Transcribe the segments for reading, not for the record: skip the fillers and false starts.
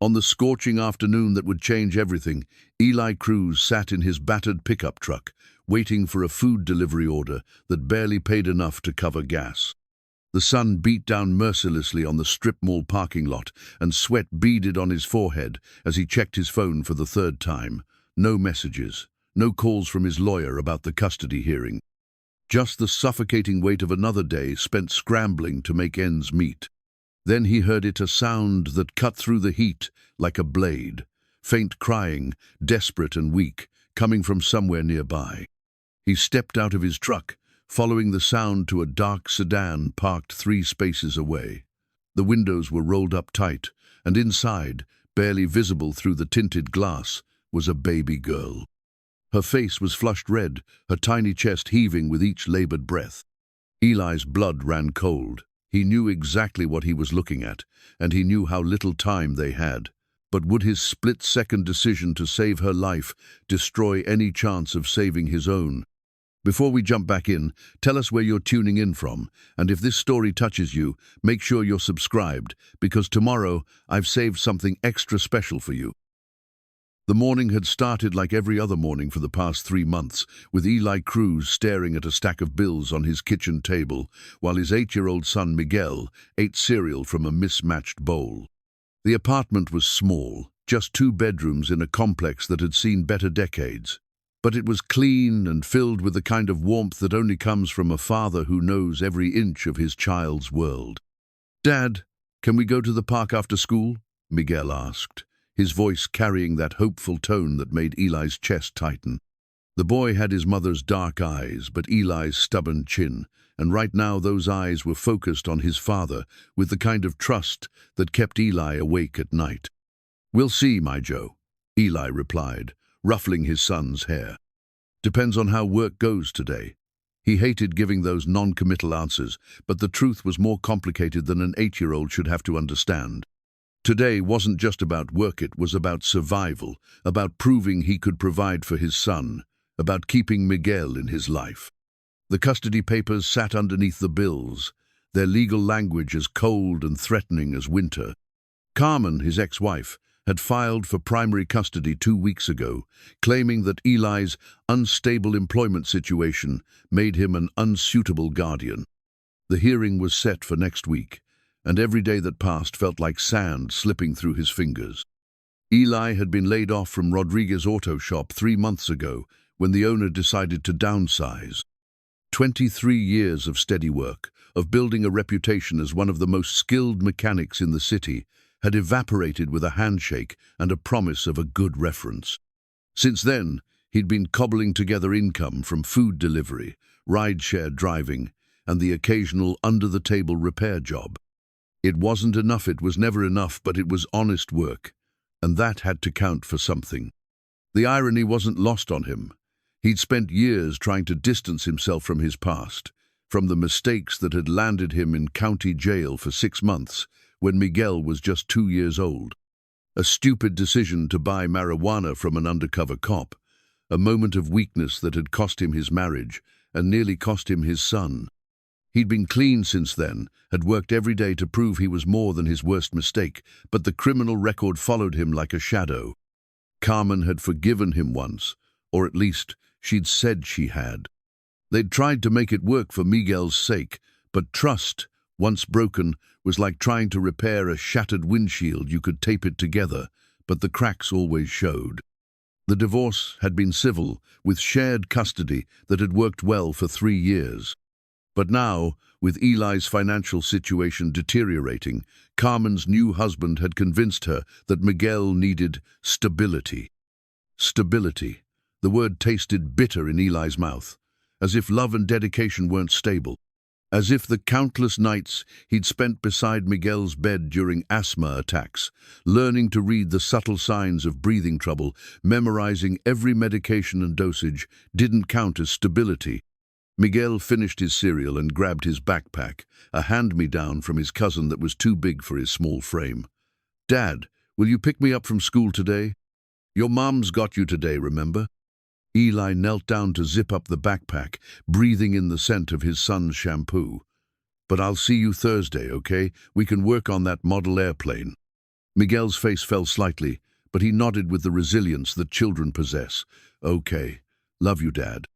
On the scorching afternoon that would change everything, Eli Cruz sat in his battered pickup truck, waiting for a food delivery order that barely paid enough to cover gas. The sun beat down mercilessly on the strip mall parking lot, and sweat beaded on his forehead as he checked his phone for the third time. No messages, no calls from his lawyer about the custody hearing. Just the suffocating weight of another day spent scrambling to make ends meet. Then he heard a sound that cut through the heat like a blade, faint crying, desperate and weak, coming from somewhere nearby. He stepped out of his truck, following the sound to a dark sedan parked 3 spaces away. The windows were rolled up tight, and inside, barely visible through the tinted glass, was a baby girl. Her face was flushed red, her tiny chest heaving with each labored breath. Eli's blood ran cold. He knew exactly what he was looking at, and he knew how little time they had. But would his split-second decision to save her life destroy any chance of saving his own? Before we jump back in, tell us where you're tuning in from, and if this story touches you, make sure you're subscribed, because tomorrow I've saved something extra special for you. The morning had started like every other morning for the past 3 months, with Eli Cruz staring at a stack of bills on his kitchen table, while his 8-year-old son Miguel ate cereal from a mismatched bowl. The apartment was small, just 2 bedrooms in a complex that had seen better decades. But it was clean and filled with the kind of warmth that only comes from a father who knows every inch of his child's world. "Dad, can we go to the park after school?" Miguel asked, his voice carrying that hopeful tone that made Eli's chest tighten. The boy had his mother's dark eyes, but Eli's stubborn chin, and right now those eyes were focused on his father with the kind of trust that kept Eli awake at night. "We'll see, my Joe," Eli replied, ruffling his son's hair. "Depends on how work goes today." He hated giving those non-committal answers, but the truth was more complicated than an 8-year-old should have to understand. Today wasn't just about work, it was about survival, about proving he could provide for his son, about keeping Miguel in his life. The custody papers sat underneath the bills, their legal language as cold and threatening as winter. Carmen, his ex-wife, had filed for primary custody 2 weeks ago, claiming that Eli's unstable employment situation made him an unsuitable guardian. The hearing was set for next week, and every day that passed felt like sand slipping through his fingers. Eli had been laid off from Rodriguez Auto Shop 3 months ago when the owner decided to downsize. 23 years of steady work, of building a reputation as one of the most skilled mechanics in the city, had evaporated with a handshake and a promise of a good reference. Since then, he'd been cobbling together income from food delivery, rideshare driving, and the occasional under-the-table repair job. It wasn't enough, it was never enough, but it was honest work, and that had to count for something. The irony wasn't lost on him. He'd spent years trying to distance himself from his past, from the mistakes that had landed him in county jail for 6 months, when Miguel was just 2 years old. A stupid decision to buy marijuana from an undercover cop, a moment of weakness that had cost him his marriage and nearly cost him his son. He'd been clean since then, had worked every day to prove he was more than his worst mistake, but the criminal record followed him like a shadow. Carmen had forgiven him once, or at least she'd said she had. They'd tried to make it work for Miguel's sake, but trust, once broken, was like trying to repair a shattered windshield. You could tape it together, but the cracks always showed. The divorce had been civil, with shared custody that had worked well for 3 years. But now, with Eli's financial situation deteriorating, Carmen's new husband had convinced her that Miguel needed stability. Stability. The word tasted bitter in Eli's mouth, as if love and dedication weren't stable. As if the countless nights he'd spent beside Miguel's bed during asthma attacks, learning to read the subtle signs of breathing trouble, memorizing every medication and dosage, didn't count as stability. Miguel finished his cereal and grabbed his backpack, a hand-me-down from his cousin that was too big for his small frame. "Dad, will you pick me up from school today? Your mom's got you today, remember?" Eli knelt down to zip up the backpack, breathing in the scent of his son's shampoo. "But I'll see you Thursday, okay? We can work on that model airplane." Miguel's face fell slightly, but he nodded with the resilience that children possess. Okay. Love you, Dad.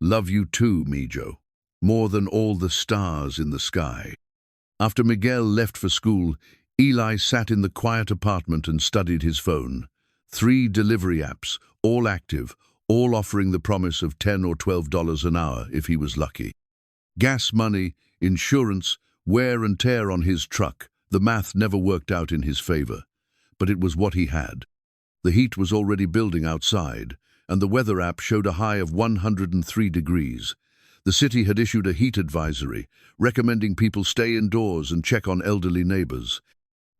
Love you too, Mijo. More than all the stars in the sky. After Miguel left for school, Eli sat in the quiet apartment and studied his phone. 3 delivery apps, all active, all offering the promise of $10 or $12 an hour if he was lucky. Gas money, insurance, wear and tear on his truck. The math never worked out in his favor. But it was what he had. The heat was already building outside, and the weather app showed a high of 103 degrees. The city had issued a heat advisory, recommending people stay indoors and check on elderly neighbors.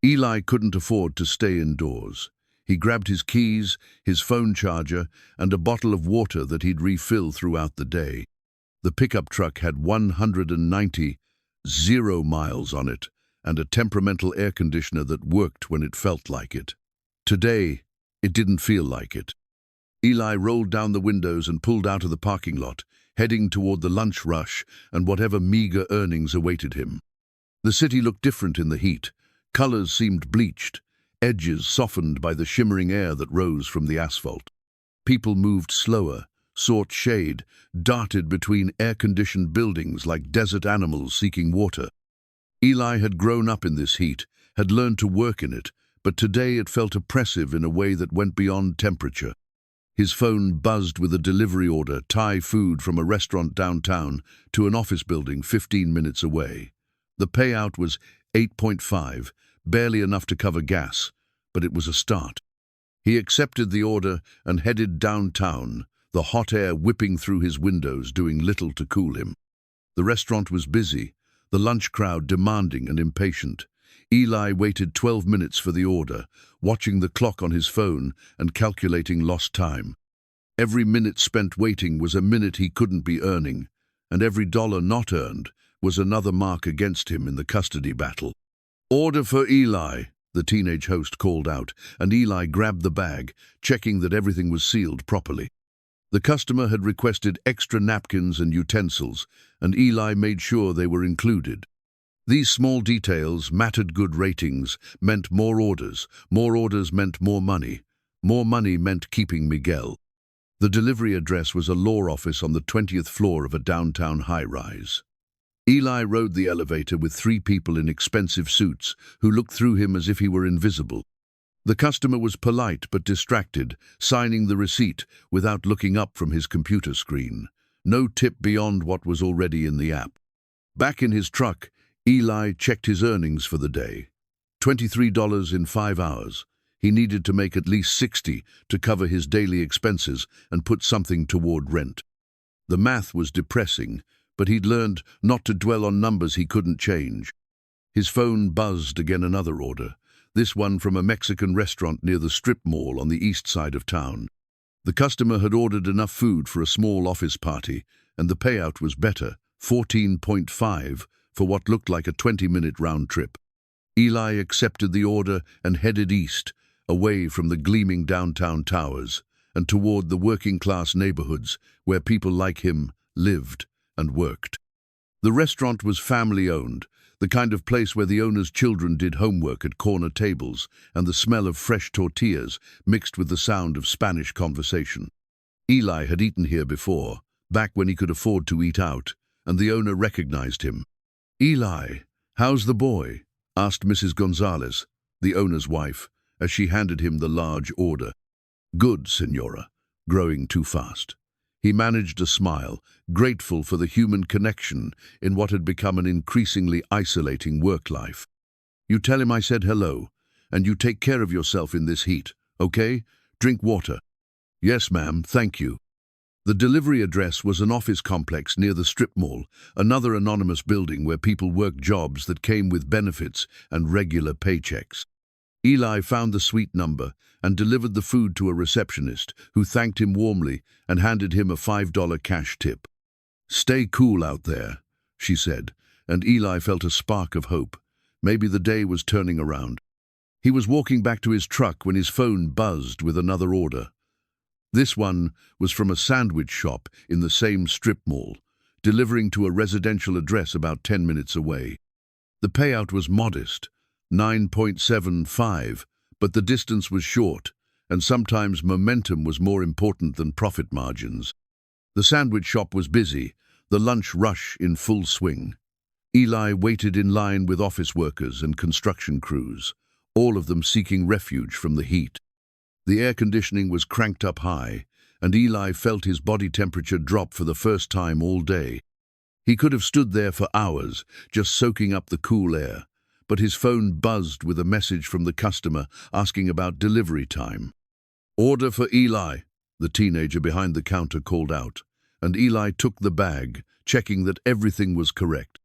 Eli couldn't afford to stay indoors. He grabbed his keys, his phone charger, and a bottle of water that he'd refill throughout the day. The pickup truck had 190 miles on it, and a temperamental air conditioner that worked when it felt like it. Today, it didn't feel like it. Eli rolled down the windows and pulled out of the parking lot, heading toward the lunch rush and whatever meager earnings awaited him. The city looked different in the heat. Colors seemed bleached, edges softened by the shimmering air that rose from the asphalt. People moved slower, sought shade, darted between air-conditioned buildings like desert animals seeking water. Eli had grown up in this heat, had learned to work in it, but today it felt oppressive in a way that went beyond temperature. His phone buzzed with a delivery order, Thai food from a restaurant downtown to an office building 15 minutes away. The payout was $8.5, barely enough to cover gas, but it was a start. He accepted the order and headed downtown, the hot air whipping through his windows, doing little to cool him. The restaurant was busy, the lunch crowd demanding and impatient. Eli waited 12 minutes for the order, watching the clock on his phone and calculating lost time. Every minute spent waiting was a minute he couldn't be earning, and every dollar not earned was another mark against him in the custody battle. "Order for Eli," the teenage host called out, and Eli grabbed the bag, checking that everything was sealed properly. The customer had requested extra napkins and utensils, and Eli made sure they were included. These small details, mattered good ratings, meant more orders meant more money meant keeping Miguel. The delivery address was a law office on the 20th floor of a downtown high-rise. Eli rode the elevator with 3 people in expensive suits who looked through him as if he were invisible. The customer was polite but distracted, signing the receipt without looking up from his computer screen. No tip beyond what was already in the app. Back in his truck, Eli checked his earnings for the day. $23 in 5 hours. He needed to make at least $60 to cover his daily expenses and put something toward rent. The math was depressing, but he'd learned not to dwell on numbers he couldn't change. His phone buzzed again, another order, this one from a Mexican restaurant near the strip mall on the east side of town. The customer had ordered enough food for a small office party, and the payout was better, $14.5 for what looked like a 20-minute round trip. Eli accepted the order and headed east, away from the gleaming downtown towers, and toward the working-class neighborhoods where people like him lived and worked. The restaurant was family-owned, the kind of place where the owner's children did homework at corner tables, and the smell of fresh tortillas mixed with the sound of Spanish conversation. Eli had eaten here before, back when he could afford to eat out, and the owner recognized him. "Eli, how's the boy?" asked Mrs. Gonzalez, the owner's wife, as she handed him the large order. "Good, Senora, growing too fast." He managed a smile, grateful for the human connection in what had become an increasingly isolating work life. "You tell him I said hello, and you take care of yourself in this heat, okay? Drink water." "Yes, ma'am, thank you." The delivery address was an office complex near the strip mall, another anonymous building where people worked jobs that came with benefits and regular paychecks. Eli found the suite number and delivered the food to a receptionist who thanked him warmly and handed him a $5 cash tip. "Stay cool out there," she said, and Eli felt a spark of hope. Maybe the day was turning around. He was walking back to his truck when his phone buzzed with another order. This one was from a sandwich shop in the same strip mall, delivering to a residential address about 10 minutes away. The payout was modest, $9.75, But the distance was short, and sometimes momentum was more important than profit margins. The sandwich shop was busy, the lunch rush in full swing. Eli waited in line with office workers and construction crews, all of them seeking refuge from the heat. The air conditioning was cranked up high, and Eli felt his body temperature drop for the first time all day. He could have stood there for hours, just soaking up the cool air, but his phone buzzed with a message from the customer asking about delivery time. "Order for Eli," the teenager behind the counter called out, and Eli took the bag, checking that everything was correct.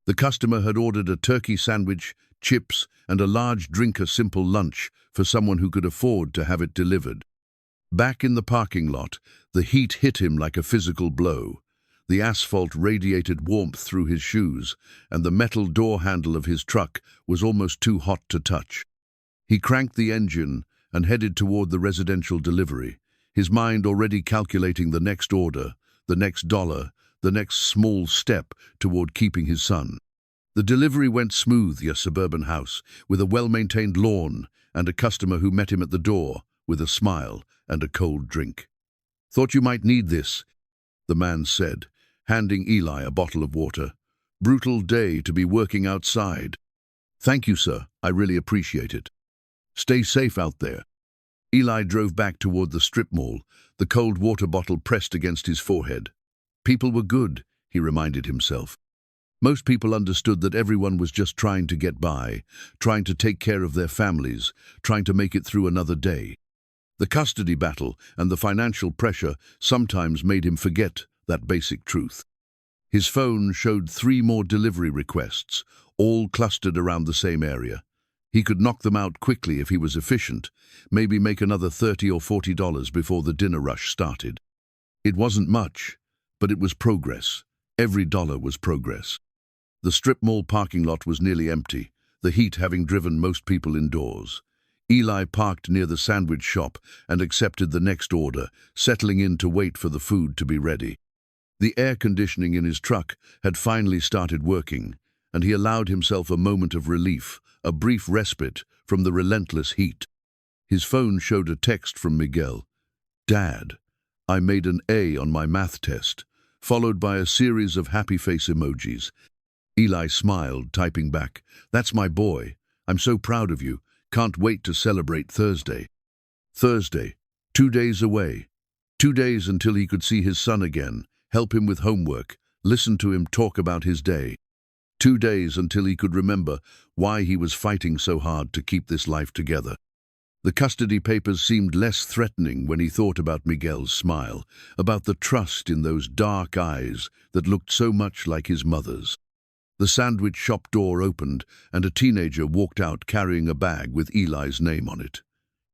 The customer had ordered a turkey sandwich, chips, and a large drink-a-simple lunch for someone who could afford to have it delivered. Back in the parking lot, the heat hit him like a physical blow. The asphalt radiated warmth through his shoes, and the metal door handle of his truck was almost too hot to touch. He cranked the engine and headed toward the residential delivery, his mind already calculating the next order, the next dollar, the next small step toward keeping his son. The delivery went smooth, a suburban house, with a well-maintained lawn and a customer who met him at the door with a smile and a cold drink. "Thought you might need this," the man said, handing Eli a bottle of water. "Brutal day to be working outside." "Thank you, sir. I really appreciate it. Stay safe out there." Eli drove back toward the strip mall, the cold water bottle pressed against his forehead. People were good, he reminded himself. Most people understood that everyone was just trying to get by, trying to take care of their families, trying to make it through another day. The custody battle and the financial pressure sometimes made him forget that basic truth. His phone showed 3 more delivery requests, all clustered around the same area. He could knock them out quickly if he was efficient, maybe make another $30 or $40 before the dinner rush started. It wasn't much, but it was progress. Every dollar was progress. The strip mall parking lot was nearly empty, the heat having driven most people indoors. Eli parked near the sandwich shop and accepted the next order, settling in to wait for the food to be ready. The air conditioning in his truck had finally started working, and he allowed himself a moment of relief, a brief respite from the relentless heat. His phone showed a text from Miguel. "Dad, I made an A on my math test," followed by a series of happy face emojis. Eli smiled, typing back, "That's my boy. I'm so proud of you. Can't wait to celebrate Thursday." Thursday, 2 days away. 2 days until he could see his son again, help him with homework, listen to him talk about his day. 2 days until he could remember why he was fighting so hard to keep this life together. The custody papers seemed less threatening when he thought about Miguel's smile, about the trust in those dark eyes that looked so much like his mother's. The sandwich shop door opened, and a teenager walked out carrying a bag with Eli's name on it.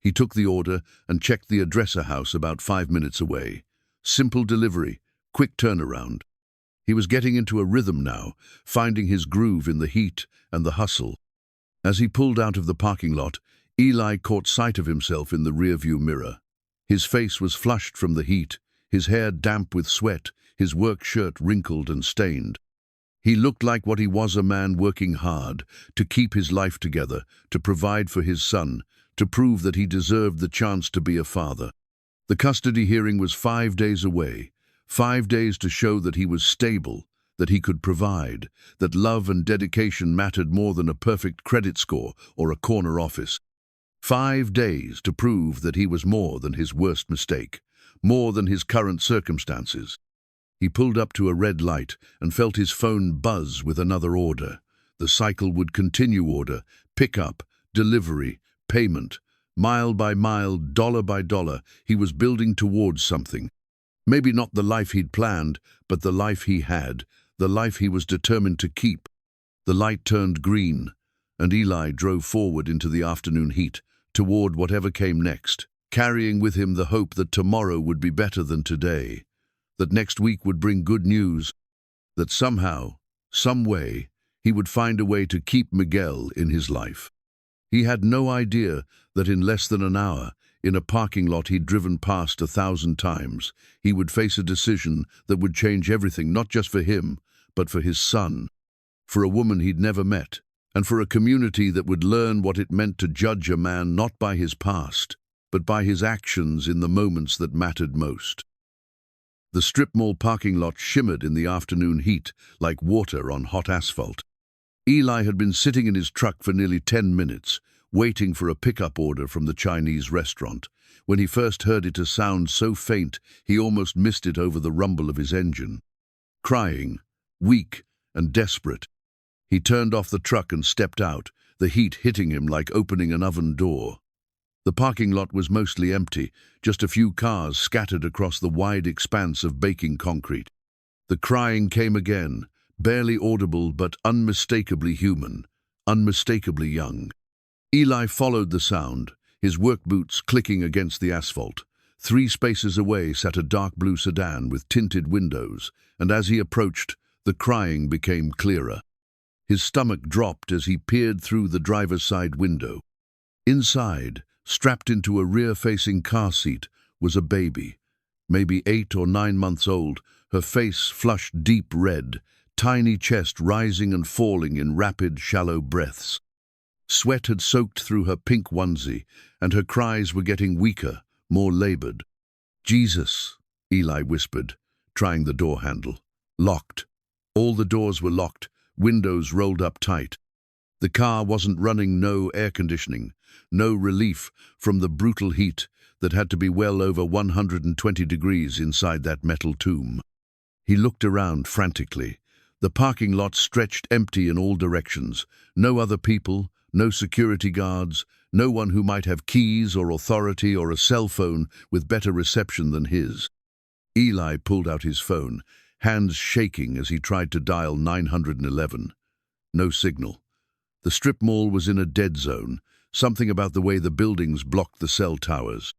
He took the order and checked the addresser house about 5 minutes away. Simple delivery, quick turnaround. He was getting into a rhythm now, finding his groove in the heat and the hustle. As he pulled out of the parking lot, Eli caught sight of himself in the rearview mirror. His face was flushed from the heat, his hair damp with sweat, his work shirt wrinkled and stained. He looked like what he was, a man working hard to keep his life together, to provide for his son, to prove that he deserved the chance to be a father. The custody hearing was 5 days away, 5 days to show that he was stable, that he could provide, that love and dedication mattered more than a perfect credit score or a corner office. 5 days to prove that he was more than his worst mistake, more than his current circumstances. He pulled up to a red light and felt his phone buzz with another order. The cycle would continue: order, pickup, delivery, payment. Mile by mile, dollar by dollar, he was building towards something. Maybe not the life he'd planned, but the life he had, the life he was determined to keep. The light turned green, and Eli drove forward into the afternoon heat, toward whatever came next, carrying with him the hope that tomorrow would be better than today, that next week would bring good news, that somehow, some way, he would find a way to keep Miguel in his life. He had no idea that in less than an hour, in a parking lot he'd driven past 1,000 times, he would face a decision that would change everything, not just for him, but for his son, for a woman he'd never met, and for a community that would learn what it meant to judge a man not by his past, but by his actions in the moments that mattered most. The strip mall parking lot shimmered in the afternoon heat like water on hot asphalt. Eli had been sitting in his truck for nearly 10 minutes, waiting for a pickup order from the Chinese restaurant. When he first heard it, a sound so faint he almost missed it over the rumble of his engine. Crying, weak and desperate, he turned off the truck and stepped out, the heat hitting him like opening an oven door. The parking lot was mostly empty, just a few cars scattered across the wide expanse of baking concrete. The crying came again, barely audible but unmistakably human, unmistakably young. Eli followed the sound, his work boots clicking against the asphalt. 3 spaces away sat a dark blue sedan with tinted windows, and as he approached, the crying became clearer. His stomach dropped as he peered through the driver's side window. Inside, strapped into a rear-facing car seat, was a baby, maybe 8 or 9 months old, her face flushed deep red, tiny chest rising and falling in rapid, shallow breaths. Sweat had soaked through her pink onesie, and her cries were getting weaker, more labored. "Jesus," Eli whispered, trying the door handle. Locked. All the doors were locked, windows rolled up tight. The car wasn't running, no air conditioning, no relief from the brutal heat that had to be well over 120 degrees inside that metal tomb. He looked around frantically. The parking lot stretched empty in all directions. No other people, no security guards, no one who might have keys or authority or a cell phone with better reception than his. Eli pulled out his phone, hands shaking as he tried to dial 911. No signal. The strip mall was in a dead zone, something about the way the buildings blocked the cell towers.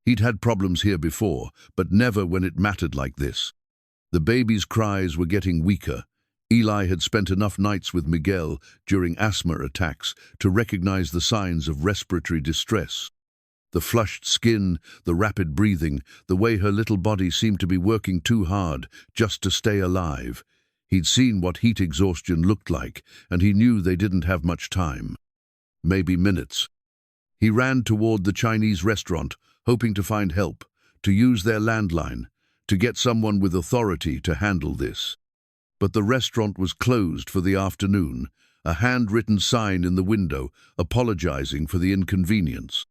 He'd had problems here before, but never when it mattered like this. The baby's cries were getting weaker. Eli had spent enough nights with Miguel during asthma attacks to recognize the signs of respiratory distress. The flushed skin, the rapid breathing, the way her little body seemed to be working too hard just to stay alive. He'd seen what heat exhaustion looked like, and he knew they didn't have much time. Maybe minutes. He ran toward the Chinese restaurant, hoping to find help, to use their landline, to get someone with authority to handle this. But the restaurant was closed for the afternoon, a handwritten sign in the window apologizing for the inconvenience.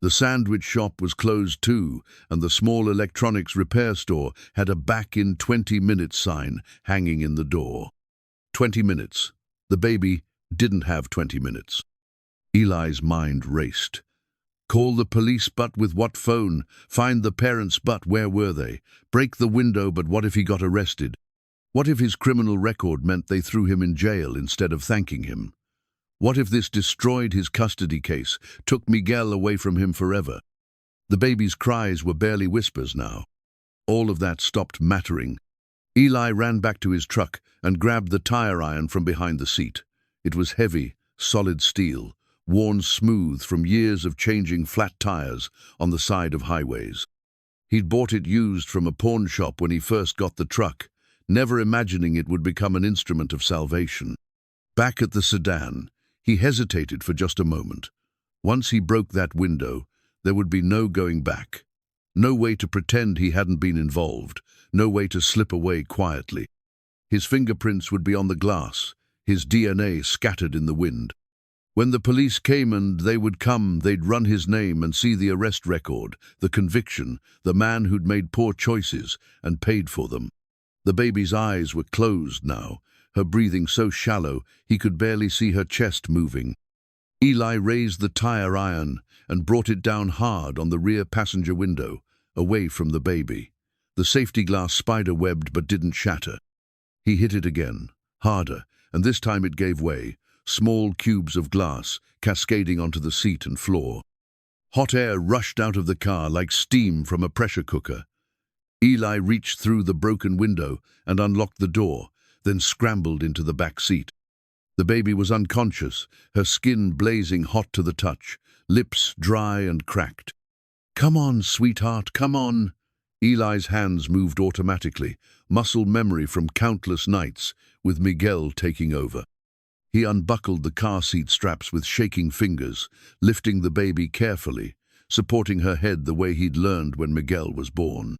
The sandwich shop was closed too, and the small electronics repair store had a back-in 20 minutes sign hanging in the door. 20 minutes. The baby didn't have 20 minutes. Eli's mind raced. Call the police, but with what phone? Find the parents, but where were they? Break the window, but what if he got arrested? What if his criminal record meant they threw him in jail instead of thanking him? What if this destroyed his custody case, took Miguel away from him forever? The baby's cries were barely whispers now. All of that stopped mattering. Eli ran back to his truck and grabbed the tire iron from behind the seat. It was heavy, solid steel, worn smooth from years of changing flat tires on the side of highways. He'd bought it used from a pawn shop when he first got the truck, never imagining it would become an instrument of salvation. Back at the sedan, he hesitated for just a moment. Once he broke that window, there would be no going back. No way to pretend he hadn't been involved, no way to slip away quietly. His fingerprints would be on the glass, his DNA scattered in the wind. When the police came, and they would come, they'd run his name and see the arrest record, the conviction, the man who'd made poor choices and paid for them. The baby's eyes were closed now, her breathing so shallow he could barely see her chest moving. Eli raised the tire iron and brought it down hard on the rear passenger window, away from the baby. The safety glass spider-webbed but didn't shatter. He hit it again, harder, and this time it gave way, small cubes of glass cascading onto the seat and floor. Hot air rushed out of the car like steam from a pressure cooker. Eli reached through the broken window and unlocked the door, then scrambled into the back seat. The baby was unconscious, her skin blazing hot to the touch, lips dry and cracked. "Come on, sweetheart, come on." Eli's hands moved automatically, muscle memory from countless nights, with Miguel taking over. He unbuckled the car seat straps with shaking fingers, lifting the baby carefully, supporting her head the way he'd learned when Miguel was born.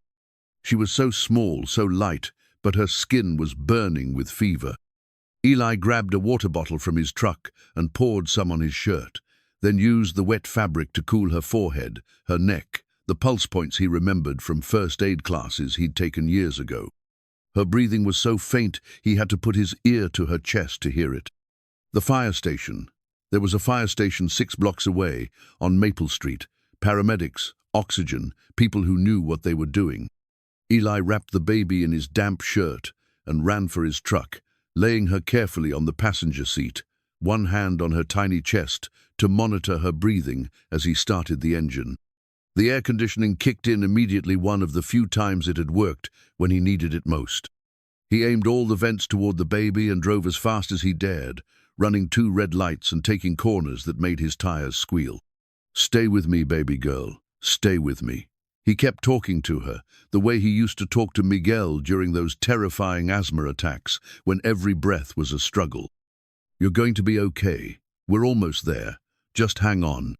She was so small, so light, but her skin was burning with fever. Eli grabbed a water bottle from his truck and poured some on his shirt, then used the wet fabric to cool her forehead, her neck, the pulse points he remembered from first aid classes he'd taken years ago. Her breathing was so faint he had to put his ear to her chest to hear it. The fire station. There was a fire station 6 blocks away, on Maple Street. Paramedics, oxygen, people who knew what they were doing. Eli wrapped the baby in his damp shirt and ran for his truck, laying her carefully on the passenger seat, one hand on her tiny chest to monitor her breathing as he started the engine. The air conditioning kicked in immediately, one of the few times it had worked when he needed it most. He aimed all the vents toward the baby and drove as fast as he dared, running 2 red lights and taking corners that made his tires squeal. "Stay with me, baby girl. Stay with me." He kept talking to her, the way he used to talk to Miguel during those terrifying asthma attacks when every breath was a struggle. "You're going to be okay. We're almost there. Just hang on."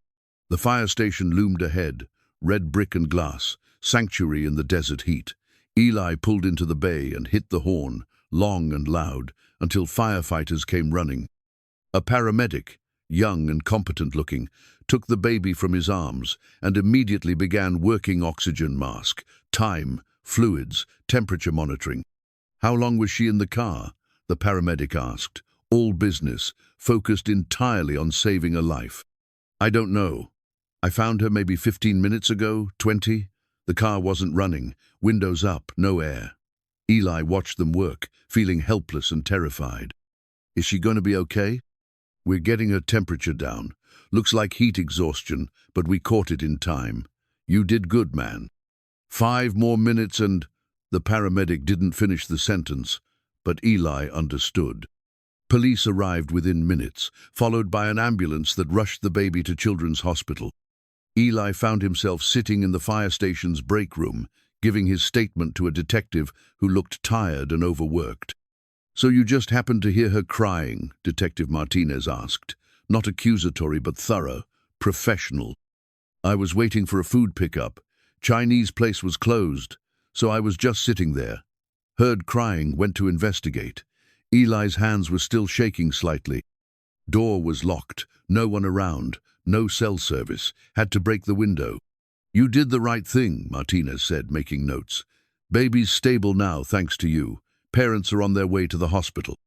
The fire station loomed ahead, red brick and glass, sanctuary in the desert heat. Eli pulled into the bay and hit the horn, long and loud, until firefighters came running. A paramedic, young and competent-looking, took the baby from his arms and immediately began working oxygen mask, time, fluids, temperature monitoring. "How long was she in the car?" the paramedic asked, all business, focused entirely on saving a life. "I don't know. I found her maybe 15 minutes ago, 20. The car wasn't running, windows up, no air." Eli watched them work, feeling helpless and terrified. "Is she going to be okay?" "We're getting her temperature down. Looks like heat exhaustion, but we caught it in time. You did good, man." 5 more minutes and... The paramedic didn't finish the sentence, but Eli understood. Police arrived within minutes, followed by an ambulance that rushed the baby to Children's Hospital. Eli found himself sitting in the fire station's break room, giving his statement to a detective who looked tired and overworked. "So you just happened to hear her crying?" Detective Martinez asked, not accusatory but thorough, professional. "I was waiting for a food pickup. Chinese place was closed, so I was just sitting there. Heard crying, went to investigate." Eli's hands were still shaking slightly. Door was locked, no one around, no cell service, had to break the window. "You did the right thing," Martinez said, making notes. "Baby's stable now, thanks to you. Parents are on their way to the hospital.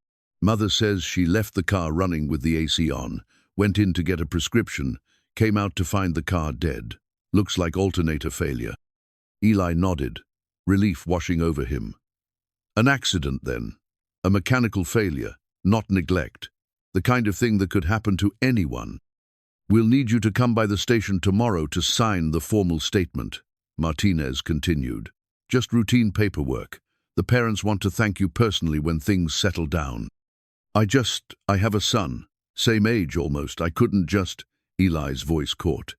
Mother says she left the car running with the AC on, went in to get a prescription, came out to find the car dead. Looks like alternator failure." Eli nodded, relief washing over him. "An accident, then? A mechanical failure, not neglect. The kind of thing that could happen to anyone." "We'll need you to come by the station tomorrow to sign the formal statement," Martinez continued. "Just routine paperwork. The parents want to thank you personally when things settle down." I have a son, same age almost. I couldn't just..." Eli's voice caught.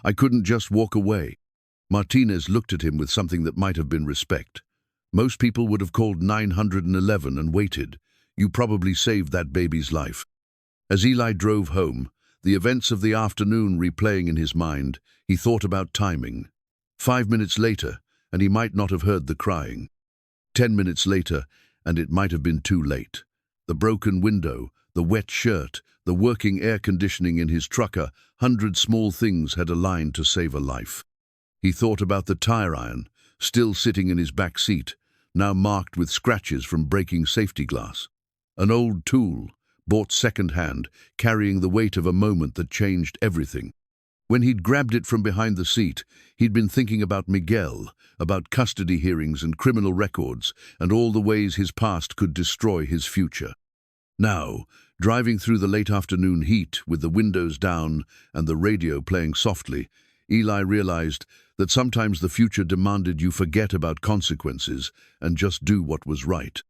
"I couldn't just walk away." Martinez looked at him with something that might have been respect. "Most people would have called 911 and waited. You probably saved that baby's life." As Eli drove home, the events of the afternoon replaying in his mind, he thought about timing. 5 minutes later, and he might not have heard the crying. 10 minutes later, and it might have been too late. The broken window, the wet shirt, the working air conditioning in his trucker, 100 small things had aligned to save a life. He thought about the tire iron, still sitting in his back seat, now marked with scratches from breaking safety glass. An old tool, bought second-hand, carrying the weight of a moment that changed everything. When he'd grabbed it from behind the seat, he'd been thinking about Miguel, about custody hearings and criminal records, and all the ways his past could destroy his future. Now, driving through the late afternoon heat with the windows down and the radio playing softly, Eli realized that sometimes the future demanded you forget about consequences and just do what was right.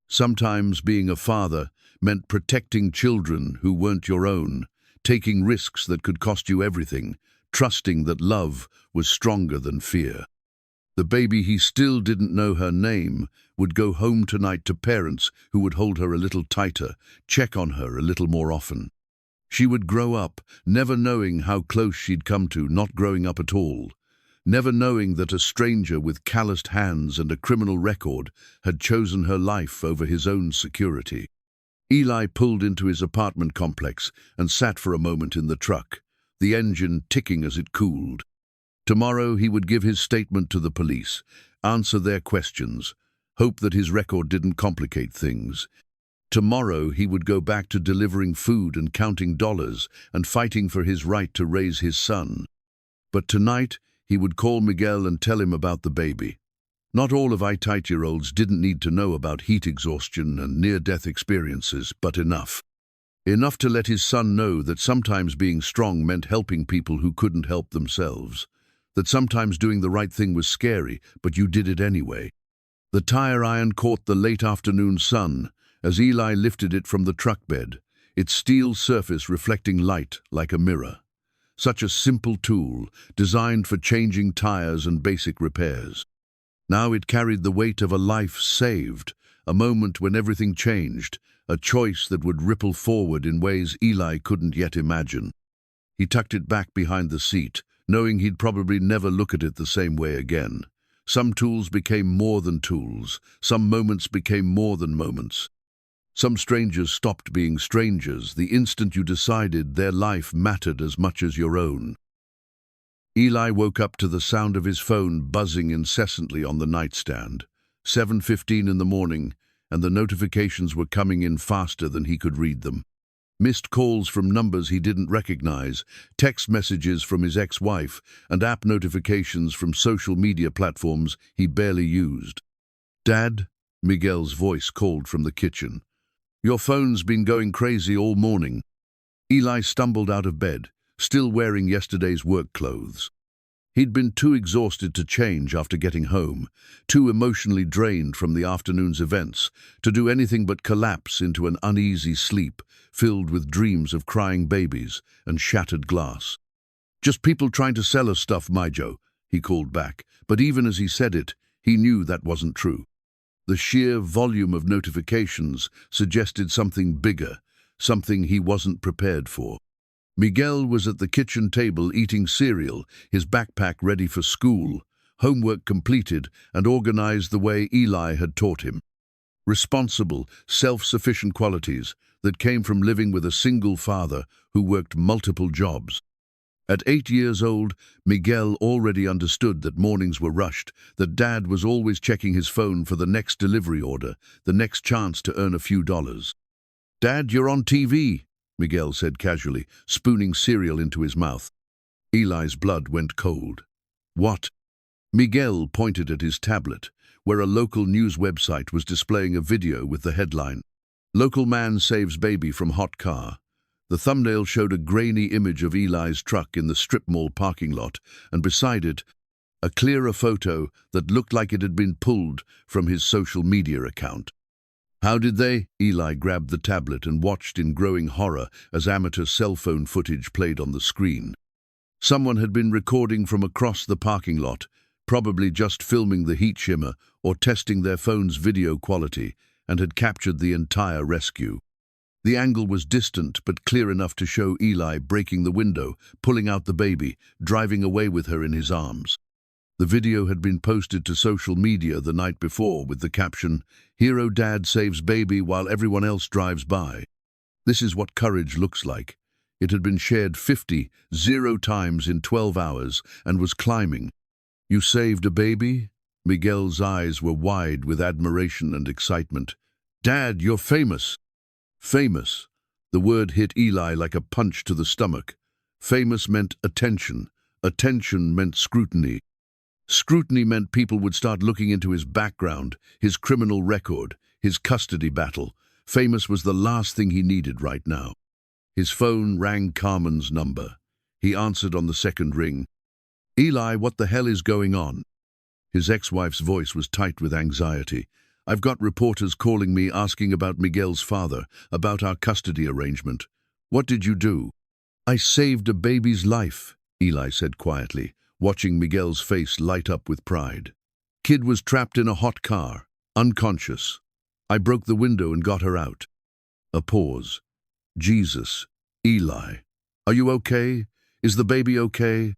Sometimes being a father meant protecting children who weren't your own, taking risks that could cost you everything, trusting that love was stronger than fear. The baby, he still didn't know her name, would go home tonight to parents who would hold her a little tighter, check on her a little more often. She would grow up, never knowing how close she'd come to not growing up at all, never knowing that a stranger with calloused hands and a criminal record had chosen her life over his own security. Eli pulled into his apartment complex and sat for a moment in the truck, the engine ticking as it cooled. Tomorrow he would give his statement to the police, answer their questions, hope that his record didn't complicate things. Tomorrow he would go back to delivering food and counting dollars and fighting for his right to raise his son. But tonight he would call Miguel and tell him about the baby. Not all of 8-year-olds didn't need to know about heat exhaustion and near-death experiences, but enough. Enough to let his son know that sometimes being strong meant helping people who couldn't help themselves. That sometimes doing the right thing was scary, but you did it anyway. The tire iron caught the late afternoon sun as Eli lifted it from the truck bed, its steel surface reflecting light like a mirror. Such a simple tool, designed for changing tires and basic repairs. Now it carried the weight of a life saved, a moment when everything changed, a choice that would ripple forward in ways Eli couldn't yet imagine. He tucked it back behind the seat, knowing he'd probably never look at it the same way again. Some tools became more than tools. Some moments became more than moments. Some strangers stopped being strangers the instant you decided their life mattered as much as your own. Eli woke up to the sound of his phone buzzing incessantly on the nightstand. 7:15 in the morning, and the notifications were coming in faster than he could read them. Missed calls from numbers he didn't recognize, text messages from his ex-wife, and app notifications from social media platforms he barely used. "Dad?" Miguel's voice called from the kitchen. "Your phone's been going crazy all morning." Eli stumbled out of bed, still wearing yesterday's work clothes. He'd been too exhausted to change after getting home, too emotionally drained from the afternoon's events, to do anything but collapse into an uneasy sleep filled with dreams of crying babies and shattered glass. "Just people trying to sell us stuff, Mijo," he called back, but even as he said it, he knew that wasn't true. The sheer volume of notifications suggested something bigger, something he wasn't prepared for. Miguel was at the kitchen table eating cereal, his backpack ready for school, homework completed and organized the way Eli had taught him. Responsible, self-sufficient qualities that came from living with a single father who worked multiple jobs. At 8 years old, Miguel already understood that mornings were rushed, that Dad was always checking his phone for the next delivery order, the next chance to earn a few dollars. "Dad, you're on TV," Miguel said casually, spooning cereal into his mouth. Eli's blood went cold. "What?" Miguel pointed at his tablet, where a local news website was displaying a video with the headline, "Local man saves baby from hot car." The thumbnail showed a grainy image of Eli's truck in the strip mall parking lot, and beside it, a clearer photo that looked like it had been pulled from his social media account. "How did they?" Eli grabbed the tablet and watched in growing horror as amateur cell phone footage played on the screen. Someone had been recording from across the parking lot, probably just filming the heat shimmer or testing their phone's video quality, and had captured the entire rescue. The angle was distant but clear enough to show Eli breaking the window, pulling out the baby, driving away with her in his arms. The video had been posted to social media the night before with the caption, "Hero Dad saves baby while everyone else drives by." This is what courage looks like. It had been shared 50 times in 12 hours and was climbing. "You saved a baby?" Miguel's eyes were wide with admiration and excitement. "Dad, you're famous." Famous. The word hit Eli like a punch to the stomach. Famous meant attention. Attention meant scrutiny. Scrutiny meant people would start looking into his background, his criminal record, his custody battle. Famous was the last thing he needed right now. His phone rang Carmen's number. He answered on the second ring. "Eli, what the hell is going on?" His ex-wife's voice was tight with anxiety. "I've got reporters calling me asking about Miguel's father, about our custody arrangement. What did you do?" "I saved a baby's life," Eli said quietly, watching Miguel's face light up with pride. Kid was trapped in a hot car, unconscious. I broke the window and got her out. A pause. Jesus. Eli. Are you okay? Is the baby okay?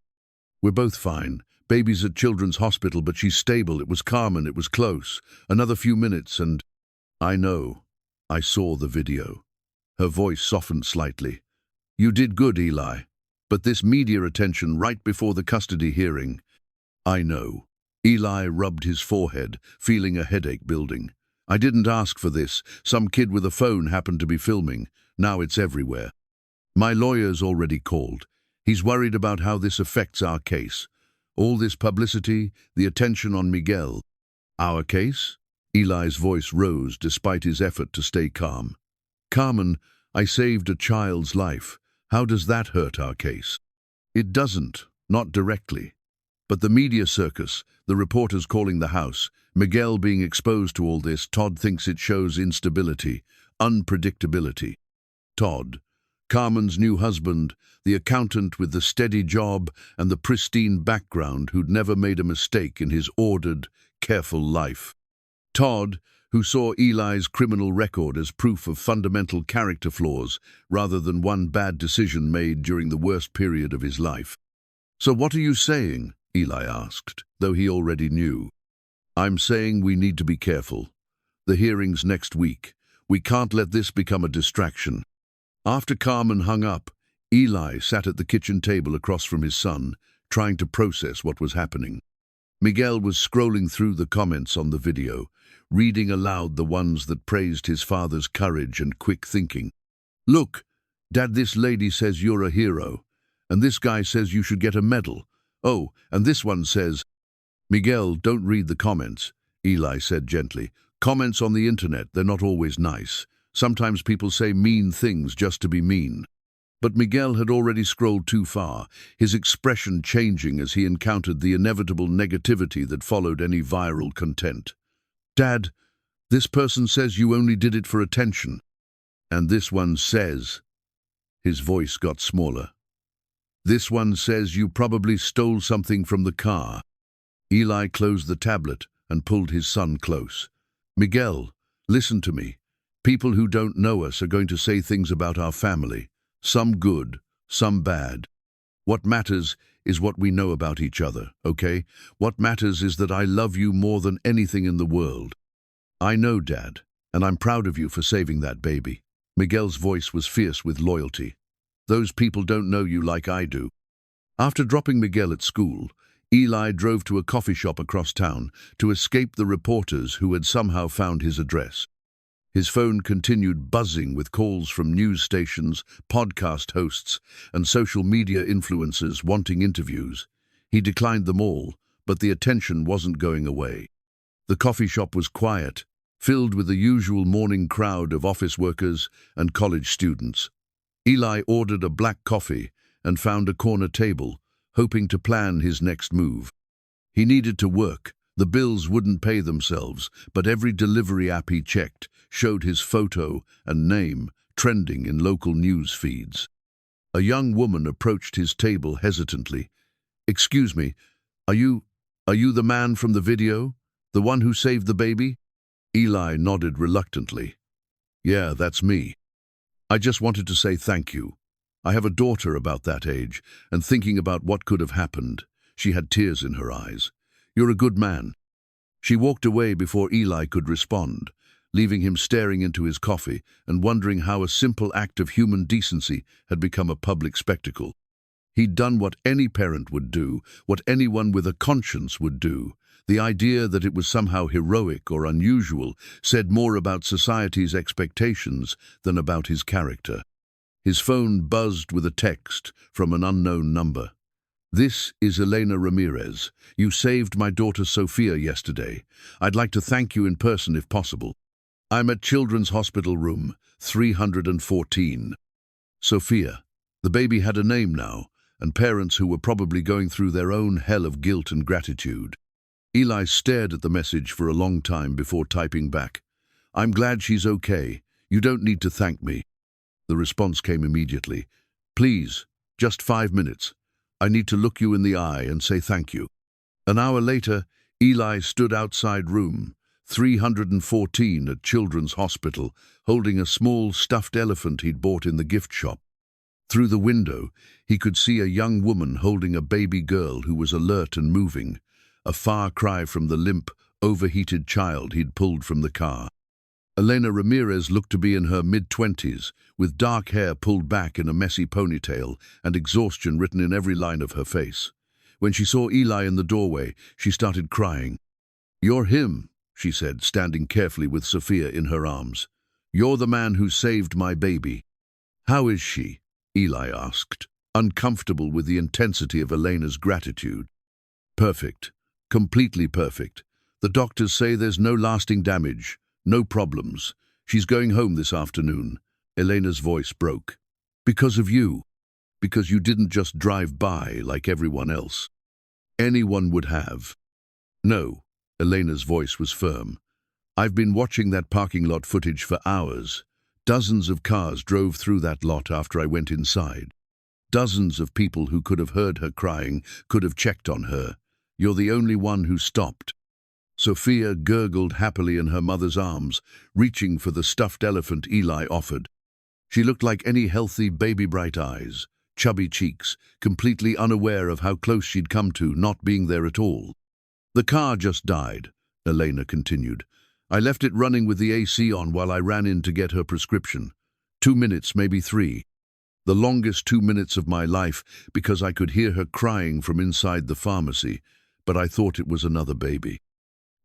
We're both fine. Baby's at Children's Hospital, but she's stable. It was Carmen. It was close. Another few minutes and... I know. I saw the video. Her voice softened slightly. You did good, Eli. But this media attention right before the custody hearing... I know. Eli rubbed his forehead, feeling a headache building. I didn't ask for this. Some kid with a phone happened to be filming. Now it's everywhere. My lawyer's already called. He's worried about how this affects our case. All this publicity, the attention on Miguel. Our case? Eli's voice rose despite his effort to stay calm. Carmen, I saved a child's life. How does that hurt our case? It doesn't, not directly. But the media circus, the reporters calling the house, Miguel being exposed to all this, Todd thinks it shows instability, unpredictability. Todd, Carmen's new husband, the accountant with the steady job and the pristine background who'd never made a mistake in his ordered, careful life. Todd, who saw Eli's criminal record as proof of fundamental character flaws rather than one bad decision made during the worst period of his life. So what are you saying? Eli asked, though he already knew. I'm saying we need to be careful. The hearing's next week. We can't let this become a distraction. After Carmen hung up, Eli sat at the kitchen table across from his son, trying to process what was happening. Miguel was scrolling through the comments on the video, reading aloud the ones that praised his father's courage and quick thinking. Look, Dad, this lady says you're a hero, and this guy says you should get a medal. Oh, and this one says... Miguel, don't read the comments, Eli said gently. Comments on the internet, they're not always nice. Sometimes people say mean things just to be mean. But Miguel had already scrolled too far, his expression changing as he encountered the inevitable negativity that followed any viral content. Dad, this person says you only did it for attention. And this one says... His voice got smaller. This one says you probably stole something from the car. Eli closed the tablet and pulled his son close. Miguel, listen to me. People who don't know us are going to say things about our family. Some good, some bad. What matters is what we know about each other, okay? What matters is that I love you more than anything in the world. I know, Dad, and I'm proud of you for saving that baby. Miguel's voice was fierce with loyalty. Those people don't know you like I do. After dropping Miguel at school, Eli drove to a coffee shop across town to escape the reporters who had somehow found his address. His phone continued buzzing with calls from news stations, podcast hosts, and social media influencers wanting interviews. He declined them all, but the attention wasn't going away. The coffee shop was quiet, filled with the usual morning crowd of office workers and college students. Eli ordered a black coffee and found a corner table, hoping to plan his next move. He needed to work. The bills wouldn't pay themselves, but every delivery app he checked showed his photo and name trending in local news feeds. A young woman approached his table hesitantly. "Excuse me, are you the man from the video? The one who saved the baby?" Eli nodded reluctantly. "Yeah, that's me. I just wanted to say thank you. I have a daughter about that age, and thinking about what could have happened." She had tears in her eyes. "You're a good man." She walked away before Eli could respond, leaving him staring into his coffee and wondering how a simple act of human decency had become a public spectacle. He'd done what any parent would do, what anyone with a conscience would do. The idea that it was somehow heroic or unusual said more about society's expectations than about his character. His phone buzzed with a text from an unknown number. "This is Elena Ramirez. You saved my daughter Sophia yesterday. I'd like to thank you in person if possible. I'm at Children's Hospital Room 314. Sophia. The baby had a name now, and parents who were probably going through their own hell of guilt and gratitude. Eli stared at the message for a long time before typing back, "I'm glad she's okay. You don't need to thank me." The response came immediately. "Please, just 5 minutes. I need to look you in the eye and say thank you." An hour later, Eli stood outside room 314 at Children's Hospital, holding a small stuffed elephant he'd bought in the gift shop. Through the window, he could see a young woman holding a baby girl who was alert and moving, a far cry from the limp, overheated child he'd pulled from the car. Elena Ramirez looked to be in her mid-20s, with dark hair pulled back in a messy ponytail and exhaustion written in every line of her face. When she saw Eli in the doorway, she started crying. "You're him," she said, standing carefully with Sophia in her arms. "You're the man who saved my baby." "How is she?" Eli asked, uncomfortable with the intensity of Elena's gratitude. "Perfect. Completely perfect. The doctors say there's no lasting damage, no problems. She's going home this afternoon." Elena's voice broke. "Because of you. Because you didn't just drive by like everyone else. Anyone would have." "No," Elena's voice was firm. "I've been watching that parking lot footage for hours. Dozens of cars drove through that lot after I went inside. Dozens of people who could have heard her crying, could have checked on her. You're the only one who stopped." Sophia gurgled happily in her mother's arms, reaching for the stuffed elephant Eli offered. She looked like any healthy baby, bright eyes, chubby cheeks, completely unaware of how close she'd come to not being there at all. "The car just died," Elena continued. "I left it running with the AC on while I ran in to get her prescription. 2 minutes, maybe 3. The longest 2 minutes of my life because I could hear her crying from inside the pharmacy, but I thought it was another baby.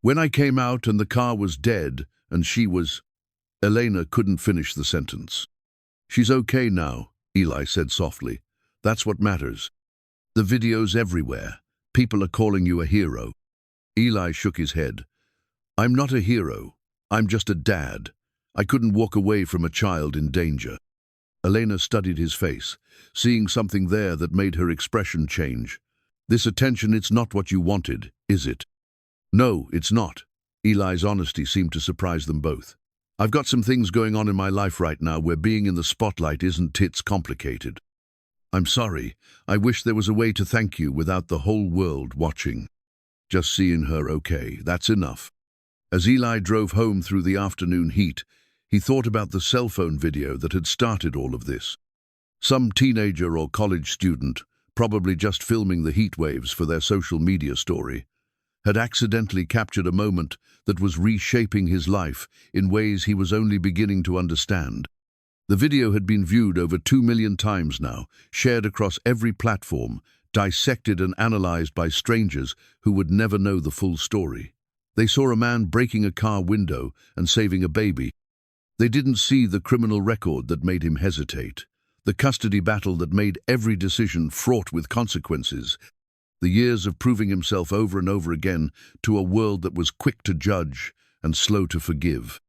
When I came out and the car was dead and she was—" Elena couldn't finish the sentence. "She's okay now," Eli said softly. "That's what matters. The video's everywhere. People are calling you a hero." Eli shook his head. "I'm not a hero. I'm just a dad. I couldn't walk away from a child in danger." Elena studied his face, seeing something there that made her expression change. "This attention, it's not what you wanted, is it?" "No, it's not." Eli's honesty seemed to surprise them both. "I've got some things going on in my life right now where being in the spotlight isn't tits complicated. I'm sorry. I wish there was a way to thank you without the whole world watching. Just seeing her okay, that's enough." As Eli drove home through the afternoon heat, he thought about the cell phone video that had started all of this. Some teenager or college student, probably just filming the heat waves for their social media story, had accidentally captured a moment that was reshaping his life in ways he was only beginning to understand. The video had been viewed over 2 million times now, shared across every platform, dissected and analyzed by strangers who would never know the full story. They saw a man breaking a car window and saving a baby. They didn't see the criminal record that made him hesitate, the custody battle that made every decision fraught with consequences, the years of proving himself over and over again to a world that was quick to judge and slow to forgive.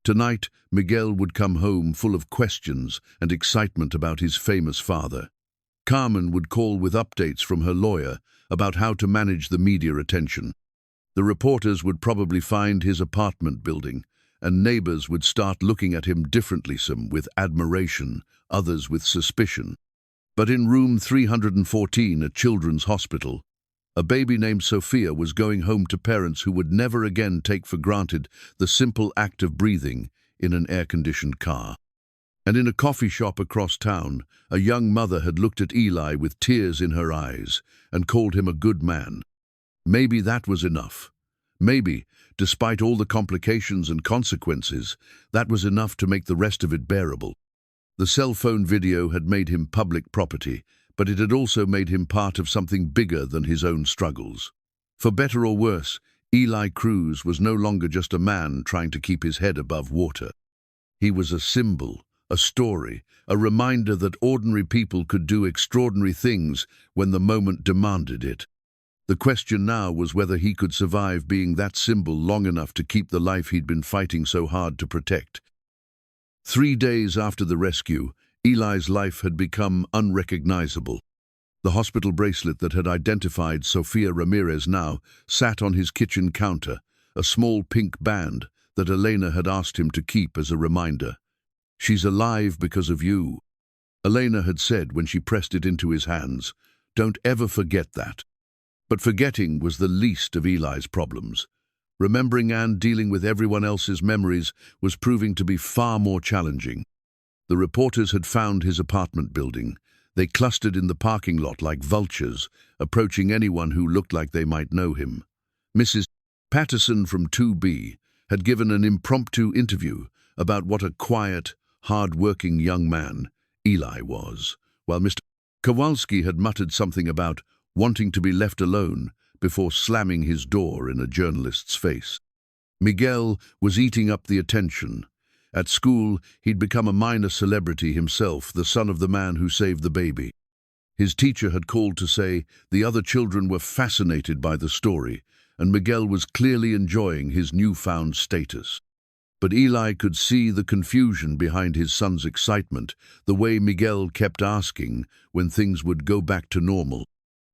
Tonight, Miguel would come home full of questions and excitement about his famous father. Carmen would call with updates from her lawyer about how to manage the media attention. The reporters would probably find his apartment building, and neighbors would start looking at him differently, some with admiration, others with suspicion. But in room 314 at Children's Hospital, a baby named Sophia was going home to parents who would never again take for granted the simple act of breathing in an air-conditioned car. And in a coffee shop across town, a young mother had looked at Eli with tears in her eyes and called him a good man. Maybe that was enough. Maybe, despite all the complications and consequences, that was enough to make the rest of it bearable. The cell phone video had made him public property, but it had also made him part of something bigger than his own struggles. For better or worse, Eli Cruz was no longer just a man trying to keep his head above water. He was a symbol, a story, a reminder that ordinary people could do extraordinary things when the moment demanded it. The question now was whether he could survive being that symbol long enough to keep the life he'd been fighting so hard to protect. 3 days after the rescue, Eli's life had become unrecognizable. The hospital bracelet that had identified Sophia Ramirez now sat on his kitchen counter, a small pink band that Elena had asked him to keep as a reminder. "She's alive because of you," Elena had said when she pressed it into his hands. "Don't ever forget that." But forgetting was the least of Eli's problems. Remembering and dealing with everyone else's memories was proving to be far more challenging. The reporters had found his apartment building. They clustered in the parking lot like vultures, approaching anyone who looked like they might know him. Mrs. Patterson from 2B had given an impromptu interview about what a quiet, hard-working young man Eli was, while Mr. Kowalski had muttered something about wanting to be left alone before slamming his door in a journalist's face. Miguel was eating up the attention. At school, he'd become a minor celebrity himself, the son of the man who saved the baby. His teacher had called to say the other children were fascinated by the story, and Miguel was clearly enjoying his newfound status. But Eli could see the confusion behind his son's excitement, the way Miguel kept asking when things would go back to normal.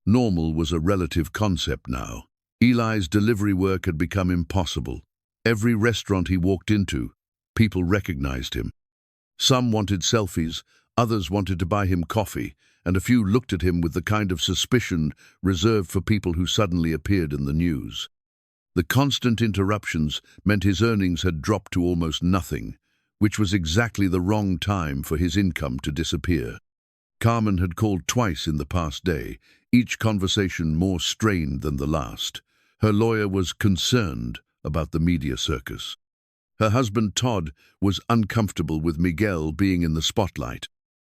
Normal was a relative concept now. Eli's delivery work had become impossible. Every restaurant he walked into, people recognized him. Some wanted selfies, others wanted to buy him coffee, and a few looked at him with the kind of suspicion reserved for people who suddenly appeared in the news. The constant interruptions meant his earnings had dropped to almost nothing, which was exactly the wrong time for his income to disappear. Carmen had called twice in the past day, each conversation more strained than the last. Her lawyer was concerned about the media circus. Her husband, Todd, was uncomfortable with Miguel being in the spotlight.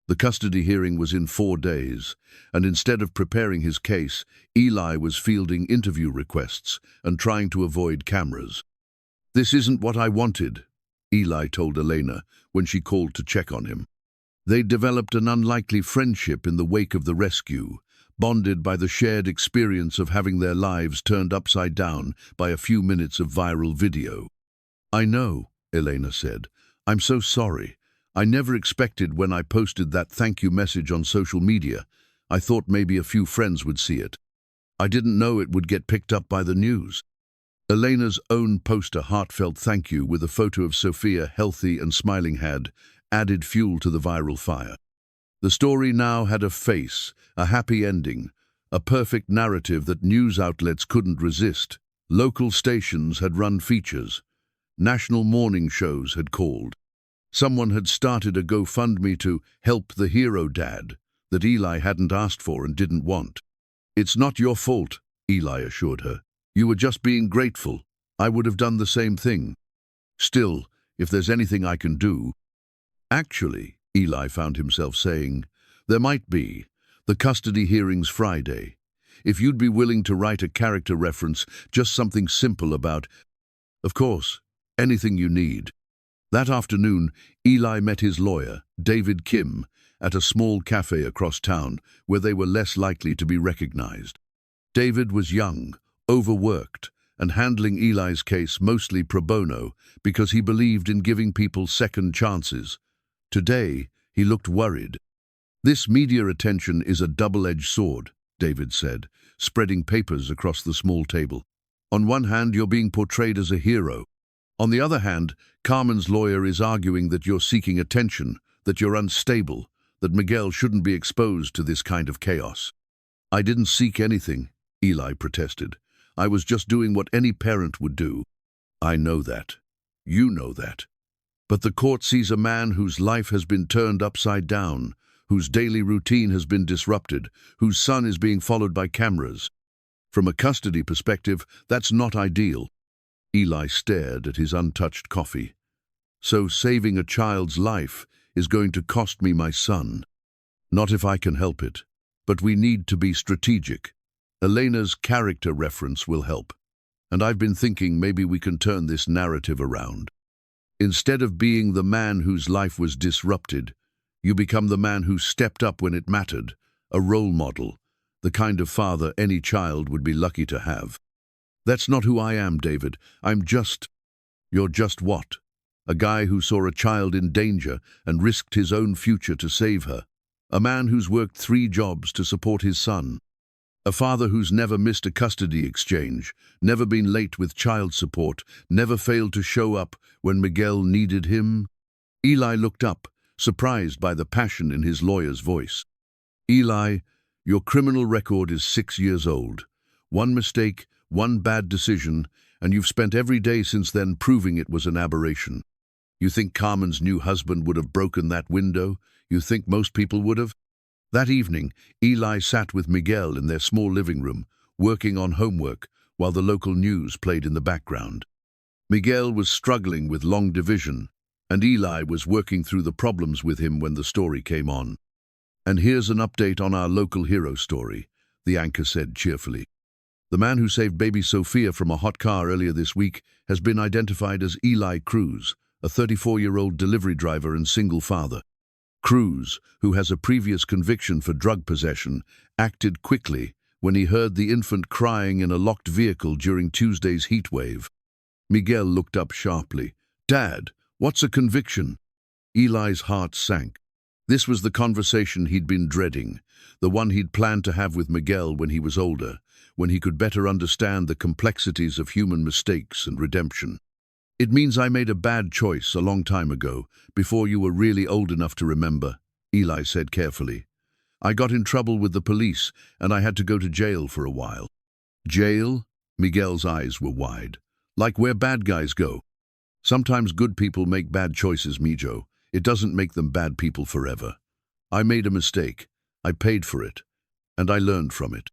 The custody hearing was in 4 days, and instead of preparing his case, Eli was fielding interview requests and trying to avoid cameras. "This isn't what I wanted," Eli told Elena when she called to check on him. They developed an unlikely friendship in the wake of the rescue, bonded by the shared experience of having their lives turned upside down by a few minutes of viral video. "I know," Elena said. "I'm so sorry. I never expected when I posted that thank you message on social media. I thought maybe a few friends would see it. I didn't know it would get picked up by the news." Elena's own post a heartfelt thank you with a photo of Sophia healthy and smiling had added fuel to the viral fire. The story now had a face, a happy ending, a perfect narrative that news outlets couldn't resist. Local stations had run features. National morning shows had called. Someone had started a GoFundMe to help the hero dad that Eli hadn't asked for and didn't want. "It's not your fault," Eli assured her. "You were just being grateful. I would have done the same thing. Still, if there's anything I can do..." "Actually," Eli found himself saying, "there might be. The custody hearing's Friday. If you'd be willing to write a character reference, just something simple about, of course, anything you need." That afternoon, Eli met his lawyer, David Kim, at a small cafe across town where they were less likely to be recognized. David was young, overworked, and handling Eli's case mostly pro bono because he believed in giving people second chances. Today, he looked worried. "This media attention is a double-edged sword," David said, spreading papers across the small table. "On one hand, you're being portrayed as a hero. On the other hand, Carmen's lawyer is arguing that you're seeking attention, that you're unstable, that Miguel shouldn't be exposed to this kind of chaos." "I didn't seek anything," Eli protested. "I was just doing what any parent would do." "I know that. You know that. But the court sees a man whose life has been turned upside down, whose daily routine has been disrupted, whose son is being followed by cameras. From a custody perspective, that's not ideal." Eli stared at his untouched coffee. "So saving a child's life is going to cost me my son. Not if I can help it. But we need to be strategic. Elena's character reference will help. And I've been thinking maybe we can turn this narrative around. Instead of being the man whose life was disrupted, you become the man who stepped up when it mattered, a role model, the kind of father any child would be lucky to have." "That's not who I am, David. I'm just..." "You're just what? A guy who saw a child in danger and risked his own future to save her. A man who's worked 3 jobs to support his son. A father who's never missed a custody exchange, never been late with child support, never failed to show up when Miguel needed him." Eli looked up, surprised by the passion in his lawyer's voice. "Eli, your criminal record is 6 years old. One mistake, one bad decision, and you've spent every day since then proving it was an aberration. You think Carmen's new husband would have broken that window? You think most people would have? That evening, Eli sat with Miguel in their small living room, working on homework, while the local news played in the background. Miguel was struggling with long division, and Eli was working through the problems with him when the story came on. "And here's an update on our local hero story," the anchor said cheerfully. "The man who saved baby Sophia from a hot car earlier this week has been identified as Eli Cruz, a 34-year-old delivery driver and single father. Cruz, who has a previous conviction for drug possession, acted quickly when he heard the infant crying in a locked vehicle during Tuesday's heat wave." Miguel looked up sharply. "Dad, what's a conviction?" Eli's heart sank. This was the conversation he'd been dreading, the one he'd planned to have with Miguel when he was older, when he could better understand the complexities of human mistakes and redemption. "It means I made a bad choice a long time ago, before you were really old enough to remember," Eli said carefully. "I got in trouble with the police, and I had to go to jail for a while." "Jail?" Miguel's eyes were wide. "Like where bad guys go?" "Sometimes good people make bad choices, Mijo. It doesn't make them bad people forever. I made a mistake. I paid for it. And I learned from it.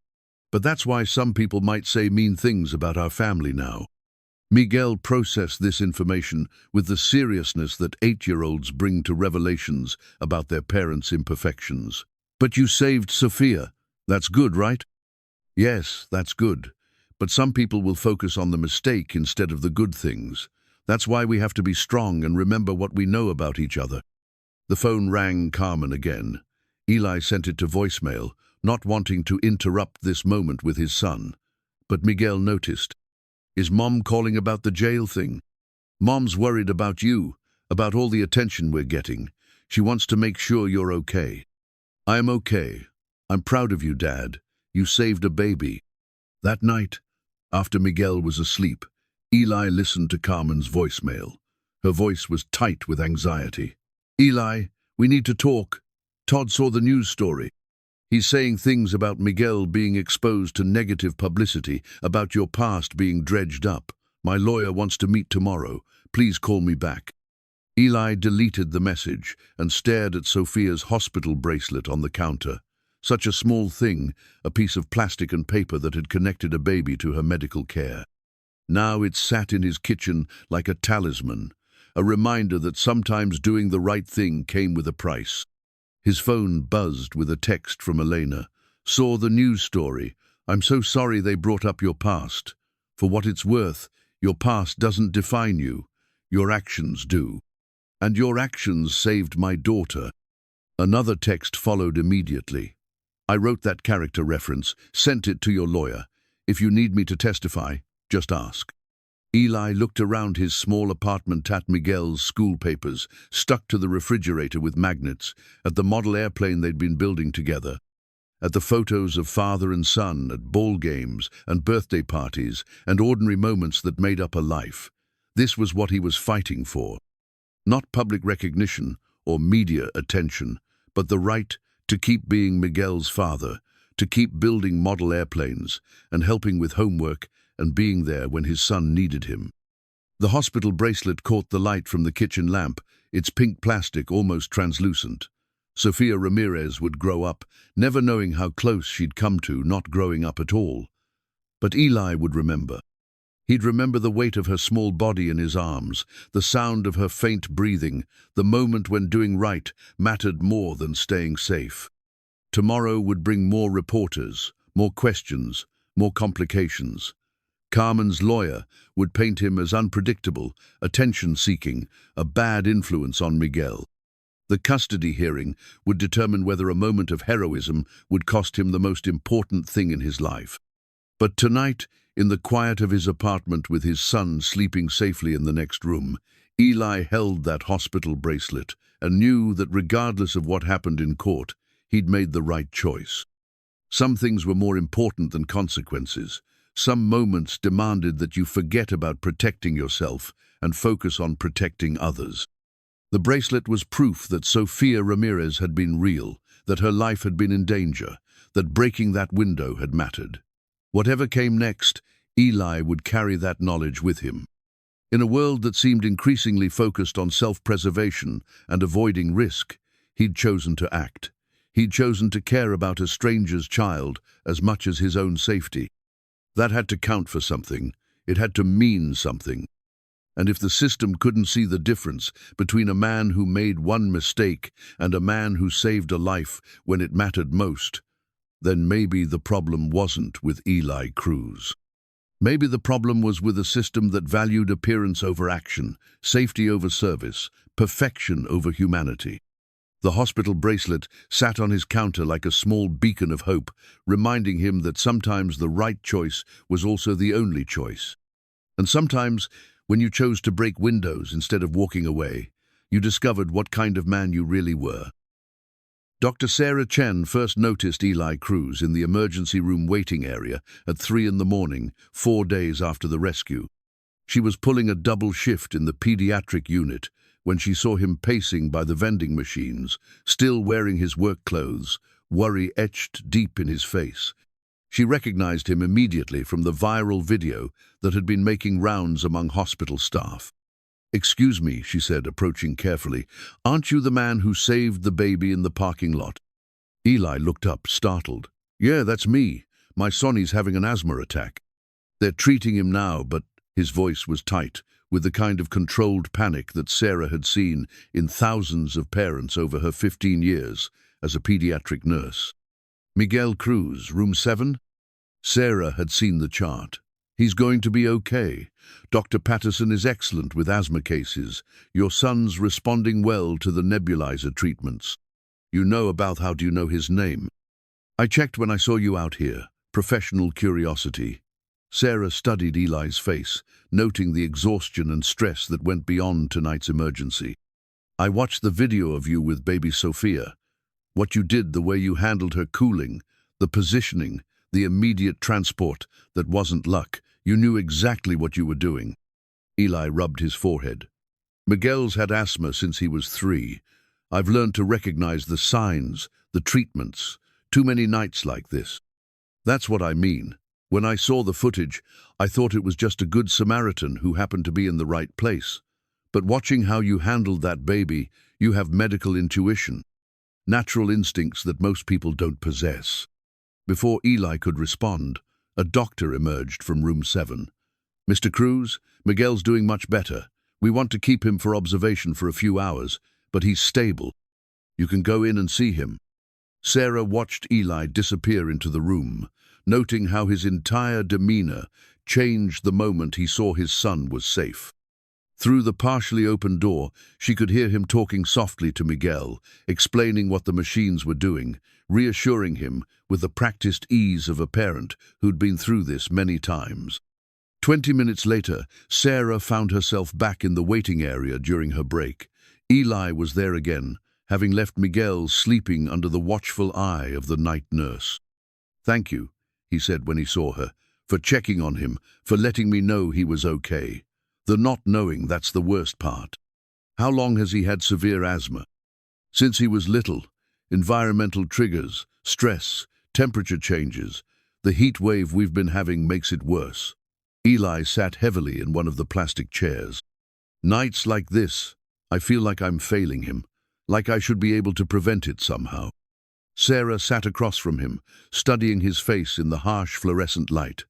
But that's why some people might say mean things about our family now." Miguel processed this information with the seriousness that 8-year-olds bring to revelations about their parents' imperfections. "But you saved Sophia. That's good, right?" "Yes, that's good. But some people will focus on the mistake instead of the good things. That's why we have to be strong and remember what we know about each other." The phone rang Carmen again. Eli sent it to voicemail, not wanting to interrupt this moment with his son. But Miguel noticed. "Is Mom calling about the jail thing?" "Mom's worried about you, about all the attention we're getting. She wants to make sure you're okay." "I am okay. I'm proud of you, Dad. You saved a baby." That night, after Miguel was asleep, Eli listened to Carmen's voicemail. Her voice was tight with anxiety. "Eli, we need to talk. Todd saw the news story. He's saying things about Miguel being exposed to negative publicity, about your past being dredged up. My lawyer wants to meet tomorrow. Please call me back." Eli deleted the message and stared at Sophia's hospital bracelet on the counter. Such a small thing, a piece of plastic and paper that had connected a baby to her medical care. Now it sat in his kitchen like a talisman, a reminder that sometimes doing the right thing came with a price. His phone buzzed with a text from Elena. "Saw the news story. I'm so sorry they brought up your past. For what it's worth, your past doesn't define you. Your actions do. And your actions saved my daughter." Another text followed immediately. "I wrote that character reference, sent it to your lawyer. If you need me to testify, just ask." Eli looked around his small apartment at Miguel's school papers, stuck to the refrigerator with magnets, at the model airplane they'd been building together, at the photos of father and son at ball games and birthday parties and ordinary moments that made up a life. This was what he was fighting for. Not public recognition or media attention, but the right to keep being Miguel's father, to keep building model airplanes and helping with homework and being there when his son needed him. The hospital bracelet caught the light from the kitchen lamp, its pink plastic almost translucent. Sophia Ramirez would grow up, never knowing how close she'd come to not growing up at all. But Eli would remember. He'd remember the weight of her small body in his arms, the sound of her faint breathing, the moment when doing right mattered more than staying safe. Tomorrow would bring more reporters, more questions, more complications. Carmen's lawyer would paint him as unpredictable, attention-seeking, a bad influence on Miguel. The custody hearing would determine whether a moment of heroism would cost him the most important thing in his life. But tonight, in the quiet of his apartment with his son sleeping safely in the next room, Eli held that hospital bracelet and knew that regardless of what happened in court, he'd made the right choice. Some things were more important than consequences. Some moments demanded that you forget about protecting yourself and focus on protecting others. The bracelet was proof that Sophia Ramirez had been real, that her life had been in danger, that breaking that window had mattered. Whatever came next, Eli would carry that knowledge with him. In a world that seemed increasingly focused on self-preservation and avoiding risk, he'd chosen to act. He'd chosen to care about a stranger's child as much as his own safety. That had to count for something. It had to mean something. And if the system couldn't see the difference between a man who made one mistake and a man who saved a life when it mattered most, then maybe the problem wasn't with Eli Cruz. Maybe the problem was with a system that valued appearance over action, safety over service, perfection over humanity. The hospital bracelet sat on his counter like a small beacon of hope, reminding him that sometimes the right choice was also the only choice. And sometimes, when you chose to break windows instead of walking away, you discovered what kind of man you really were. Dr. Sarah Chen first noticed Eli Cruz in the emergency room waiting area at 3 in the morning, 4 days after the rescue. She was pulling a double shift in the pediatric unit when she saw him pacing by the vending machines, still wearing his work clothes, worry etched deep in his face. She recognized him immediately from the viral video that had been making rounds among hospital staff. "Excuse me," she said, approaching carefully. "Aren't you the man who saved the baby in the parking lot?" Eli looked up, startled. "Yeah, that's me. My Sonny's having an asthma attack. They're treating him now," but his voice was tight, with the kind of controlled panic that Sarah had seen in thousands of parents over her 15 years as a pediatric nurse. "Miguel Cruz, room 7? Sarah had seen the chart. "He's going to be okay. Dr. Patterson is excellent with asthma cases. Your son's responding well to the nebulizer treatments. You know about how do you know his name?" "I checked when I saw you out here. Professional curiosity." Sarah studied Eli's face, noting the exhaustion and stress that went beyond tonight's emergency. "I watched the video of you with baby Sophia. What you did, the way you handled her cooling, the positioning, the immediate transport, that wasn't luck. You knew exactly what you were doing." Eli rubbed his forehead. "Miguel's had asthma since he was 3. I've learned to recognize the signs, the treatments. Too many nights like this. That's what I mean. When I saw the footage, I thought it was just a good Samaritan who happened to be in the right place. But watching how you handled that baby, you have medical intuition. Natural instincts that most people don't possess." Before Eli could respond, a doctor emerged from room 7. "Mr. Cruz, Miguel's doing much better. We want to keep him for observation for a few hours, but he's stable. You can go in and see him." Sarah watched Eli disappear into the room, noting how his entire demeanor changed the moment he saw his son was safe. Through the partially open door, she could hear him talking softly to Miguel, explaining what the machines were doing, reassuring him with the practiced ease of a parent who'd been through this many times. 20 minutes later, Sarah found herself back in the waiting area during her break. Eli was there again, having left Miguel sleeping under the watchful eye of the night nurse. "Thank you," he said when he saw her, "for checking on him, for letting me know he was okay. The not knowing, that's the worst part." "How long has he had severe asthma?" "Since he was little. Environmental triggers, stress, temperature changes. The heat wave we've been having makes it worse." Eli sat heavily in one of the plastic chairs. "Nights like this, I feel like I'm failing him, like I should be able to prevent it somehow." Sarah sat across from him, studying his face in the harsh fluorescent light.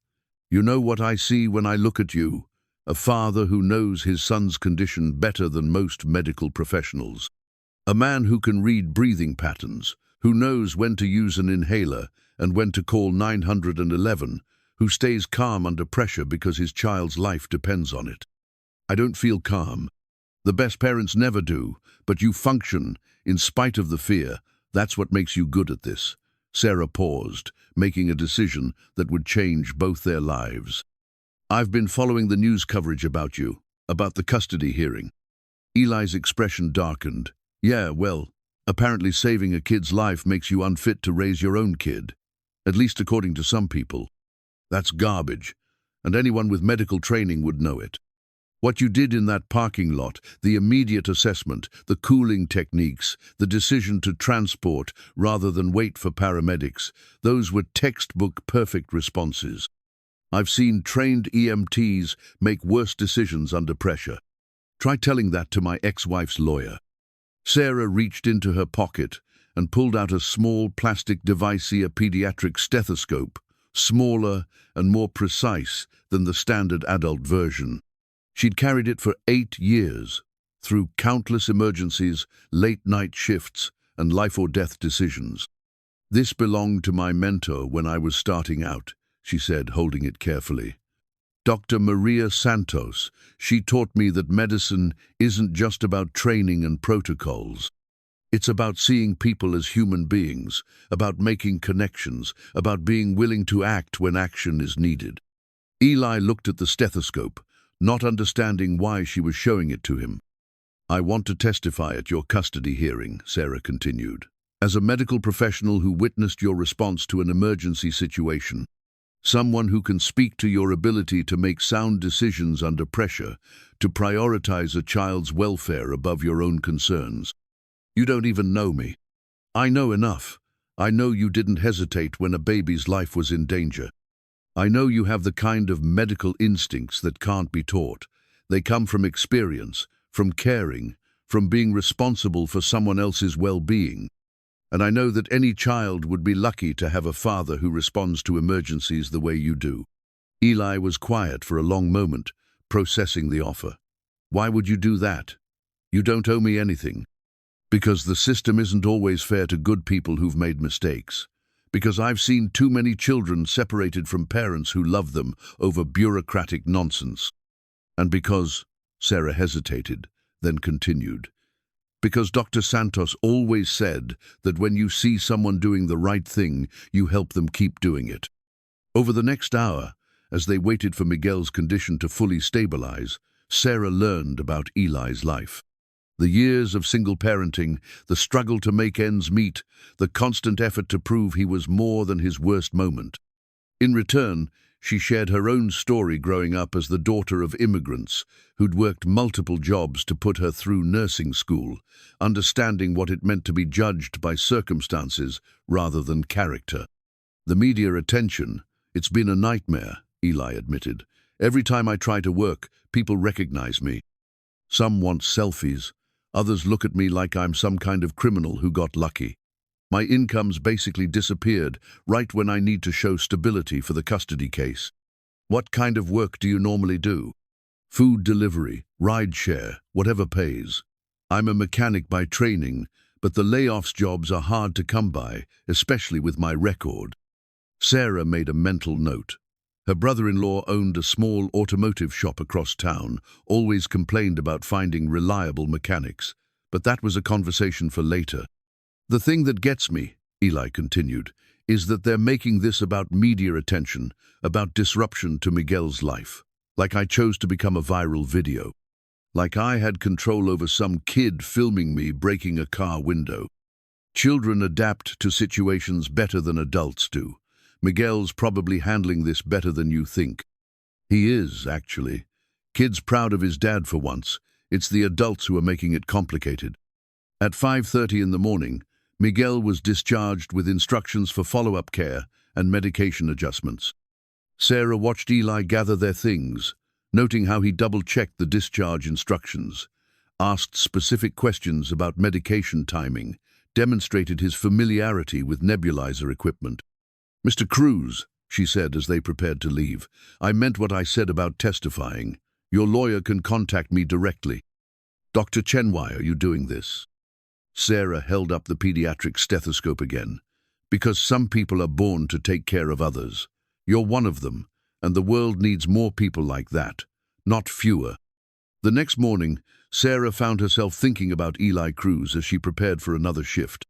"You know what I see when I look at you? A father who knows his son's condition better than most medical professionals. A man who can read breathing patterns, who knows when to use an inhaler and when to call 911, who stays calm under pressure because his child's life depends on it." "I don't feel calm. The best parents never do, but you function in spite of the fear. That's what makes you good at this." Sarah paused, making a decision that would change both their lives. "I've been following the news coverage about you, about the custody hearing." Eli's expression darkened. "Yeah, well, apparently saving a kid's life makes you unfit to raise your own kid. At least according to some people. That's garbage, and anyone with medical training would know it." What you did in that parking lot, the immediate assessment, the cooling techniques, the decision to transport rather than wait for paramedics, those were textbook perfect responses. I've seen trained EMTs make worse decisions under pressure. Try telling that to my ex-wife's lawyer. Sarah reached into her pocket and pulled out a small plastic device, a pediatric stethoscope, smaller and more precise than the standard adult version. She'd carried it for 8 years, through countless emergencies, late-night shifts, and life-or-death decisions. This belonged to my mentor when I was starting out, she said, holding it carefully. Dr. Maria Santos, she taught me that medicine isn't just about training and protocols. It's about seeing people as human beings, about making connections, about being willing to act when action is needed. Eli looked at the stethoscope, not understanding why she was showing it to him. I want to testify at your custody hearing, Sarah continued, as a medical professional who witnessed your response to an emergency situation. Someone who can speak to your ability to make sound decisions under pressure, to prioritize a child's welfare above your own concerns. You don't even know me. I know enough. I know you didn't hesitate when a baby's life was in danger. I know you have the kind of medical instincts that can't be taught. They come from experience, from caring, from being responsible for someone else's well-being. And I know that any child would be lucky to have a father who responds to emergencies the way you do. Eli was quiet for a long moment, processing the offer. Why would you do that? You don't owe me anything. Because the system isn't always fair to good people who've made mistakes. Because I've seen too many children separated from parents who love them over bureaucratic nonsense. And because, Sarah hesitated, then continued, because Dr. Santos always said that when you see someone doing the right thing, you help them keep doing it. Over the next hour, as they waited for Miguel's condition to fully stabilize, Sarah learned about Eli's life. The years of single parenting, the struggle to make ends meet, the constant effort to prove he was more than his worst moment. In return, she shared her own story growing up as the daughter of immigrants who'd worked multiple jobs to put her through nursing school, understanding what it meant to be judged by circumstances rather than character. The media attention, it's been a nightmare, Eli admitted. Every time I try to work, people recognize me. Some want selfies. Others look at me like I'm some kind of criminal who got lucky. My income's basically disappeared right when I need to show stability for the custody case. What kind of work do you normally do? Food delivery, ride share, whatever pays. I'm a mechanic by training, but the layoffs jobs are hard to come by, especially with my record. Sarah made a mental note. Her brother-in-law owned a small automotive shop across town, always complained about finding reliable mechanics, but that was a conversation for later. The thing that gets me, Eli continued, is that they're making this about media attention, about disruption to Miguel's life. Like I chose to become a viral video. Like I had control over some kid filming me breaking a car window. Children adapt to situations better than adults do. Miguel's probably handling this better than you think. He is, actually. Kid's proud of his dad for once. It's the adults who are making it complicated. At 5:30 in the morning, Miguel was discharged with instructions for follow-up care and medication adjustments. Sarah watched Eli gather their things, noting how he double-checked the discharge instructions, asked specific questions about medication timing, demonstrated his familiarity with nebulizer equipment. Mr. Cruz, she said as they prepared to leave, I meant what I said about testifying. Your lawyer can contact me directly. Dr. Chen, why are you doing this? Sarah held up the pediatric stethoscope again. Because some people are born to take care of others. You're one of them, and the world needs more people like that, not fewer. The next morning, Sarah found herself thinking about Eli Cruz as she prepared for another shift.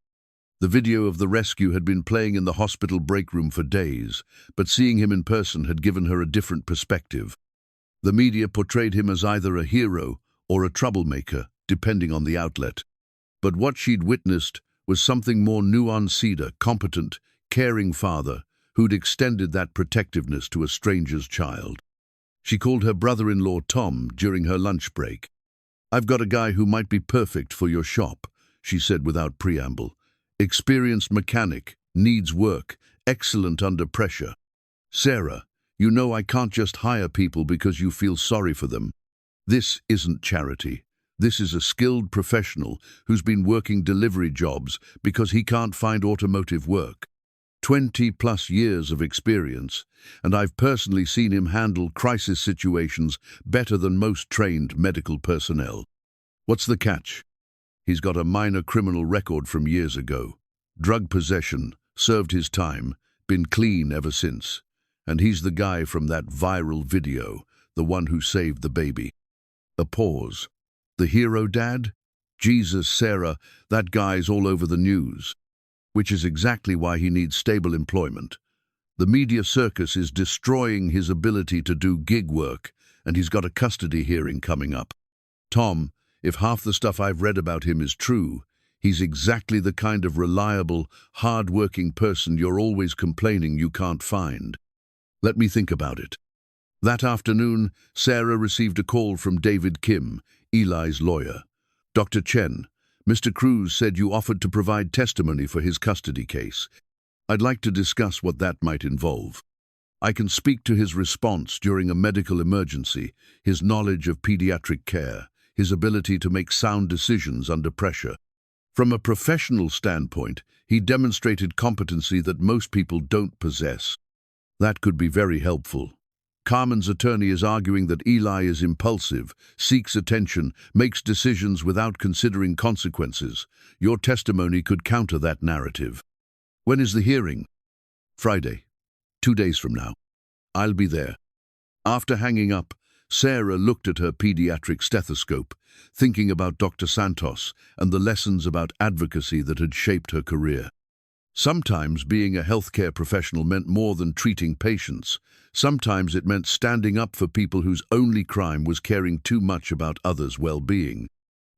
The video of the rescue had been playing in the hospital break room for days, but seeing him in person had given her a different perspective. The media portrayed him as either a hero or a troublemaker, depending on the outlet. But what she'd witnessed was something more nuanced, a competent, caring father who'd extended that protectiveness to a stranger's child. She called her brother-in-law Tom during her lunch break. "I've got a guy who might be perfect for your shop," she said without preamble. "Experienced mechanic, needs work, excellent under pressure. Sarah, you know I can't just hire people because you feel sorry for them. This isn't charity. This is a skilled professional who's been working delivery jobs because he can't find automotive work. 20+ years of experience, and I've personally seen him handle crisis situations better than most trained medical personnel. What's the catch? He's got a minor criminal record from years ago. Drug possession, served his time, been clean ever since. And he's the guy from that viral video, the one who saved the baby." A pause. "The hero dad? Jesus, Sarah, that guy's all over the news." Which is exactly why he needs stable employment. The media circus is destroying his ability to do gig work, and he's got a custody hearing coming up. Tom, if half the stuff I've read about him is true, he's exactly the kind of reliable, hard-working person you're always complaining you can't find. Let me think about it. That afternoon, Sarah received a call from David Kim, Eli's lawyer. "Dr. Chen, Mr. Cruz said you offered to provide testimony for his custody case. I'd like to discuss what that might involve. I can speak to his response during a medical emergency, his knowledge of pediatric care, his ability to make sound decisions under pressure. From a professional standpoint, he demonstrated competency that most people don't possess. That could be very helpful. Carmen's attorney is arguing that Eli is impulsive, seeks attention, makes decisions without considering consequences. Your testimony could counter that narrative." "When is the hearing?" "Friday, 2 days from now. I'll be there." After hanging up, Sarah looked at her pediatric stethoscope, thinking about Dr. Santos and the lessons about advocacy that had shaped her career. Sometimes being a healthcare professional meant more than treating patients. Sometimes it meant standing up for people whose only crime was caring too much about others' well-being.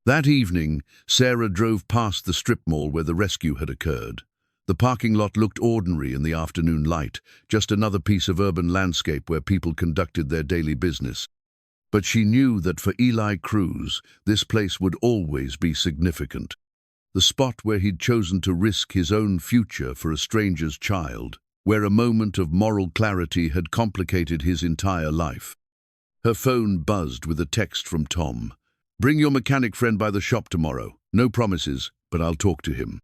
That evening, Sarah drove past the strip mall where the rescue had occurred. The parking lot looked ordinary in the afternoon light, just another piece of urban landscape where people conducted their daily business. But she knew that for Eli Cruz, this place would always be significant. The spot where he'd chosen to risk his own future for a stranger's child, where a moment of moral clarity had complicated his entire life. Her phone buzzed with a text from Tom. "Bring your mechanic friend by the shop tomorrow. No promises, but I'll talk to him."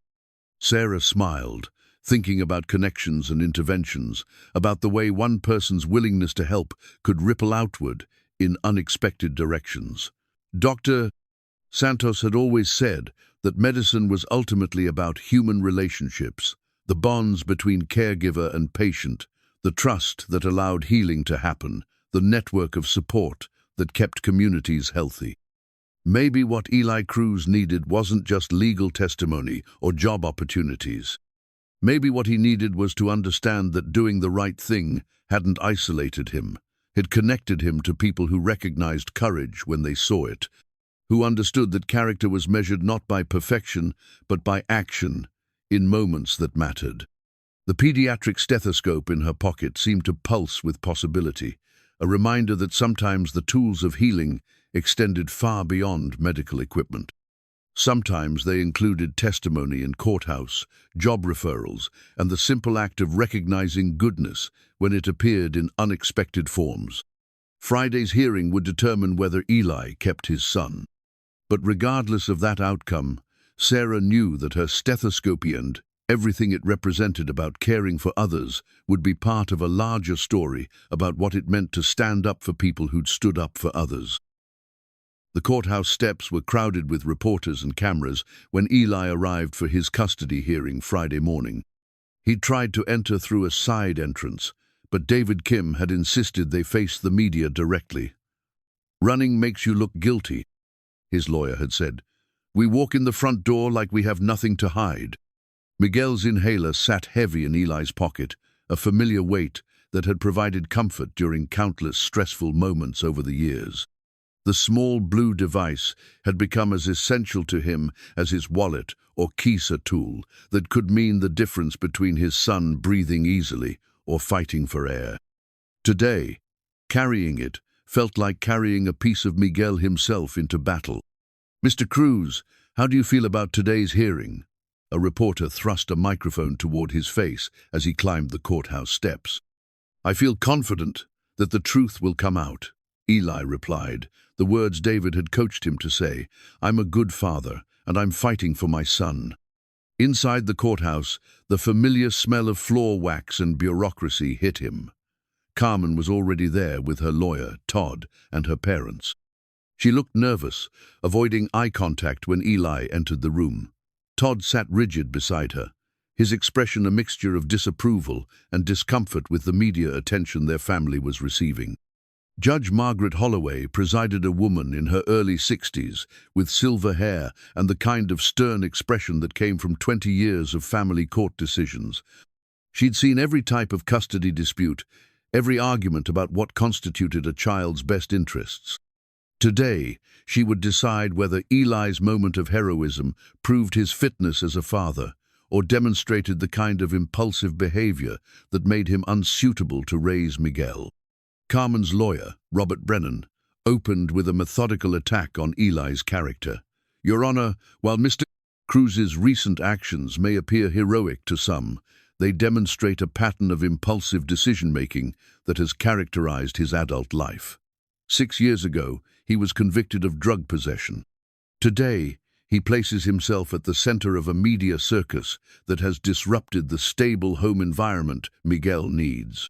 Sarah smiled, thinking about connections and interventions, about the way one person's willingness to help could ripple outward in unexpected directions. Dr. Santos had always said that medicine was ultimately about human relationships, the bonds between caregiver and patient, the trust that allowed healing to happen, the network of support that kept communities healthy. Maybe what Eli Cruz needed wasn't just legal testimony or job opportunities. Maybe what he needed was to understand that doing the right thing hadn't isolated him. It connected him to people who recognized courage when they saw it, who understood that character was measured not by perfection, but by action, in moments that mattered. The pediatric stethoscope in her pocket seemed to pulse with possibility, a reminder that sometimes the tools of healing extended far beyond medical equipment. Sometimes they included testimony in courthouse, job referrals, and the simple act of recognizing goodness when it appeared in unexpected forms. Friday's hearing would determine whether Eli kept his son. But regardless of that outcome, Sarah knew that her stethoscope and everything it represented about caring for others would be part of a larger story about what it meant to stand up for people who'd stood up for others. The courthouse steps were crowded with reporters and cameras when Eli arrived for his custody hearing Friday morning. He'd tried to enter through a side entrance, but David Kim had insisted they face the media directly. "Running makes you look guilty," his lawyer had said. "We walk in the front door like we have nothing to hide." Miguel's inhaler sat heavy in Eli's pocket, a familiar weight that had provided comfort during countless stressful moments over the years. The small blue device had become as essential to him as his wallet or Kisa tool that could mean the difference between his son breathing easily or fighting for air. Today, carrying it felt like carrying a piece of Miguel himself into battle. "Mr. Cruz, how do you feel about today's hearing?" A reporter thrust a microphone toward his face as he climbed the courthouse steps. "I feel confident that the truth will come out," Eli replied, the words David had coached him to say. "I'm a good father, and I'm fighting for my son." Inside the courthouse, the familiar smell of floor wax and bureaucracy hit him. Carmen was already there with her lawyer, Todd, and her parents. She looked nervous, avoiding eye contact when Eli entered the room. Todd sat rigid beside her, his expression a mixture of disapproval and discomfort with the media attention their family was receiving. Judge Margaret Holloway presided, a woman in her early 60s with silver hair and the kind of stern expression that came from 20 years of family court decisions. She'd seen every type of custody dispute, every argument about what constituted a child's best interests. Today, she would decide whether Eli's moment of heroism proved his fitness as a father or demonstrated the kind of impulsive behavior that made him unsuitable to raise Miguel. Carmen's lawyer, Robert Brennan, opened with a methodical attack on Eli's character. "Your Honor, while Mr. Cruz's recent actions may appear heroic to some, they demonstrate a pattern of impulsive decision-making that has characterized his adult life. 6 years ago, he was convicted of drug possession. Today, he places himself at the center of a media circus that has disrupted the stable home environment Miguel needs."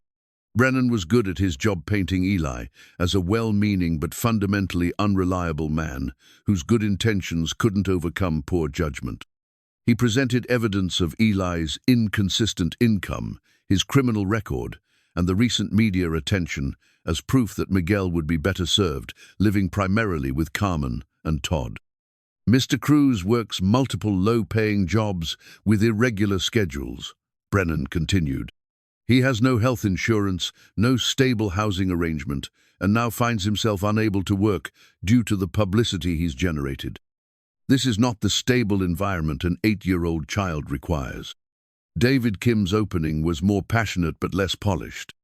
Brennan was good at his job painting Eli as a well-meaning but fundamentally unreliable man whose good intentions couldn't overcome poor judgment. He presented evidence of Eli's inconsistent income, his criminal record, and the recent media attention as proof that Miguel would be better served living primarily with Carmen and Todd. "Mr. Cruz works multiple low-paying jobs with irregular schedules," Brennan continued. "He has no health insurance, no stable housing arrangement, and now finds himself unable to work due to the publicity he's generated. This is not the stable environment an 8-year-old child requires." David Kim's opening was more passionate but less polished.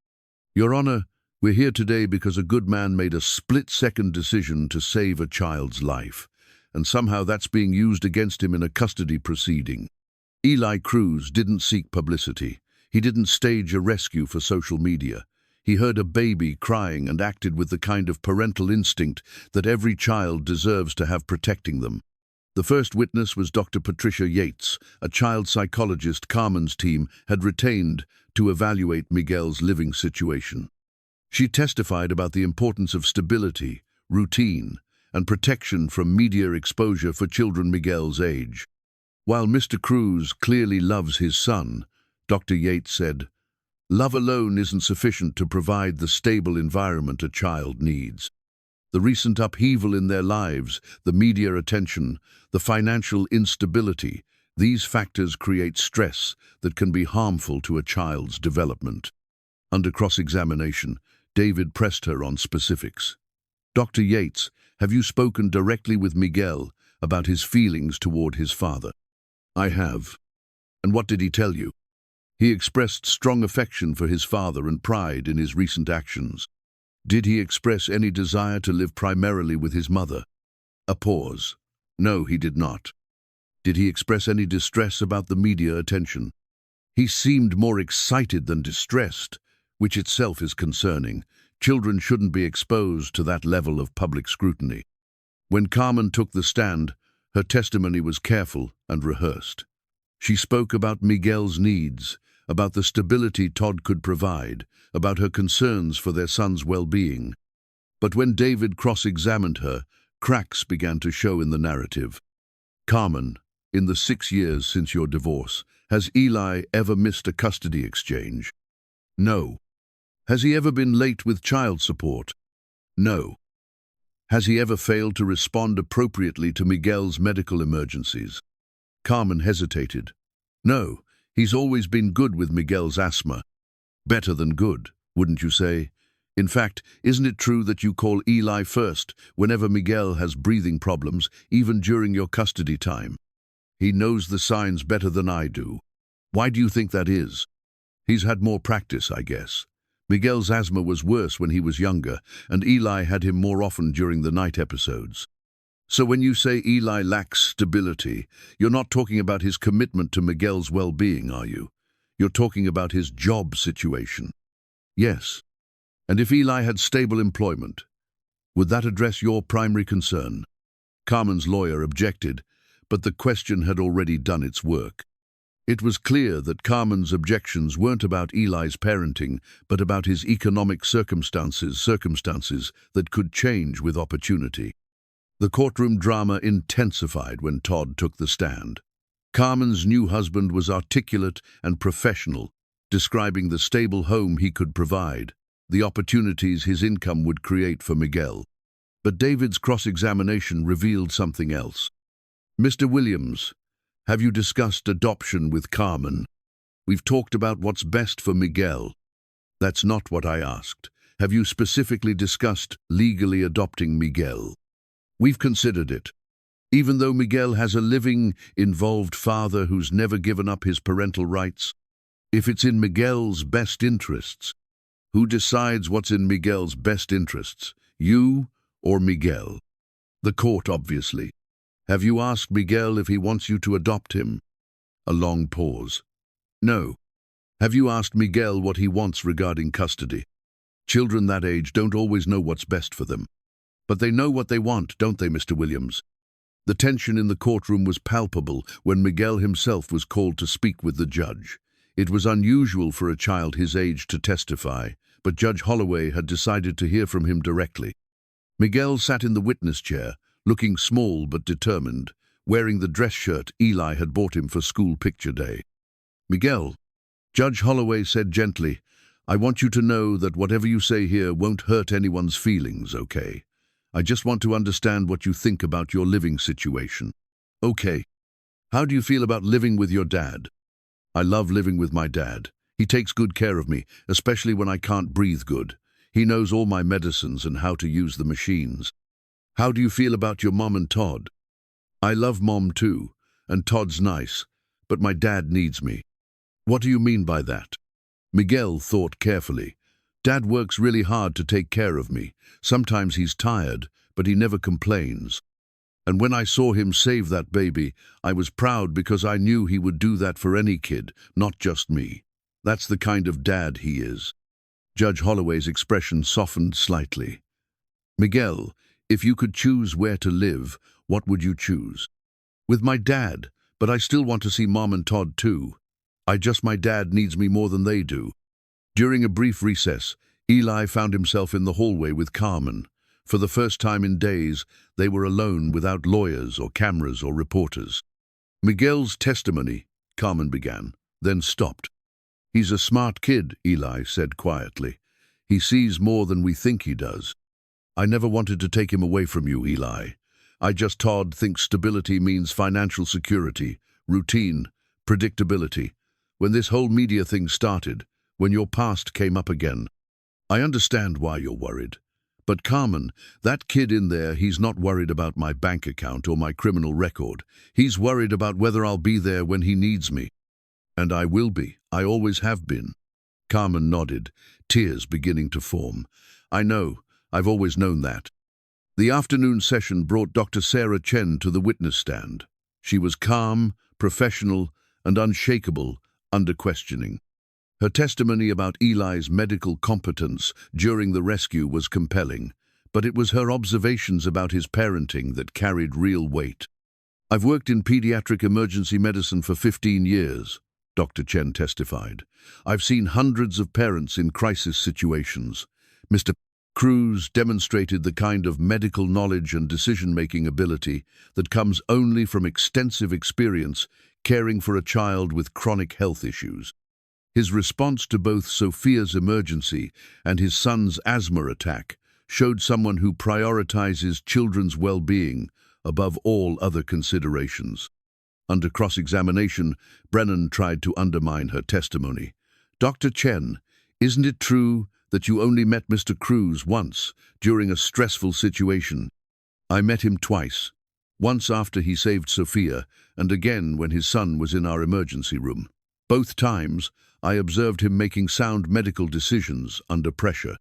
"Your Honor, we're here today because a good man made a split-second decision to save a child's life, and somehow that's being used against him in a custody proceeding. Eli Cruz didn't seek publicity. He didn't stage a rescue for social media. He heard a baby crying and acted with the kind of parental instinct that every child deserves to have protecting them. The first witness was Dr. Patricia Yates, a child psychologist Carmen's team had retained to evaluate Miguel's living situation. She testified about the importance of stability, routine, and protection from media exposure for children Miguel's age. While Mr. Cruz clearly loves his son, Dr. Yates said, "Love alone isn't sufficient to provide the stable environment a child needs. The recent upheaval in their lives, the media attention, the financial instability, these factors create stress that can be harmful to a child's development." Under cross-examination, David pressed her on specifics. "Dr. Yates, have you spoken directly with Miguel about his feelings toward his father?" "I have." "And what did he tell you?" "He expressed strong affection for his father and pride in his recent actions." "Did he express any desire to live primarily with his mother?" A pause. "No, he did not." "Did he express any distress about the media attention?" "He seemed more excited than distressed, which itself is concerning. Children shouldn't be exposed to that level of public scrutiny." When Carmen took the stand, her testimony was careful and rehearsed. She spoke about Miguel's needs, about the stability Todd could provide, about her concerns for their son's well-being. But when David cross-examined her, cracks began to show in the narrative. "Carmen, in the 6 years since your divorce, has Eli ever missed a custody exchange?" "No." "Has he ever been late with child support?" "No." "Has he ever failed to respond appropriately to Miguel's medical emergencies?" Carmen hesitated. "No. He's always been good with Miguel's asthma." "Better than good, wouldn't you say? In fact, isn't it true that you call Eli first whenever Miguel has breathing problems, even during your custody time?" "He knows the signs better than I do." "Why do you think that is?" "He's had more practice, I guess. Miguel's asthma was worse when he was younger, and Eli had him more often during the night episodes. So when you say Eli lacks stability, you're not talking about his commitment to Miguel's well-being, are you? You're talking about his job situation. Yes. And if Eli had stable employment, would that address your primary concern? Carmen's lawyer objected, but the question had already done its work. It was clear that Carmen's objections weren't about Eli's parenting, but about his economic circumstances that could change with opportunity. The courtroom drama intensified when Todd took the stand. Carmen's new husband was articulate and professional, describing the stable home he could provide, the opportunities his income would create for Miguel. But David's cross-examination revealed something else. "Mr. Williams, have you discussed adoption with Carmen? We've talked about what's best for Miguel." "That's not what I asked. Have you specifically discussed legally adopting Miguel?" "We've considered it. Even though Miguel has a living, involved father who's never given up his parental rights, if it's in Miguel's best interests." "Who decides what's in Miguel's best interests? You or Miguel?" "The court, obviously." "Have you asked Miguel if he wants you to adopt him?" A long pause. "No." "Have you asked Miguel what he wants regarding custody?" "Children that age don't always know what's best for them. But they know what they want, don't they, Mr. Williams?" The tension in the courtroom was palpable when Miguel himself was called to speak with the judge. It was unusual for a child his age to testify, but Judge Holloway had decided to hear from him directly. Miguel sat in the witness chair, looking small but determined, wearing the dress shirt Eli had bought him for school picture day. "Miguel," Judge Holloway said gently, "I want you to know that whatever you say here won't hurt anyone's feelings, okay? I just want to understand what you think about your living situation." "Okay. How do you feel about living with your dad?" "I love living with my dad. He takes good care of me, especially when I can't breathe good. He knows all my medicines and how to use the machines." "How do you feel about your mom and Todd?" "I love Mom too, and Todd's nice, but my dad needs me." "What do you mean by that?" Miguel thought carefully. "Dad works really hard to take care of me. Sometimes he's tired, but he never complains. And when I saw him save that baby, I was proud because I knew he would do that for any kid, not just me. That's the kind of dad he is." Judge Holloway's expression softened slightly. "Miguel, if you could choose where to live, what would you choose?" "With my dad, but I still want to see Mom and Todd too. My dad needs me more than they do." During a brief recess, Eli found himself in the hallway with Carmen. For the first time in days, they were alone without lawyers or cameras or reporters. "Miguel's testimony," Carmen began, then stopped. "He's a smart kid," Eli said quietly. "He sees more than we think he does. I never wanted to take him away from you, Eli. Todd thinks stability means financial security, routine, predictability. When this whole media thing started, when your past came up again, I understand why you're worried. But Carmen, that kid in there, he's not worried about my bank account or my criminal record. He's worried about whether I'll be there when he needs me. And I will be. I always have been." Carmen nodded, tears beginning to form. "I know. I've always known that." The afternoon session brought Dr. Sarah Chen to the witness stand. She was calm, professional, and unshakable under questioning. Her testimony about Eli's medical competence during the rescue was compelling, but it was her observations about his parenting that carried real weight. "I've worked in pediatric emergency medicine for 15 years, Dr. Chen testified. "I've seen hundreds of parents in crisis situations. Mr. Cruz demonstrated the kind of medical knowledge and decision-making ability that comes only from extensive experience caring for a child with chronic health issues. His response to both Sophia's emergency and his son's asthma attack showed someone who prioritizes children's well-being above all other considerations." Under cross-examination, Brennan tried to undermine her testimony. "Dr. Chen, isn't it true that you only met Mr. Cruz once during a stressful situation?" "I met him twice. Once after he saved Sophia, and again when his son was in our emergency room. Both times, I observed him making sound medical decisions under pressure.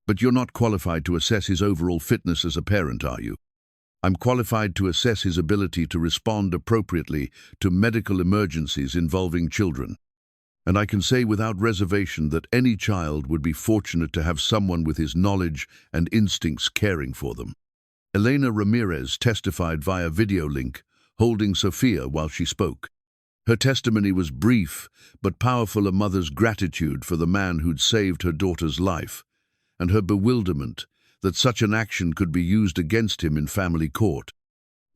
But you're not qualified to assess his overall fitness as a parent, are you? I'm qualified to assess his ability to respond appropriately to medical emergencies involving children. And I can say without reservation that any child would be fortunate to have someone with his knowledge and instincts caring for them. Elena Ramirez testified via video link, holding Sophia while she spoke. Her testimony was brief, but powerful, a mother's gratitude for the man who'd saved her daughter's life, and her bewilderment that such an action could be used against him in family court.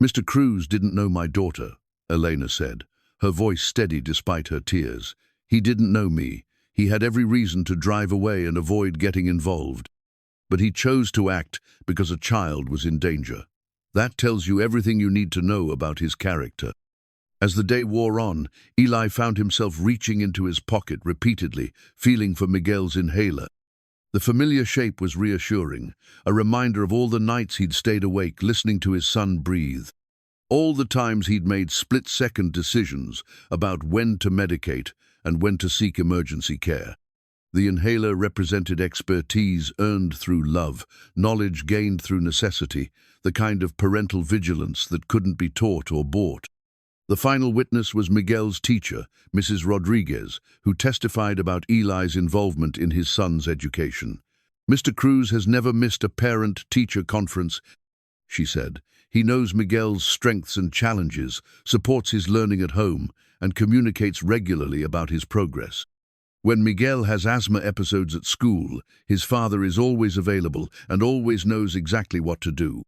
"Mr. Cruz didn't know my daughter," Elena said, her voice steady despite her tears. "He didn't know me. He had every reason to drive away and avoid getting involved. But he chose to act because a child was in danger. That tells you everything you need to know about his character." As the day wore on, Eli found himself reaching into his pocket repeatedly, feeling for Miguel's inhaler. The familiar shape was reassuring, a reminder of all the nights he'd stayed awake listening to his son breathe. All the times he'd made split-second decisions about when to medicate and when to seek emergency care. The inhaler represented expertise earned through love, knowledge gained through necessity, the kind of parental vigilance that couldn't be taught or bought. The final witness was Miguel's teacher, Mrs. Rodriguez, who testified about Eli's involvement in his son's education. "Mr. Cruz has never missed a parent-teacher conference," she said. "He knows Miguel's strengths and challenges, supports his learning at home, and communicates regularly about his progress. When Miguel has asthma episodes at school, his father is always available and always knows exactly what to do."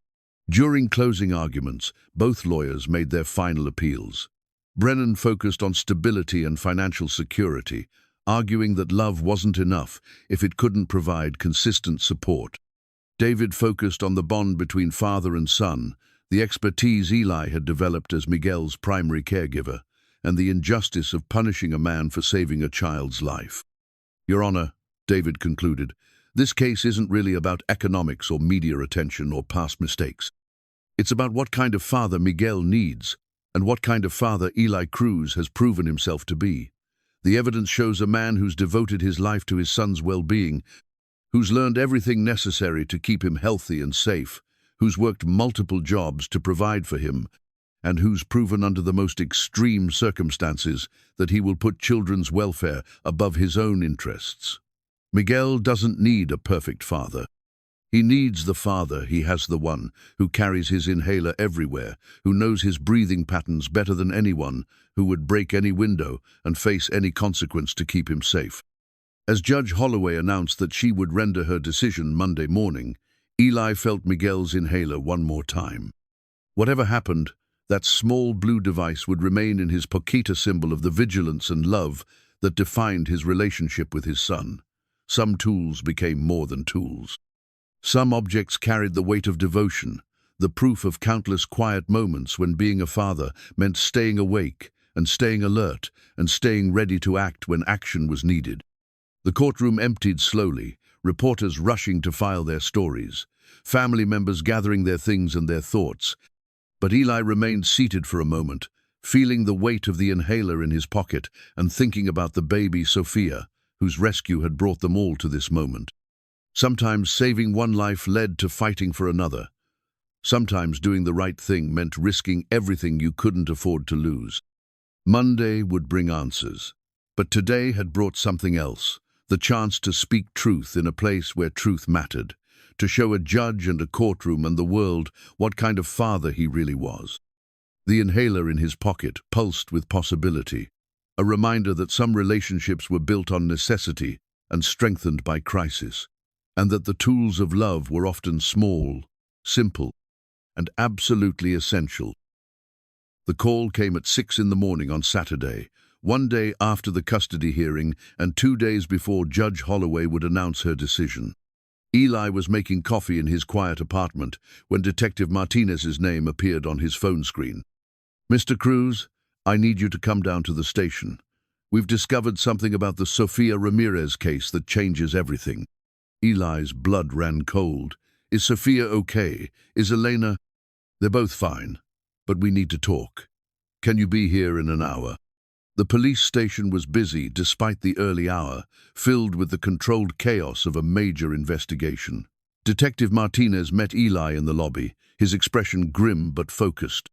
During closing arguments, both lawyers made their final appeals. Brennan focused on stability and financial security, arguing that love wasn't enough if it couldn't provide consistent support. David focused on the bond between father and son, the expertise Eli had developed as Miguel's primary caregiver, and the injustice of punishing a man for saving a child's life. "Your Honor," David concluded, "this case isn't really about economics or media attention or past mistakes. It's about what kind of father Miguel needs and what kind of father Eli Cruz has proven himself to be. The evidence shows a man who's devoted his life to his son's well-being, who's learned everything necessary to keep him healthy and safe, who's worked multiple jobs to provide for him, and who's proven under the most extreme circumstances that he will put children's welfare above his own interests. Miguel doesn't need a perfect father. He needs the father. He has the one who carries his inhaler everywhere, who knows his breathing patterns better than anyone, who would break any window and face any consequence to keep him safe." As Judge Holloway announced that she would render her decision Monday morning, Eli felt Miguel's inhaler one more time. Whatever happened, that small blue device would remain in his poquita, symbol of the vigilance and love that defined his relationship with his son. Some tools became more than tools. Some objects carried the weight of devotion, the proof of countless quiet moments when being a father meant staying awake and staying alert and staying ready to act when action was needed. The courtroom emptied slowly, reporters rushing to file their stories, family members gathering their things and their thoughts. But Eli remained seated for a moment, feeling the weight of the inhaler in his pocket and thinking about the baby Sophia, whose rescue had brought them all to this moment. Sometimes saving one life led to fighting for another. Sometimes doing the right thing meant risking everything you couldn't afford to lose. Monday would bring answers, but today had brought something else, the chance to speak truth in a place where truth mattered, to show a judge and a courtroom and the world what kind of father he really was. The inhaler in his pocket pulsed with possibility, a reminder that some relationships were built on necessity and strengthened by crisis, and that the tools of love were often small, simple, and absolutely essential. The call came at 6 in the morning on Saturday, one day after the custody hearing and 2 days before Judge Holloway would announce her decision. Eli was making coffee in his quiet apartment when Detective Martinez's name appeared on his phone screen. "Mr. Cruz, I need you to come down to the station. We've discovered something about the Sophia Ramirez case that changes everything." Eli's blood ran cold. "Is Sophia okay? Is Elena—" "They're both fine, but we need to talk. Can you be here in an hour?" The police station was busy despite the early hour, filled with the controlled chaos of a major investigation. Detective Martinez met Eli in the lobby, his expression grim but focused.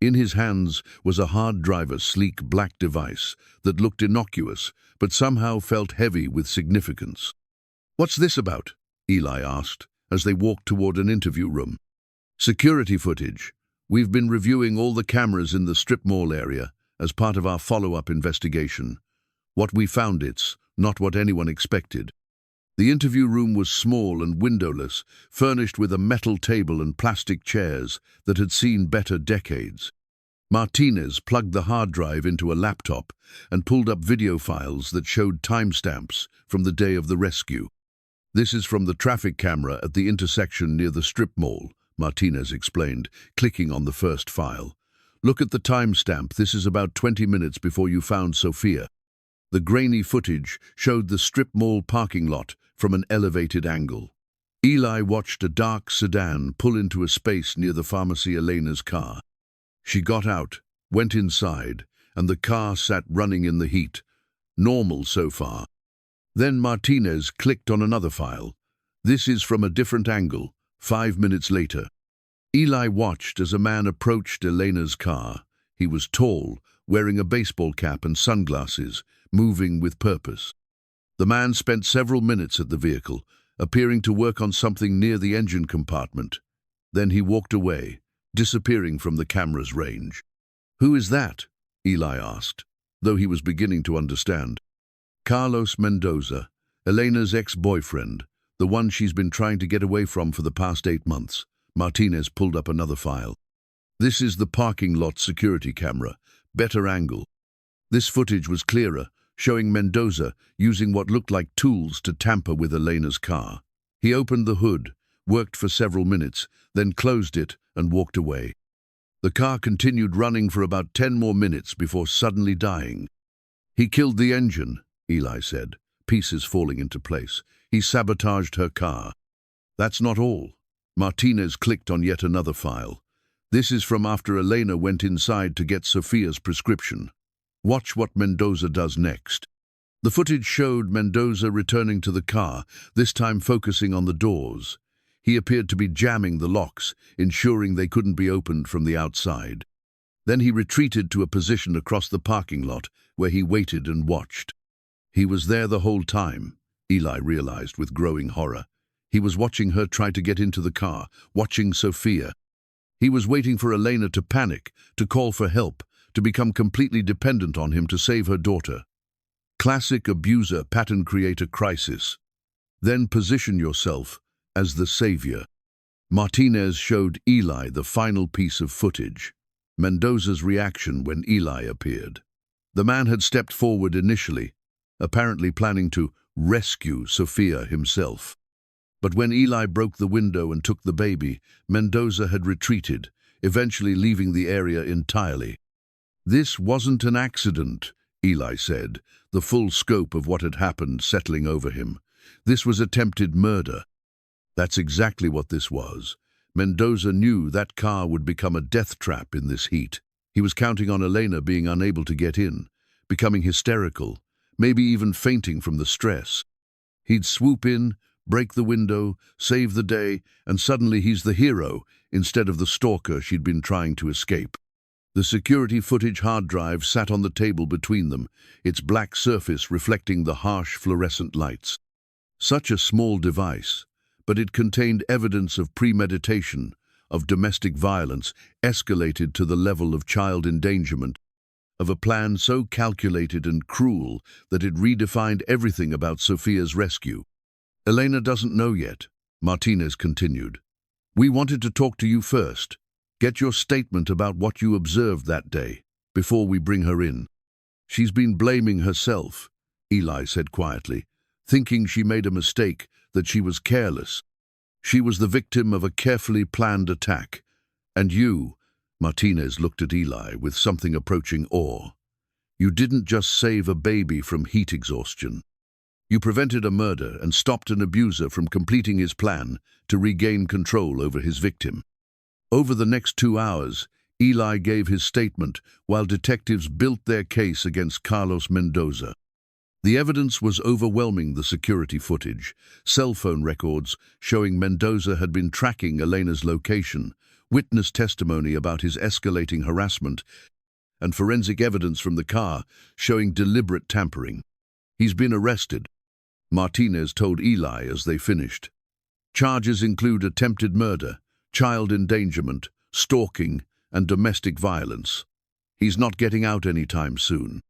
In his hands was a hard-driver sleek black device that looked innocuous but somehow felt heavy with significance. "What's this about?" Eli asked, as they walked toward an interview room. "Security footage. We've been reviewing all the cameras in the strip mall area as part of our follow-up investigation. What we found, it's not what anyone expected." The interview room was small and windowless, furnished with a metal table and plastic chairs that had seen better decades. Martinez plugged the hard drive into a laptop and pulled up video files that showed timestamps from the day of the rescue. "This is from the traffic camera at the intersection near the strip mall," Martinez explained, clicking on the first file. "Look at the timestamp. This is about 20 minutes before you found Sophia." The grainy footage showed the strip mall parking lot from an elevated angle. Eli watched a dark sedan pull into a space near the pharmacy Elena's car. She got out, went inside, and the car sat running in the heat. Normal so far. Then Martinez clicked on another file. "This is from a different angle, 5 minutes later." Eli watched as a man approached Elena's car. He was tall, wearing a baseball cap and sunglasses, moving with purpose. The man spent several minutes at the vehicle, appearing to work on something near the engine compartment. Then he walked away, disappearing from the camera's range. "Who is that?" Eli asked, though he was beginning to understand. "Carlos Mendoza, Elena's ex-boyfriend, the one she's been trying to get away from for the past 8 months. Martinez pulled up another file. "This is the parking lot security camera, better angle." This footage was clearer, showing Mendoza using what looked like tools to tamper with Elena's car. He opened the hood, worked for several minutes, then closed it and walked away. The car continued running for about 10 more minutes before suddenly dying. "He killed the engine," Eli said, pieces falling into place. "He sabotaged her car." "That's not all." Martinez clicked on yet another file. "This is from after Elena went inside to get Sophia's prescription. Watch what Mendoza does next." The footage showed Mendoza returning to the car, this time focusing on the doors. He appeared to be jamming the locks, ensuring they couldn't be opened from the outside. Then he retreated to a position across the parking lot, where he waited and watched. He was there the whole time, Eli realized with growing horror. He was watching her try to get into the car, watching Sophia. He was waiting for Elena to panic, to call for help, to become completely dependent on him to save her daughter. Classic abuser pattern create a crisis. Then position yourself as the savior. Martinez showed Eli the final piece of footage, Mendoza's reaction when Eli appeared. The man had stepped forward initially, apparently planning to rescue Sophia himself. But when Eli broke the window and took the baby, Mendoza had retreated, eventually leaving the area entirely. "This wasn't an accident," Eli said, the full scope of what had happened settling over him. "This was attempted murder." That's exactly what this was. Mendoza knew that car would become a death trap in this heat. He was counting on Elena being unable to get in, becoming hysterical, maybe even fainting from the stress. He'd swoop in, break the window, save the day, and suddenly he's the hero instead of the stalker she'd been trying to escape. The security footage hard drive sat on the table between them, its black surface reflecting the harsh fluorescent lights. Such a small device, but it contained evidence of premeditation, of domestic violence escalated to the level of child endangerment, of a plan so calculated and cruel that it redefined everything about Sophia's rescue. "Elena doesn't know yet," Martinez continued. "We wanted to talk to you first. Get your statement about what you observed that day, before we bring her in." "She's been blaming herself," Eli said quietly, thinking she made a mistake, that she was careless. "She was the victim of a carefully planned attack. And you," Martinez looked at Eli with something approaching awe, "you didn't just save a baby from heat exhaustion. You prevented a murder and stopped an abuser from completing his plan to regain control over his victim." Over the next 2 hours, Eli gave his statement while detectives built their case against Carlos Mendoza. The evidence was overwhelming: the security footage, cell phone records showing Mendoza had been tracking Elena's location, witness testimony about his escalating harassment, and forensic evidence from the car showing deliberate tampering. "He's been arrested," Martinez told Eli as they finished. "Charges include attempted murder, child endangerment, stalking, and domestic violence. He's not getting out anytime soon."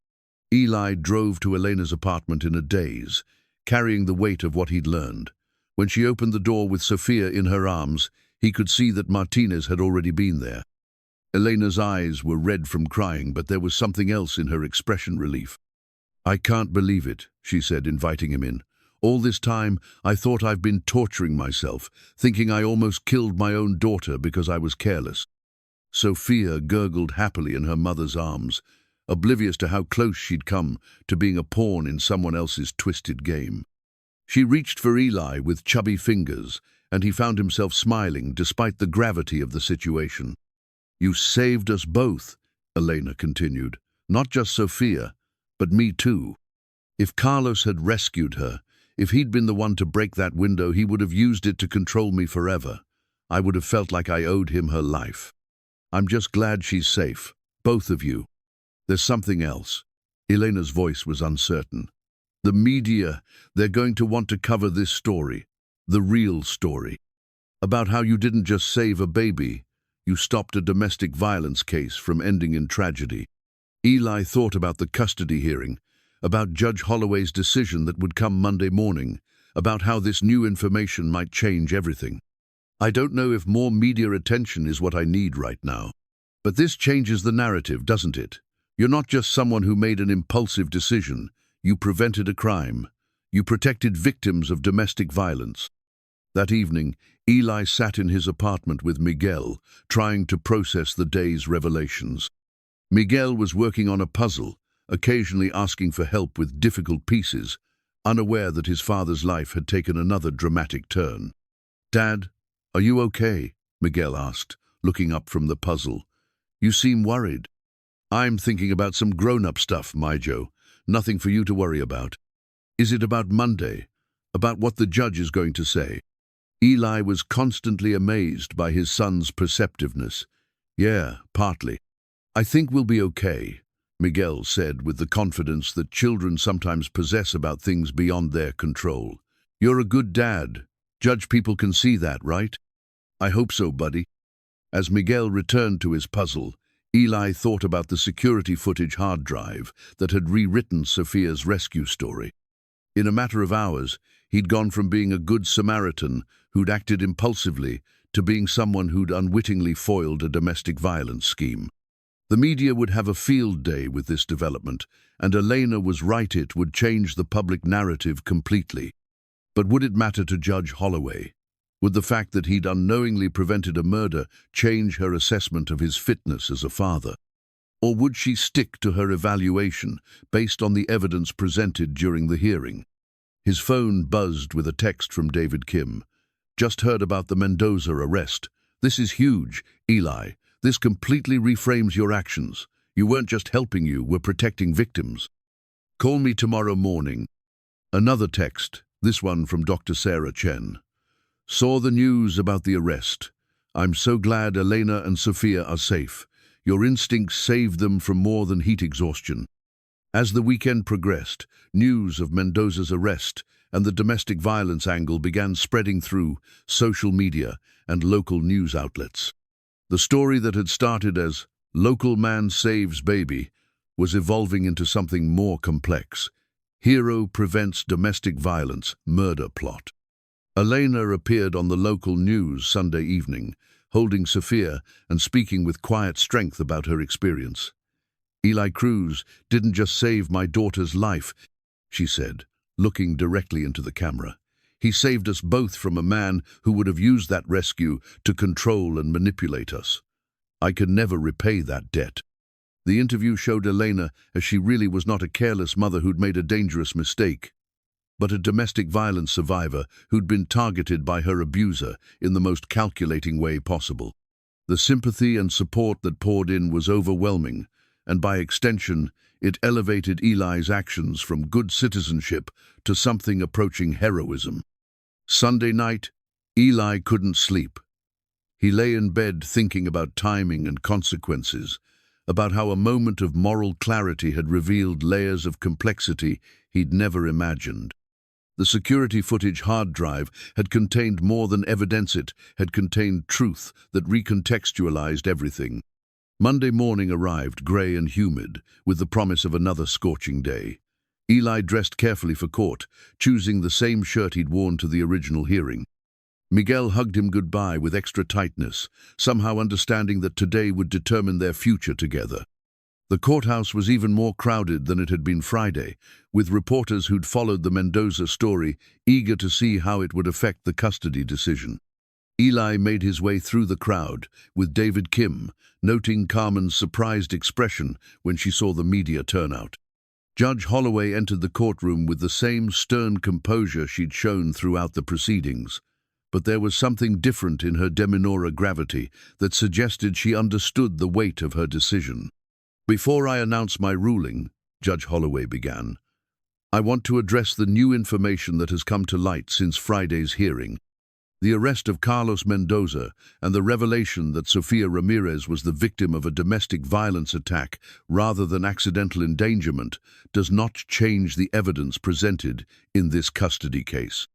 Eli drove to Elena's apartment in a daze, carrying the weight of what he'd learned. When she opened the door with Sophia in her arms, he could see that Martinez had already been there. Elena's eyes were red from crying, but there was something else in her expression: relief. "I can't believe it," she said, inviting him in. "All this time, I thought I've been torturing myself, thinking I almost killed my own daughter because I was careless." Sophia gurgled happily in her mother's arms, oblivious to how close she'd come to being a pawn in someone else's twisted game. She reached for Eli with chubby fingers, and he found himself smiling despite the gravity of the situation. "You saved us both," Elena continued. "Not just Sophia, but me too. If Carlos had rescued her, if he'd been the one to break that window, he would have used it to control me forever. I would have felt like I owed him her life. I'm just glad she's safe, both of you. There's something else." Elena's voice was uncertain. "The media, they're going to want to cover this story, the real story, about how you didn't just save a baby, you stopped a domestic violence case from ending in tragedy." Eli thought about the custody hearing, about Judge Holloway's decision that would come Monday morning, about how this new information might change everything. "I don't know if more media attention is what I need right now. But this changes the narrative, doesn't it? You're not just someone who made an impulsive decision. You prevented a crime. You protected victims of domestic violence." That evening, Eli sat in his apartment with Miguel, trying to process the day's revelations. Miguel was working on a puzzle, occasionally asking for help with difficult pieces, unaware that his father's life had taken another dramatic turn. "Dad, are you okay?" Miguel asked, looking up from the puzzle. "You seem worried." "I'm thinking about some grown-up stuff, Mijo. Nothing for you to worry about." "Is it about Monday? About what the judge is going to say?" Eli was constantly amazed by his son's perceptiveness. "Yeah, partly. I think we'll be okay," Miguel said with the confidence that children sometimes possess about things beyond their control. "You're a good dad. Judge people can see that, right?" "I hope so, buddy." As Miguel returned to his puzzle, Eli thought about the security footage hard drive that had rewritten Sophia's rescue story. In a matter of hours, he'd gone from being a good Samaritan who'd acted impulsively to being someone who'd unwittingly foiled a domestic violence scheme. The media would have a field day with this development, and Elena was right, it would change the public narrative completely. But would it matter to Judge Holloway? Would the fact that he'd unknowingly prevented a murder change her assessment of his fitness as a father? Or would she stick to her evaluation based on the evidence presented during the hearing? His phone buzzed with a text from David Kim. "Just heard about the Mendoza arrest. This is huge, Eli. This completely reframes your actions. You weren't just helping, you were protecting victims. Call me tomorrow morning." Another text, this one from Dr. Sarah Chen. "Saw the news about the arrest. I'm so glad Elena and Sophia are safe. Your instincts saved them from more than heat exhaustion." As the weekend progressed, news of Mendoza's arrest and the domestic violence angle began spreading through social media and local news outlets. The story that had started as "Local Man Saves Baby" was evolving into something more complex. "Hero Prevents Domestic Violence Murder Plot." Elena appeared on the local news Sunday evening, holding Sophia and speaking with quiet strength about her experience. "Eli Cruz didn't just save my daughter's life," she said, looking directly into the camera. "He saved us both from a man who would have used that rescue to control and manipulate us. I can never repay that debt." The interview showed Elena as she really was not a careless mother who'd made a dangerous mistake, but a domestic violence survivor who'd been targeted by her abuser in the most calculating way possible. The sympathy and support that poured in was overwhelming, and by extension, it elevated Eli's actions from good citizenship to something approaching heroism. Sunday night, Eli couldn't sleep. He lay in bed thinking about timing and consequences, about how a moment of moral clarity had revealed layers of complexity he'd never imagined. The security footage hard drive had contained more than evidence, it had contained truth that recontextualized everything. Monday morning arrived, grey and humid, with the promise of another scorching day. Eli dressed carefully for court, choosing the same shirt he'd worn to the original hearing. Miguel hugged him goodbye with extra tightness, somehow understanding that today would determine their future together. The courthouse was even more crowded than it had been Friday, with reporters who'd followed the Mendoza story eager to see how it would affect the custody decision. Eli made his way through the crowd, with David Kim, noting Carmen's surprised expression when she saw the media turnout. Judge Holloway entered the courtroom with the same stern composure she'd shown throughout the proceedings, but there was something different in her demeanor, gravity, that suggested she understood the weight of her decision. "Before I announce my ruling," Judge Holloway began, "I want to address the new information that has come to light since Friday's hearing. The arrest of Carlos Mendoza and the revelation that Sophia Ramirez was the victim of a domestic violence attack rather than accidental endangerment does not change the evidence presented in this custody case.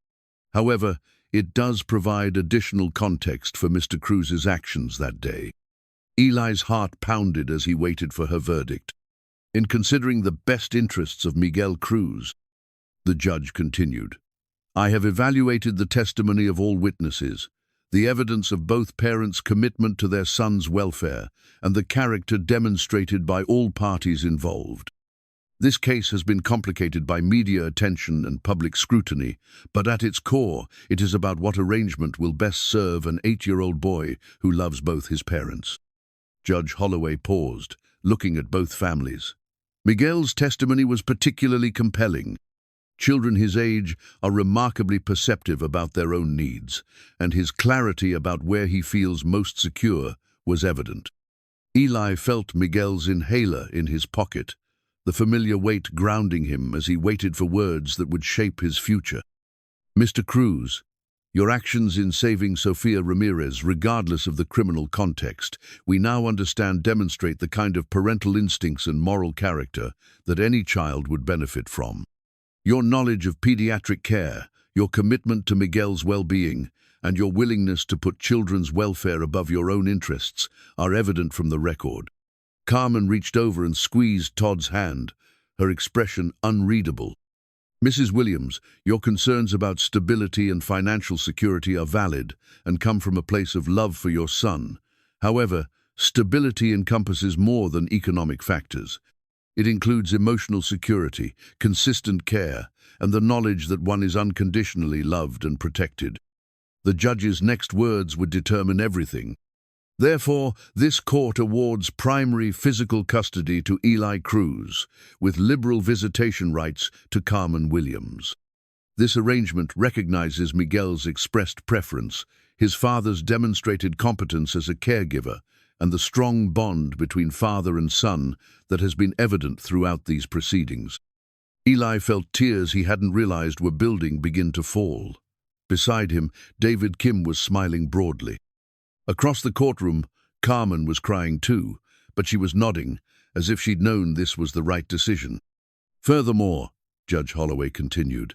However, it does provide additional context for Mr. Cruz's actions that day." Eli's heart pounded as he waited for her verdict. "In considering the best interests of Miguel Cruz," the judge continued, "I have evaluated the testimony of all witnesses, the evidence of both parents' commitment to their son's welfare, and the character demonstrated by all parties involved. This case has been complicated by media attention and public scrutiny, but at its core, it is about what arrangement will best serve an 8-year-old boy who loves both his parents." Judge Holloway paused, looking at both families. Miguel's testimony was particularly compelling. Children his age are remarkably perceptive about their own needs, and his clarity about where he feels most secure was evident. Eli felt Miguel's inhaler in his pocket, the familiar weight grounding him as he waited for words that would shape his future. "Mr. Cruz, your actions in saving Sophia Ramirez, regardless of the criminal context, we now understand demonstrate the kind of parental instincts and moral character that any child would benefit from. Your knowledge of pediatric care, your commitment to Miguel's well-being, and your willingness to put children's welfare above your own interests are evident from the record." Carmen reached over and squeezed Todd's hand, her expression unreadable. "Mrs. Williams, your concerns about stability and financial security are valid and come from a place of love for your son. However, stability encompasses more than economic factors. It includes emotional security, consistent care, and the knowledge that one is unconditionally loved and protected." The judge's next words would determine everything. "Therefore, this court awards primary physical custody to Eli Cruz, with liberal visitation rights to Carmen Williams. This arrangement recognizes Miguel's expressed preference, his father's demonstrated competence as a caregiver, and the strong bond between father and son that has been evident throughout these proceedings." Eli felt tears he hadn't realized were building begin to fall. Beside him, David Kim was smiling broadly. Across the courtroom, Carmen was crying too, but she was nodding, as if she'd known this was the right decision. "Furthermore," Judge Holloway continued,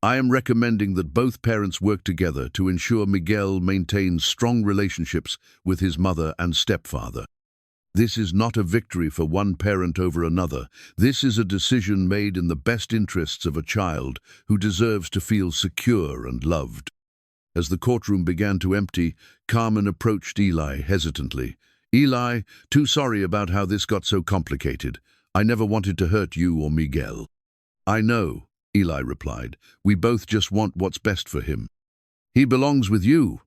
"I am recommending that both parents work together to ensure Miguel maintains strong relationships with his mother and stepfather. This is not a victory for one parent over another. This is a decision made in the best interests of a child who deserves to feel secure and loved." As the courtroom began to empty, Carmen approached Eli hesitantly. "Eli, too sorry about how this got so complicated. I never wanted to hurt you or Miguel." "I know," Eli replied. "We both just want what's best for him. He belongs with you.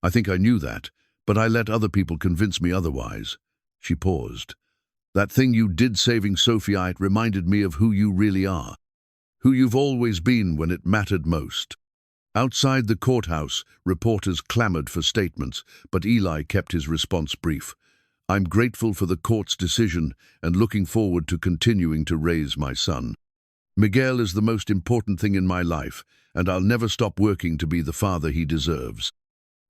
I think I knew that, but I let other people convince me otherwise." She paused. "That thing you did saving Sophia, it reminded me of who you really are. Who you've always been when it mattered most. Outside the courthouse, reporters clamored for statements, but Eli kept his response brief. "I'm grateful for the court's decision and looking forward to continuing to raise my son. Miguel is the most important thing in my life, and I'll never stop working to be the father he deserves."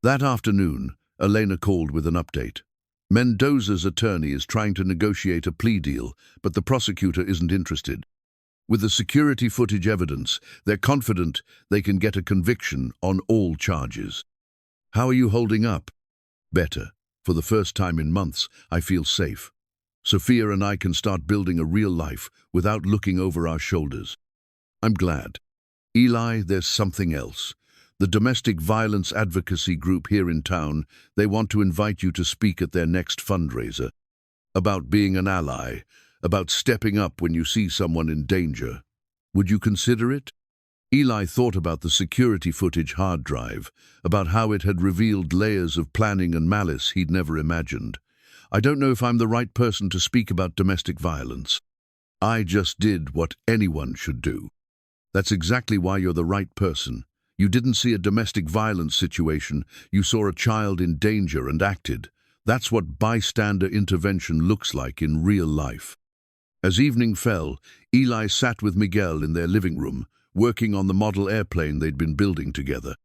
That afternoon, Elena called with an update. Mendoza's attorney is trying to negotiate a plea deal, but the prosecutor isn't interested. With the security footage evidence, they're confident they can get a conviction on all charges. "How are you holding up?" "Better. For the first time in months, I feel safe. Sophia and I can start building a real life without looking over our shoulders." "I'm glad." "Eli, there's something else. The domestic violence advocacy group here in town, they want to invite you to speak at their next fundraiser. About being an ally, about stepping up when you see someone in danger. Would you consider it?" Eli thought about the security footage hard drive, about how it had revealed layers of planning and malice he'd never imagined. "I don't know if I'm the right person to speak about domestic violence. I just did what anyone should do." "That's exactly why you're the right person. You didn't see a domestic violence situation, you saw a child in danger and acted. That's what bystander intervention looks like in real life." As evening fell, Eli sat with Miguel in their living room, working on the model airplane they'd been building together.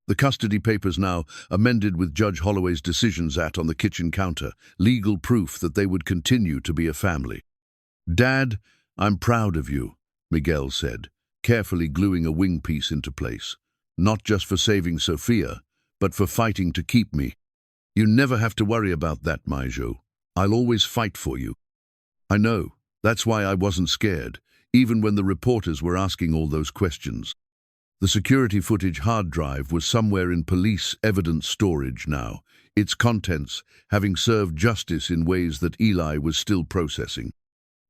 The custody papers now, amended with Judge Holloway's decisions on the kitchen counter, legal proof that they would continue to be a family. "Dad, I'm proud of you," Miguel said, carefully gluing a wing piece into place. "Not just for saving Sophia, but for fighting to keep me. You never have to worry about that, Maijo. I'll always fight for you." "I know. That's why I wasn't scared, even when the reporters were asking all those questions." The security footage hard drive was somewhere in police evidence storage now, its contents having served justice in ways that Eli was still processing.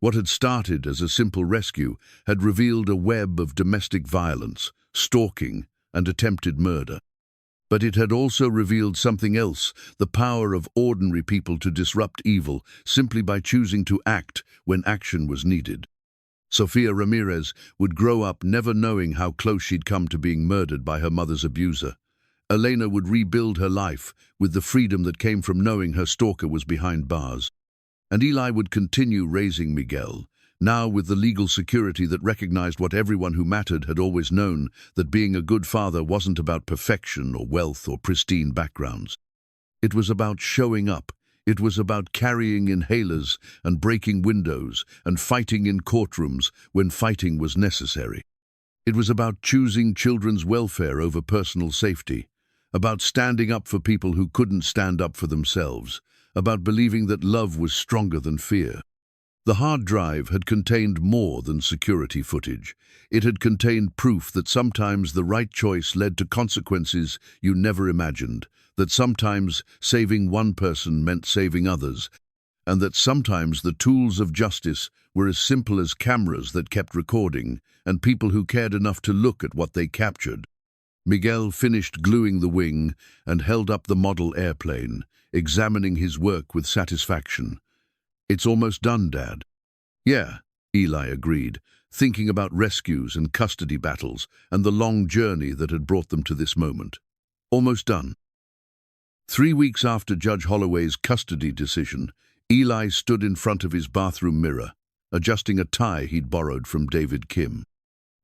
What had started as a simple rescue had revealed a web of domestic violence, stalking, and attempted murder. But it had also revealed something else, the power of ordinary people to disrupt evil simply by choosing to act when action was needed. Sophia Ramirez would grow up never knowing how close she'd come to being murdered by her mother's abuser. Elena would rebuild her life with the freedom that came from knowing her stalker was behind bars. And Eli would continue raising Miguel, now with the legal security that recognized what everyone who mattered had always known, that being a good father wasn't about perfection or wealth or pristine backgrounds. It was about showing up. It was about carrying inhalers and breaking windows and fighting in courtrooms when fighting was necessary. It was about choosing children's welfare over personal safety, about standing up for people who couldn't stand up for themselves, about believing that love was stronger than fear. The hard drive had contained more than security footage. It had contained proof that sometimes the right choice led to consequences you never imagined, that sometimes saving one person meant saving others, and that sometimes the tools of justice were as simple as cameras that kept recording and people who cared enough to look at what they captured. Miguel finished gluing the wing and held up the model airplane, examining his work with satisfaction. "It's almost done, Dad." "Yeah," Eli agreed, thinking about rescues and custody battles and the long journey that had brought them to this moment. "Almost done." 3 weeks after Judge Holloway's custody decision, Eli stood in front of his bathroom mirror, adjusting a tie he'd borrowed from David Kim.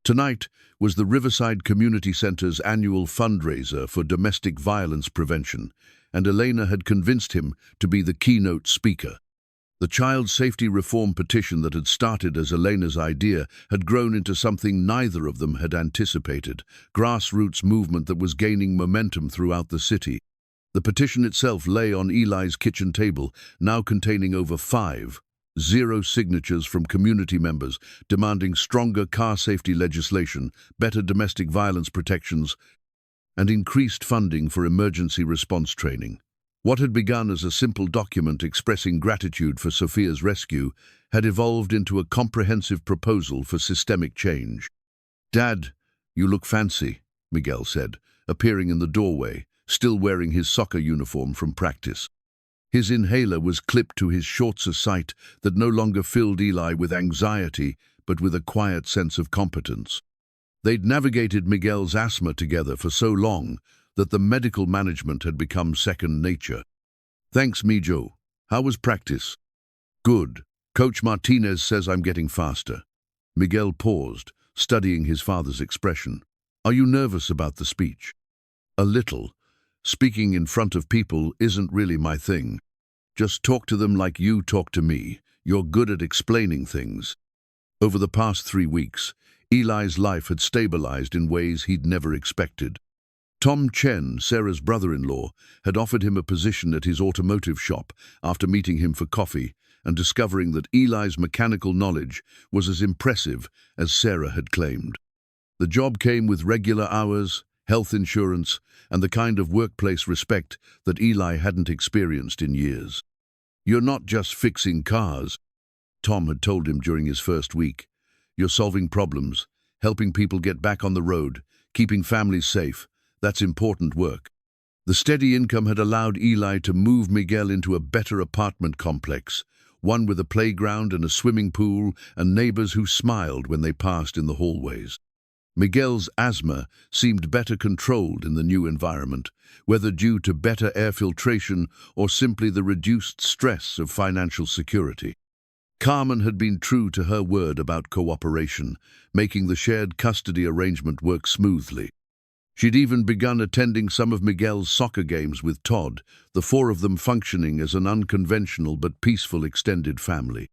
Tonight was the Riverside Community Center's annual fundraiser for domestic violence prevention, and Elena had convinced him to be the keynote speaker. The child safety reform petition that had started as Elena's idea had grown into something neither of them had anticipated, grassroots movement that was gaining momentum throughout the city. The petition itself lay on Eli's kitchen table, now containing over 50 signatures from community members demanding stronger car safety legislation, better domestic violence protections, and increased funding for emergency response training. What had begun as a simple document expressing gratitude for Sophia's rescue had evolved into a comprehensive proposal for systemic change. "Dad, you look fancy," Miguel said, appearing in the doorway, still wearing his soccer uniform from practice. His inhaler was clipped to his shorts, a sight that no longer filled Eli with anxiety, but with a quiet sense of competence. They'd navigated Miguel's asthma together for so long that the medical management had become second nature. "Thanks, Mijo. How was practice?" "Good. Coach Martinez says I'm getting faster." Miguel paused, studying his father's expression. "Are you nervous about the speech?" "A little. Speaking in front of people isn't really my thing. Just talk to them like you talk to me. You're good at explaining things." Over the past 3 weeks, Eli's life had stabilized in ways he'd never expected. Tom Chen, Sarah's brother-in-law, had offered him a position at his automotive shop after meeting him for coffee and discovering that Eli's mechanical knowledge was as impressive as Sarah had claimed. The job came with regular hours, health insurance, and the kind of workplace respect that Eli hadn't experienced in years. "You're not just fixing cars," Tom had told him during his first week. "You're solving problems, helping people get back on the road, keeping families safe. That's important work." The steady income had allowed Eli to move Miguel into a better apartment complex, one with a playground and a swimming pool and neighbors who smiled when they passed in the hallways. Miguel's asthma seemed better controlled in the new environment, whether due to better air filtration or simply the reduced stress of financial security. Carmen had been true to her word about cooperation, making the shared custody arrangement work smoothly. She'd even begun attending some of Miguel's soccer games with Todd, the 4 of them functioning as an unconventional but peaceful extended family.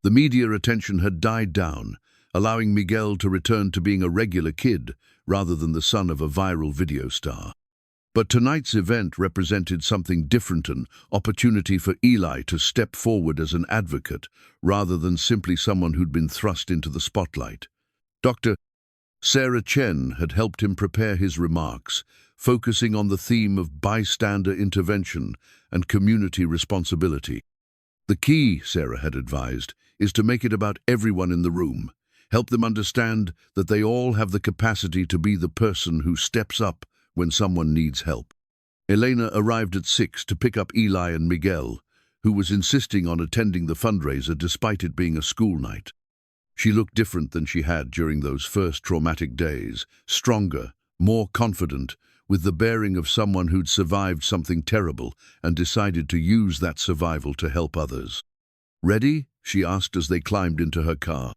The media attention had died down, allowing Miguel to return to being a regular kid rather than the son of a viral video star. But tonight's event represented something different, an opportunity for Eli to step forward as an advocate rather than simply someone who'd been thrust into the spotlight. Dr. Sarah Chen had helped him prepare his remarks, focusing on the theme of bystander intervention and community responsibility. "The key," Sarah had advised, "is to make it about everyone in the room. Help them understand that they all have the capacity to be the person who steps up when someone needs help." Elena arrived at 6 to pick up Eli and Miguel, who was insisting on attending the fundraiser despite it being a school night. She looked different than she had during those first traumatic days, stronger, more confident, with the bearing of someone who'd survived something terrible and decided to use that survival to help others. "Ready?" she asked as they climbed into her car.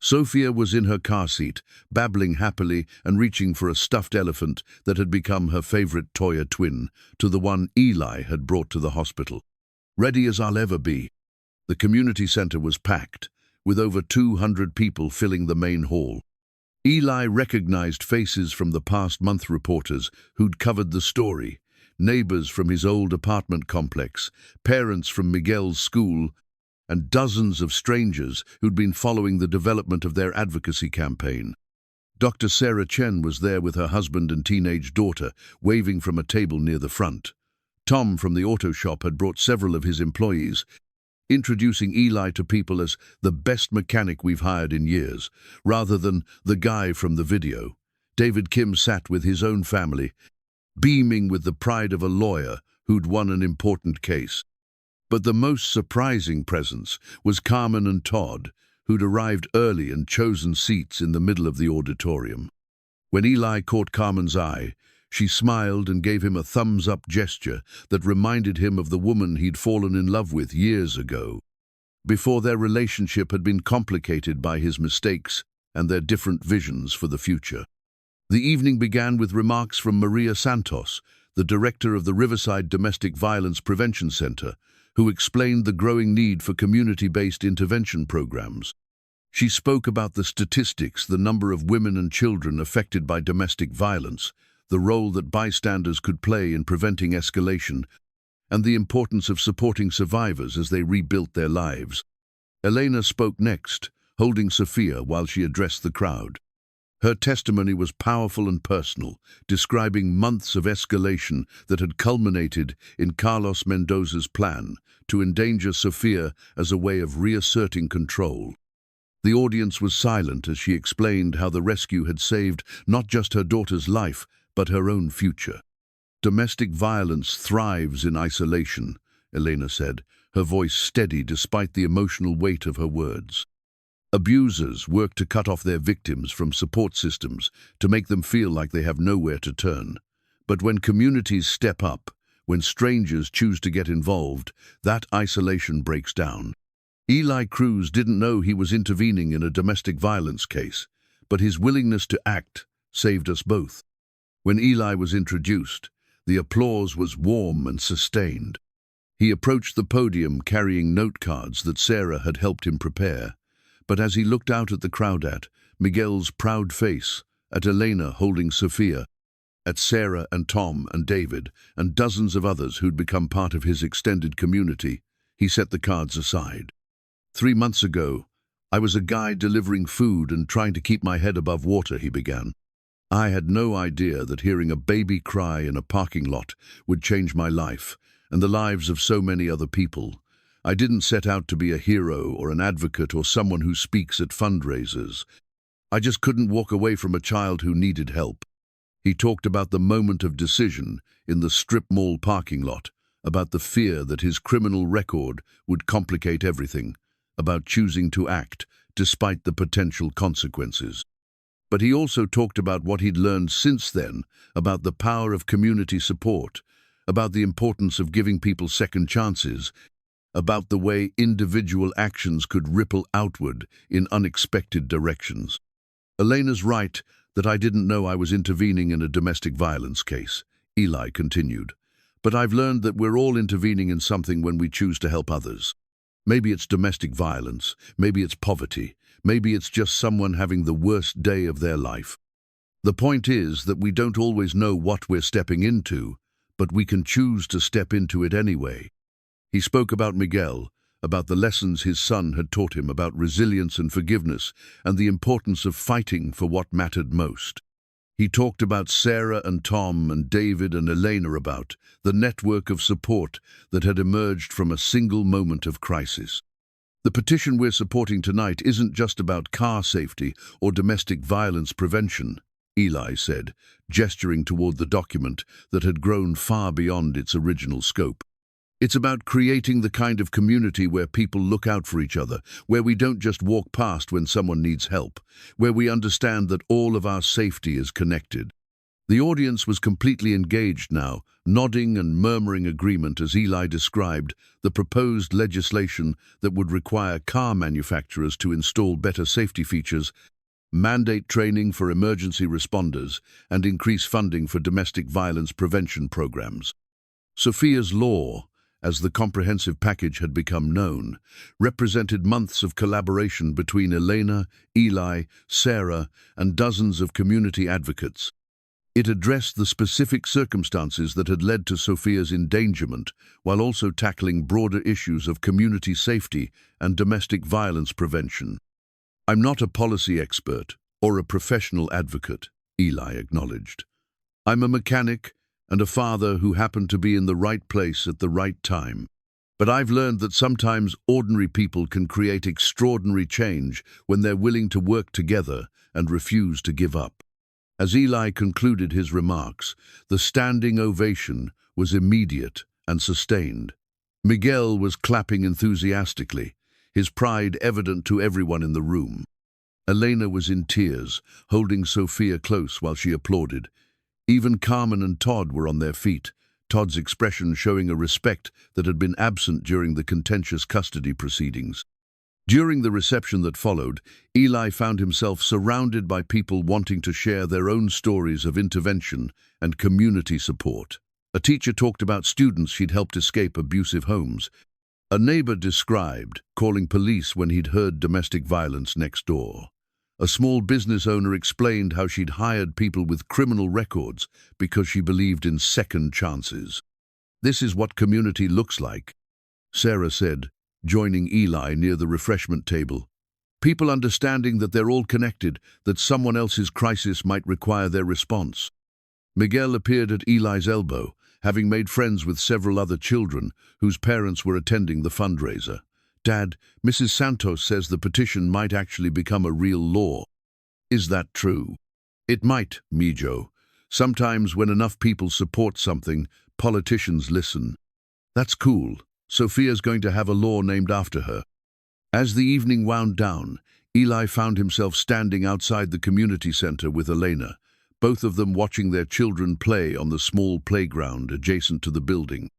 Sophia was in her car seat, babbling happily and reaching for a stuffed elephant that had become her favorite Toya twin, to the one Eli had brought to the hospital. "Ready as I'll ever be." The community center was packed, with over 200 people filling the main hall. Eli recognized faces from the past month reporters who'd covered the story, neighbors from his old apartment complex, parents from Miguel's school, and dozens of strangers who'd been following the development of their advocacy campaign. Dr. Sarah Chen was there with her husband and teenage daughter, waving from a table near the front. Tom from the auto shop had brought several of his employees, introducing Eli to people as the best mechanic we've hired in years, rather than the guy from the video. David Kim sat with his own family, beaming with the pride of a lawyer who'd won an important case. But the most surprising presence was Carmen and Todd, who'd arrived early and chosen seats in the middle of the auditorium. When Eli caught Carmen's eye, she smiled and gave him a thumbs-up gesture that reminded him of the woman he'd fallen in love with years ago, before their relationship had been complicated by his mistakes and their different visions for the future. The evening began with remarks from Maria Santos, the director of the Riverside Domestic Violence Prevention Center, who explained the growing need for community-based intervention programs. She spoke about the statistics, the number of women and children affected by domestic violence, the role that bystanders could play in preventing escalation, and the importance of supporting survivors as they rebuilt their lives. Elena spoke next, holding Sophia while she addressed the crowd. Her testimony was powerful and personal, describing months of escalation that had culminated in Carlos Mendoza's plan to endanger Sophia as a way of reasserting control. The audience was silent as she explained how the rescue had saved not just her daughter's life, but her own future. "Domestic violence thrives in isolation," Elena said, her voice steady despite the emotional weight of her words. Abusers work to cut off their victims from support systems to make them feel like they have nowhere to turn. But when communities step up, when strangers choose to get involved, that isolation breaks down. Eli Cruz didn't know he was intervening in a domestic violence case, but his willingness to act saved us both. When Eli was introduced, the applause was warm and sustained. He approached the podium carrying note cards that Sarah had helped him prepare. But as he looked out at the crowd, at Miguel's proud face, at Elena holding Sophia, at Sarah and Tom and David and dozens of others who'd become part of his extended community, he set the cards aside. 3 months ago, I was a guy delivering food and trying to keep my head above water, he began. I had no idea that hearing a baby cry in a parking lot would change my life and the lives of so many other people. I didn't set out to be a hero or an advocate or someone who speaks at fundraisers. I just couldn't walk away from a child who needed help. He talked about the moment of decision in the strip mall parking lot, about the fear that his criminal record would complicate everything, about choosing to act despite the potential consequences. But he also talked about what he'd learned since then, about the power of community support, about the importance of giving people second chances, about the way individual actions could ripple outward in unexpected directions. Elena's right that I didn't know I was intervening in a domestic violence case, Eli continued. But I've learned that we're all intervening in something when we choose to help others. Maybe it's domestic violence, maybe it's poverty, maybe it's just someone having the worst day of their life. The point is that we don't always know what we're stepping into, but we can choose to step into it anyway. He spoke about Miguel, about the lessons his son had taught him about resilience and forgiveness and the importance of fighting for what mattered most. He talked about Sarah and Tom and David and Elena, about the network of support that had emerged from a single moment of crisis. The petition we're supporting tonight isn't just about car safety or domestic violence prevention, Eli said, gesturing toward the document that had grown far beyond its original scope. It's about creating the kind of community where people look out for each other, where we don't just walk past when someone needs help, where we understand that all of our safety is connected. The audience was completely engaged now, nodding and murmuring agreement as Eli described the proposed legislation that would require car manufacturers to install better safety features, mandate training for emergency responders, and increase funding for domestic violence prevention programs. Sophia's law, as the comprehensive package had become known, represented months of collaboration between Elena, Eli, Sarah, and dozens of community advocates. It addressed the specific circumstances that had led to Sophia's endangerment, while also tackling broader issues of community safety and domestic violence prevention. I'm not a policy expert or a professional advocate, Eli acknowledged. I'm a mechanic and a father who happened to be in the right place at the right time. But I've learned that sometimes ordinary people can create extraordinary change when they're willing to work together and refuse to give up. As Eli concluded his remarks, the standing ovation was immediate and sustained. Miguel was clapping enthusiastically, his pride evident to everyone in the room. Elena was in tears, holding Sophia close while she applauded. Even Carmen and Todd were on their feet, Todd's expression showing a respect that had been absent during the contentious custody proceedings. During the reception that followed, Eli found himself surrounded by people wanting to share their own stories of intervention and community support. A teacher talked about students she'd helped escape abusive homes. A neighbor described calling police when he'd heard domestic violence next door. A small business owner explained how she'd hired people with criminal records because she believed in second chances. This is what community looks like, Sarah said, joining Eli near the refreshment table. People understanding that they're all connected, that someone else's crisis might require their response. Miguel appeared at Eli's elbow, having made friends with several other children whose parents were attending the fundraiser. Dad, Mrs. Santos says the petition might actually become a real law. Is that true? It might, Mijo. Sometimes when enough people support something, politicians listen. That's cool. Sophia's going to have a law named after her. As the evening wound down, Eli found himself standing outside the community center with Elena, both of them watching their children play on the small playground adjacent to the building.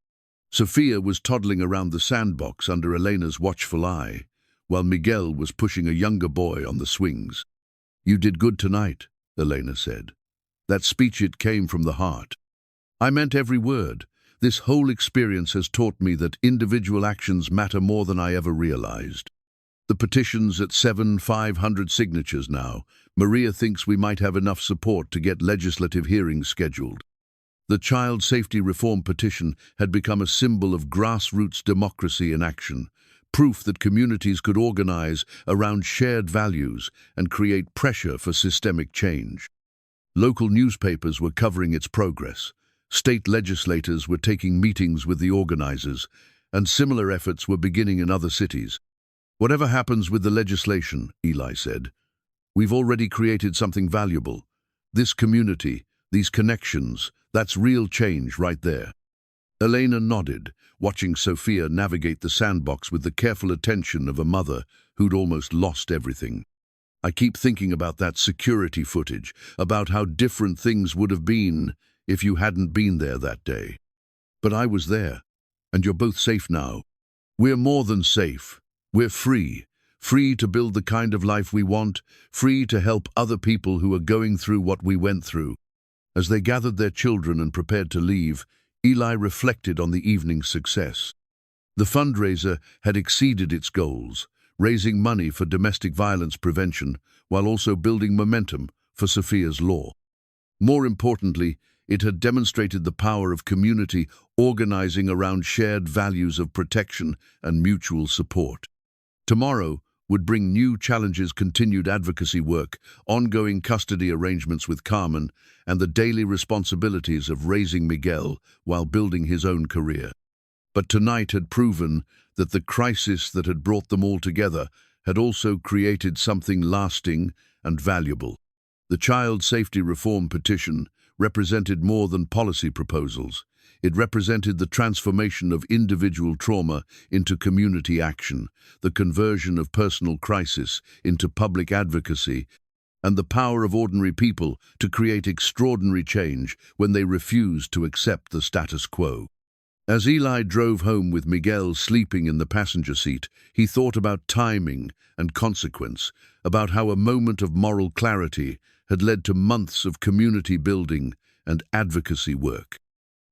Sophia was toddling around the sandbox under Elena's watchful eye, while Miguel was pushing a younger boy on the swings. "You did good tonight," Elena said. "That speech, it came from the heart." "I meant every word. This whole experience has taught me that individual actions matter more than I ever realized." The petition's at 7,500 signatures now. Maria thinks we might have enough support to get legislative hearings scheduled. The child safety reform petition had become a symbol of grassroots democracy in action, proof that communities could organize around shared values and create pressure for systemic change. Local newspapers were covering its progress. State legislators were taking meetings with the organizers, and similar efforts were beginning in other cities. "Whatever happens with the legislation," Eli said, "we've already created something valuable. This community, these connections, that's real change right there." Elena nodded, watching Sophia navigate the sandbox with the careful attention of a mother who'd almost lost everything. "I keep thinking about that security footage, about how different things would have been if you hadn't been there that day. But I was there, and you're both safe now. We're more than safe. We're free. Free to build the kind of life we want, free to help other people who are going through what we went through." As they gathered their children and prepared to leave, Eli reflected on the evening's success. The fundraiser had exceeded its goals, raising money for domestic violence prevention while also building momentum for Sophia's law. More importantly, it had demonstrated the power of community organizing around shared values of protection and mutual support. Tomorrow would bring new challenges: continued advocacy work, ongoing custody arrangements with Carmen, and the daily responsibilities of raising Miguel while building his own career. But tonight had proven that the crisis that had brought them all together had also created something lasting and valuable. The child safety reform petition represented more than policy proposals. It represented the transformation of individual trauma into community action, the conversion of personal crisis into public advocacy, and the power of ordinary people to create extraordinary change when they refused to accept the status quo. As Eli drove home with Miguel sleeping in the passenger seat, he thought about timing and consequence, about how a moment of moral clarity had led to months of community building and advocacy work.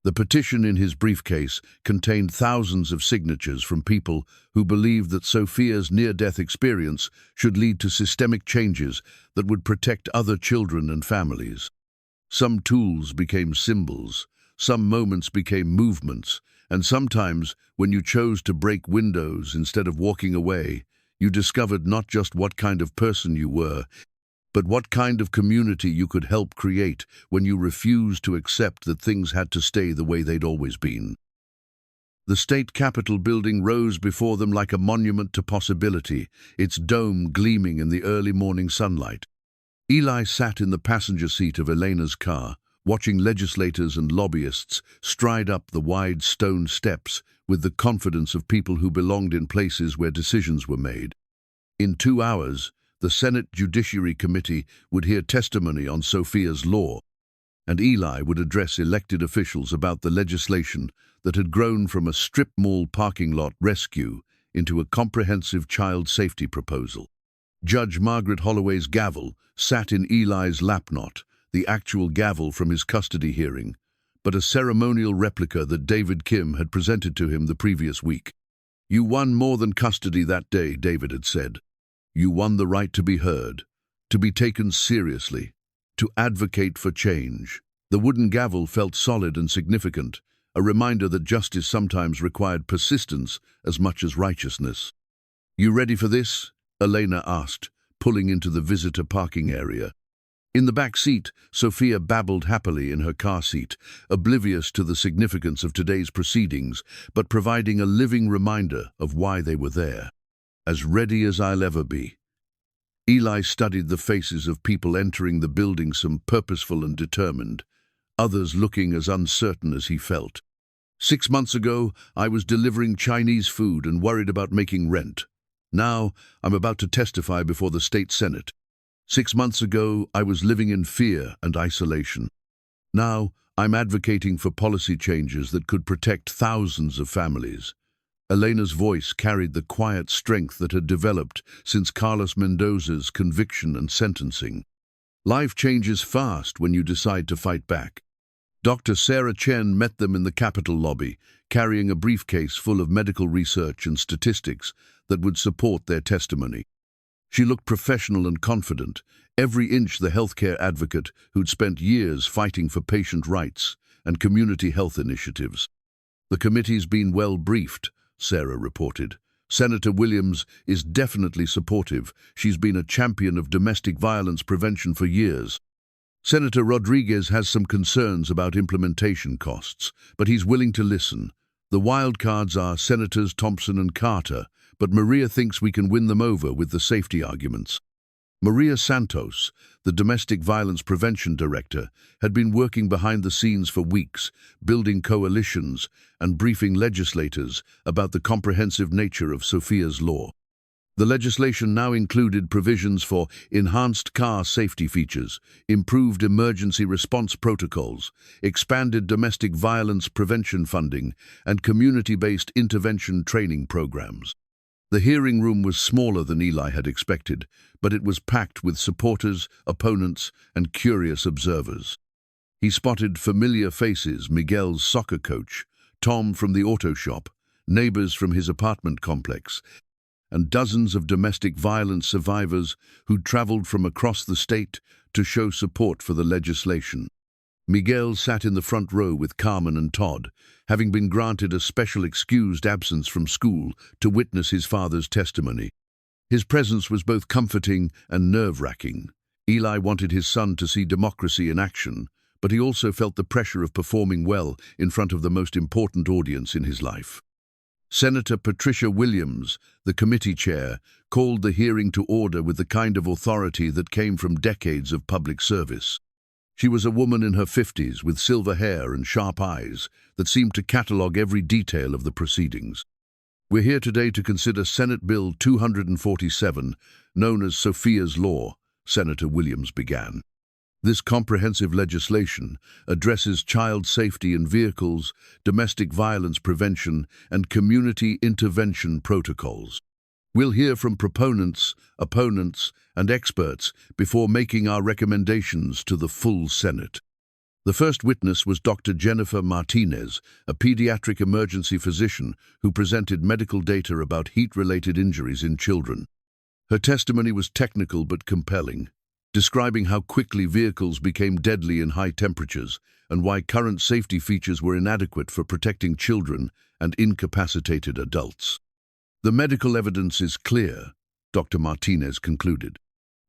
The petition in his briefcase contained thousands of signatures from people who believed that Sophia's near-death experience should lead to systemic changes that would protect other children and families. Some tools became symbols, some moments became movements, and sometimes, when you chose to break windows instead of walking away, you discovered not just what kind of person you were, but what kind of community you could help create when you refused to accept that things had to stay the way they'd always been. The state capitol building rose before them like a monument to possibility, its dome gleaming in the early morning sunlight. Eli sat in the passenger seat of Elena's car, watching legislators and lobbyists stride up the wide stone steps with the confidence of people who belonged in places where decisions were made. In 2 hours, the Senate Judiciary Committee would hear testimony on Sophia's law, and Eli would address elected officials about the legislation that had grown from a strip mall parking lot rescue into a comprehensive child safety proposal. Judge Margaret Holloway's gavel sat in Eli's lapknot, the actual gavel from his custody hearing, but a ceremonial replica that David Kim had presented to him the previous week. "You won more than custody that day," David had said. "You won the right to be heard, to be taken seriously, to advocate for change." The wooden gavel felt solid and significant, a reminder that justice sometimes required persistence as much as righteousness. "You ready for this?" Elena asked, pulling into the visitor parking area. In the back seat, Sophia babbled happily in her car seat, oblivious to the significance of today's proceedings, but providing a living reminder of why they were there. "As ready as I'll ever be." Eli studied the faces of people entering the building, some purposeful and determined, others looking as uncertain as he felt. 6 months ago, I was delivering Chinese food and worried about making rent. Now, I'm about to testify before the state Senate. 6 months ago, I was living in fear and isolation. Now, I'm advocating for policy changes that could protect thousands of families. Elena's voice carried the quiet strength that had developed since Carlos Mendoza's conviction and sentencing. Life changes fast when you decide to fight back. Dr. Sarah Chen met them in the Capitol lobby, carrying a briefcase full of medical research and statistics that would support their testimony. She looked professional and confident, every inch the healthcare advocate who'd spent years fighting for patient rights and community health initiatives. The committee's been well briefed, Sarah reported. Senator Williams is definitely supportive. She's been a champion of domestic violence prevention for years. Senator Rodriguez has some concerns about implementation costs, but he's willing to listen. The wild cards are Senators Thompson and Carter, but Maria thinks we can win them over with the safety arguments. Maria Santos, the Domestic Violence Prevention Director, had been working behind the scenes for weeks, building coalitions and briefing legislators about the comprehensive nature of Sophia's law. The legislation now included provisions for enhanced car safety features, improved emergency response protocols, expanded domestic violence prevention funding, and community-based intervention training programs. The hearing room was smaller than Eli had expected, but it was packed with supporters, opponents, and curious observers. He spotted familiar faces: Miguel's soccer coach, Tom from the auto shop, neighbors from his apartment complex, and dozens of domestic violence survivors who'd traveled from across the state to show support for the legislation. Miguel sat in the front row with Carmen and Todd, having been granted a special excused absence from school to witness his father's testimony. His presence was both comforting and nerve-wracking. Eli wanted his son to see democracy in action, but he also felt the pressure of performing well in front of the most important audience in his life. Senator Patricia Williams, the committee chair, called the hearing to order with the kind of authority that came from decades of public service. She was a woman in her 50s with silver hair and sharp eyes that seemed to catalogue every detail of the proceedings. We're here today to consider Senate Bill 247, known as Sophia's Law, Senator Williams began. This comprehensive legislation addresses child safety in vehicles, domestic violence prevention, and community intervention protocols. We'll hear from proponents, opponents, and experts before making our recommendations to the full Senate. The first witness was Dr. Jennifer Martinez, a pediatric emergency physician who presented medical data about heat-related injuries in children. Her testimony was technical but compelling, describing how quickly vehicles became deadly in high temperatures and why current safety features were inadequate for protecting children and incapacitated adults. The medical evidence is clear, Dr. Martinez concluded.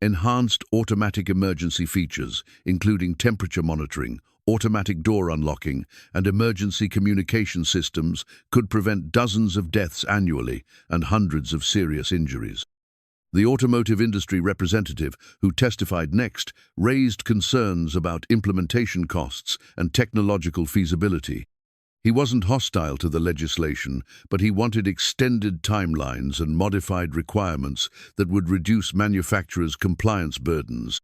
Enhanced automatic emergency features, including temperature monitoring, automatic door unlocking, and emergency communication systems, could prevent dozens of deaths annually and hundreds of serious injuries. The automotive industry representative, who testified next, raised concerns about implementation costs and technological feasibility. He wasn't hostile to the legislation, but he wanted extended timelines and modified requirements that would reduce manufacturers' compliance burdens.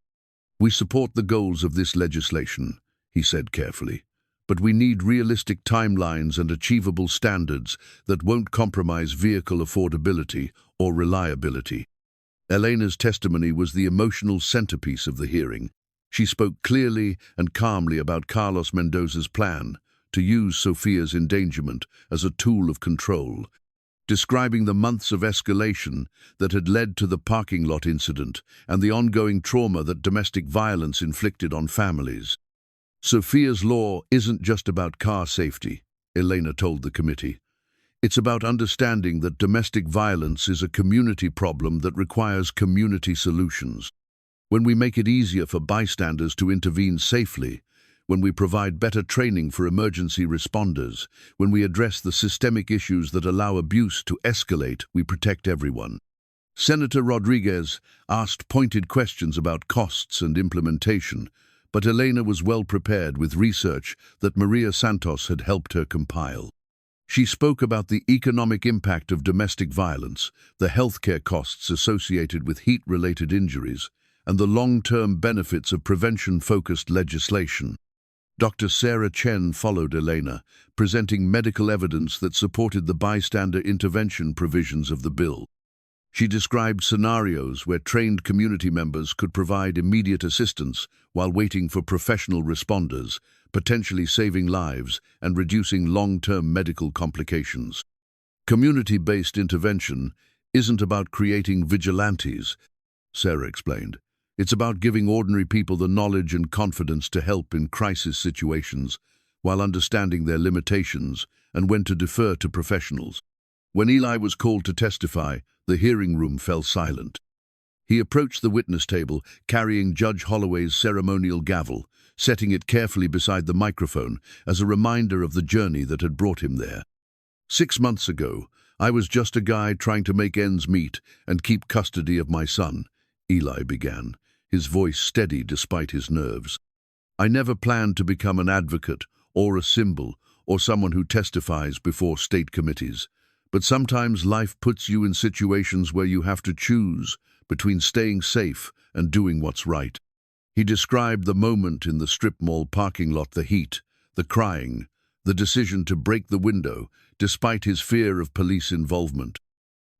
"We support the goals of this legislation," he said carefully, "but we need realistic timelines and achievable standards that won't compromise vehicle affordability or reliability." Elena's testimony was the emotional centerpiece of the hearing. She spoke clearly and calmly about Carlos Mendoza's plan to use Sophia's endangerment as a tool of control, describing the months of escalation that had led to the parking lot incident and the ongoing trauma that domestic violence inflicted on families. Sophia's Law isn't just about car safety, Elena told the committee. It's about understanding that domestic violence is a community problem that requires community solutions. When we make it easier for bystanders to intervene safely, when we provide better training for emergency responders, when we address the systemic issues that allow abuse to escalate, we protect everyone. Senator Rodriguez asked pointed questions about costs and implementation, but Elena was well prepared with research that Maria Santos had helped her compile. She spoke about the economic impact of domestic violence, the healthcare costs associated with heat-related injuries, and the long-term benefits of prevention-focused legislation. Dr. Sarah Chen followed Elena, presenting medical evidence that supported the bystander intervention provisions of the bill. She described scenarios where trained community members could provide immediate assistance while waiting for professional responders, potentially saving lives and reducing long-term medical complications. Community-based intervention isn't about creating vigilantes, Sarah explained. It's about giving ordinary people the knowledge and confidence to help in crisis situations while understanding their limitations and when to defer to professionals. When Eli was called to testify, the hearing room fell silent. He approached the witness table, carrying Judge Holloway's ceremonial gavel, setting it carefully beside the microphone as a reminder of the journey that had brought him there. 6 months ago, I was just a guy trying to make ends meet and keep custody of my son, Eli began, his voice steady despite his nerves. I never planned to become an advocate or a symbol or someone who testifies before state committees. But sometimes life puts you in situations where you have to choose between staying safe and doing what's right. He described the moment in the strip mall parking lot, the heat, the crying, the decision to break the window, despite his fear of police involvement.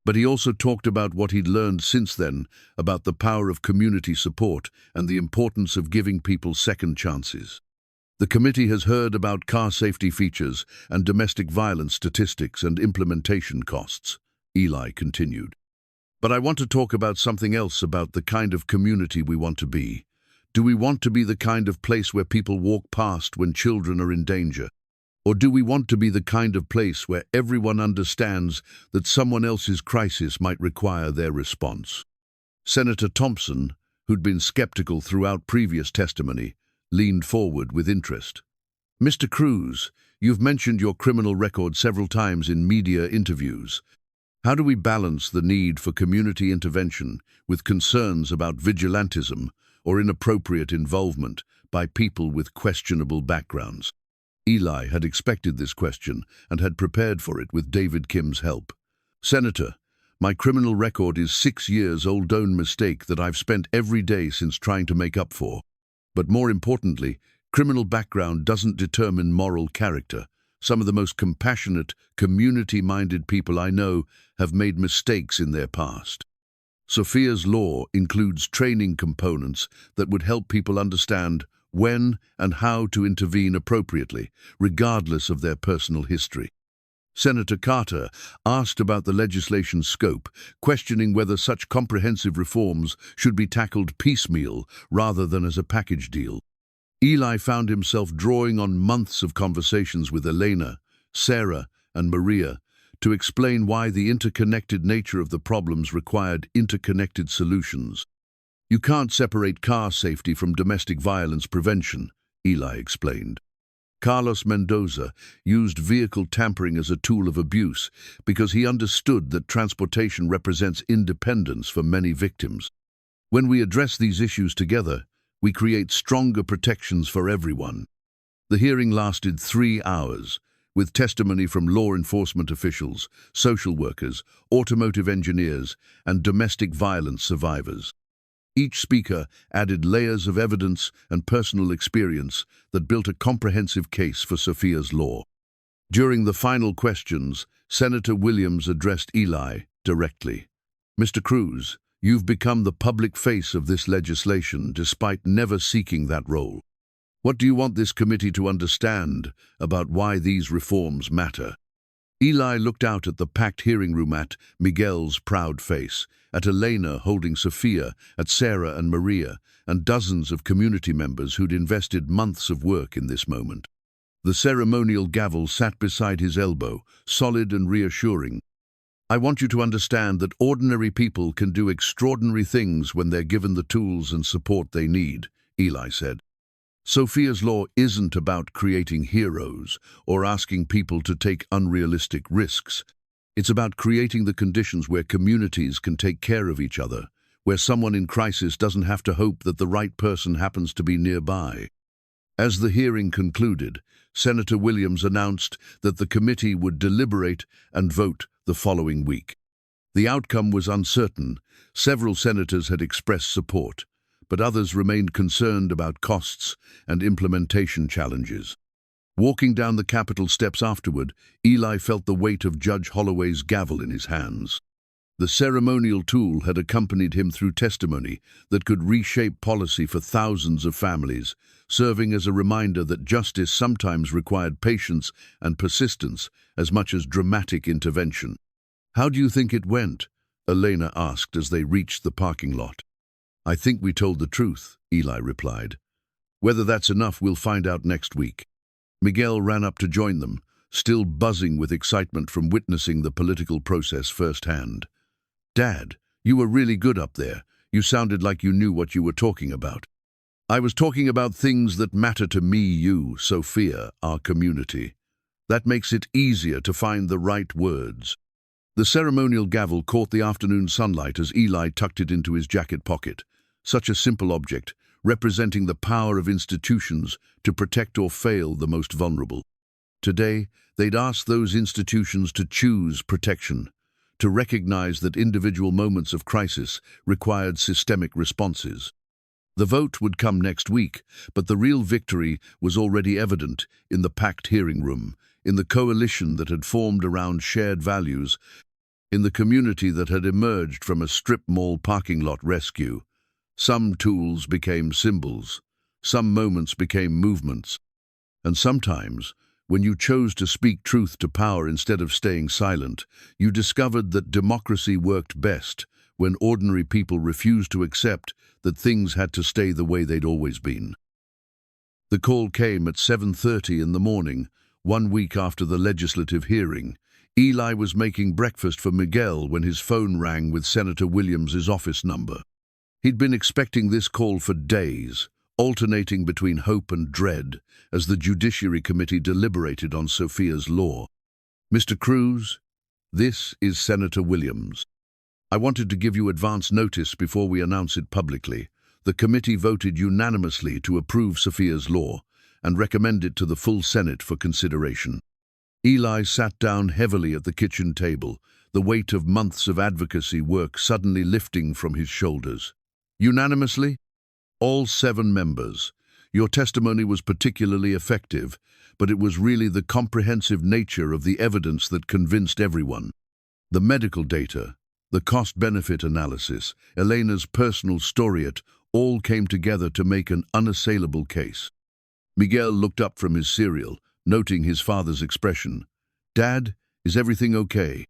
But he also talked about what he'd learned since then, about the power of community support and the importance of giving people second chances. The committee has heard about car safety features and domestic violence statistics and implementation costs, Eli continued. But I want to talk about something else, about the kind of community we want to be. Do we want to be the kind of place where people walk past when children are in danger? Or do we want to be the kind of place where everyone understands that someone else's crisis might require their response? Senator Thompson, who'd been skeptical throughout previous testimony, leaned forward with interest. Mr. Cruz, you've mentioned your criminal record several times in media interviews. How do we balance the need for community intervention with concerns about vigilantism or inappropriate involvement by people with questionable backgrounds? Eli had expected this question and had prepared for it with David Kim's help. Senator, my criminal record is 6 years old, own mistake that I've spent every day since trying to make up for. But more importantly, criminal background doesn't determine moral character. Some of the most compassionate, community-minded people I know have made mistakes in their past. Sophia's law includes training components that would help people understand when and how to intervene appropriately, regardless of their personal history. Senator Carter asked about the legislation's scope, questioning whether such comprehensive reforms should be tackled piecemeal rather than as a package deal. Eli found himself drawing on months of conversations with Elena, Sarah, and Maria to explain why the interconnected nature of the problems required interconnected solutions. You can't separate car safety from domestic violence prevention, Eli explained. Carlos Mendoza used vehicle tampering as a tool of abuse because he understood that transportation represents independence for many victims. When we address these issues together, we create stronger protections for everyone. The hearing lasted 3 hours, with testimony from law enforcement officials, social workers, automotive engineers, and domestic violence survivors. Each speaker added layers of evidence and personal experience that built a comprehensive case for Sophia's law. During the final questions, Senator Williams addressed Eli directly. Mr. Cruz, you've become the public face of this legislation despite never seeking that role. What do you want this committee to understand about why these reforms matter? Eli looked out at the packed hearing room, at Miguel's proud face, at Elena holding Sophia, at Sarah and Maria, and dozens of community members who'd invested months of work in this moment. The ceremonial gavel sat beside his elbow, solid and reassuring. I want you to understand that ordinary people can do extraordinary things when they're given the tools and support they need, Eli said. Sophia's law isn't about creating heroes or asking people to take unrealistic risks. It's about creating the conditions where communities can take care of each other, where someone in crisis doesn't have to hope that the right person happens to be nearby. As the hearing concluded, Senator Williams announced that the committee would deliberate and vote the following week. The outcome was uncertain. Several senators had expressed support, but others remained concerned about costs and implementation challenges. Walking down the Capitol steps afterward, Eli felt the weight of Judge Holloway's gavel in his hands. The ceremonial tool had accompanied him through testimony that could reshape policy for thousands of families, serving as a reminder that justice sometimes required patience and persistence as much as dramatic intervention. "How do you think it went?" Elena asked as they reached the parking lot. "I think we told the truth," Eli replied. "Whether that's enough, we'll find out next week." Miguel ran up to join them, still buzzing with excitement from witnessing the political process firsthand. "Dad, you were really good up there. You sounded like you knew what you were talking about." "I was talking about things that matter to me, you, Sophia, our community. That makes it easier to find the right words." The ceremonial gavel caught the afternoon sunlight as Eli tucked it into his jacket pocket. Such a simple object, representing the power of institutions to protect or fail the most vulnerable. Today, they'd ask those institutions to choose protection, to recognize that individual moments of crisis required systemic responses. The vote would come next week, but the real victory was already evident in the packed hearing room, in the coalition that had formed around shared values, in the community that had emerged from a strip mall parking lot rescue. Some tools became symbols, some moments became movements, and sometimes, when you chose to speak truth to power instead of staying silent, you discovered that democracy worked best when ordinary people refused to accept that things had to stay the way they'd always been. The call came at 7:30 in the morning, 1 week after the legislative hearing. Eli was making breakfast for Miguel when his phone rang with Senator Williams's office number. He'd been expecting this call for days, alternating between hope and dread as the Judiciary Committee deliberated on Sophia's law. "Mr. Cruz, this is Senator Williams. I wanted to give you advance notice before we announce it publicly. The committee voted unanimously to approve Sophia's law and recommend it to the full Senate for consideration." Eli sat down heavily at the kitchen table, the weight of months of advocacy work suddenly lifting from his shoulders. "Unanimously? All 7 members. Your testimony was particularly effective, but it was really the comprehensive nature of the evidence that convinced everyone. The medical data, the cost-benefit analysis, Elena's personal storyette, all came together to make an unassailable case." Miguel looked up from his cereal, noting his father's expression. "Dad, is everything okay?"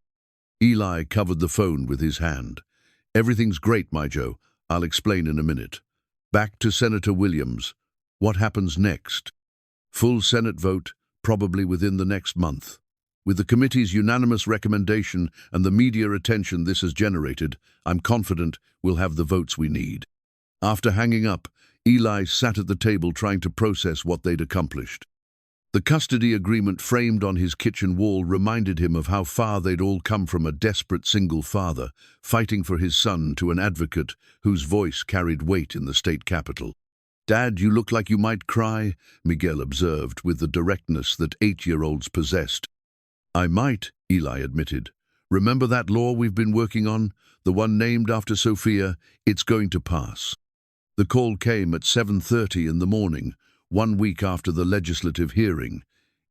Eli covered the phone with his hand. "Everything's great, my Joe. I'll explain in a minute." Back to Senator Williams. What happens next? Full Senate vote, probably within the next month. With the committee's unanimous recommendation and the media attention this has generated, I'm confident we'll have the votes we need. After hanging up, Eli sat at the table trying to process what they'd accomplished. The custody agreement framed on his kitchen wall reminded him of how far they'd all come from a desperate single father, fighting for his son, to an advocate whose voice carried weight in the state capitol. "Dad, you look like you might cry," Miguel observed with the directness that 8-year-olds possessed. "I might," Eli admitted. "Remember that law we've been working on? The one named after Sophia? It's going to pass." The call came at 7:30 in the morning, 1 week after the legislative hearing.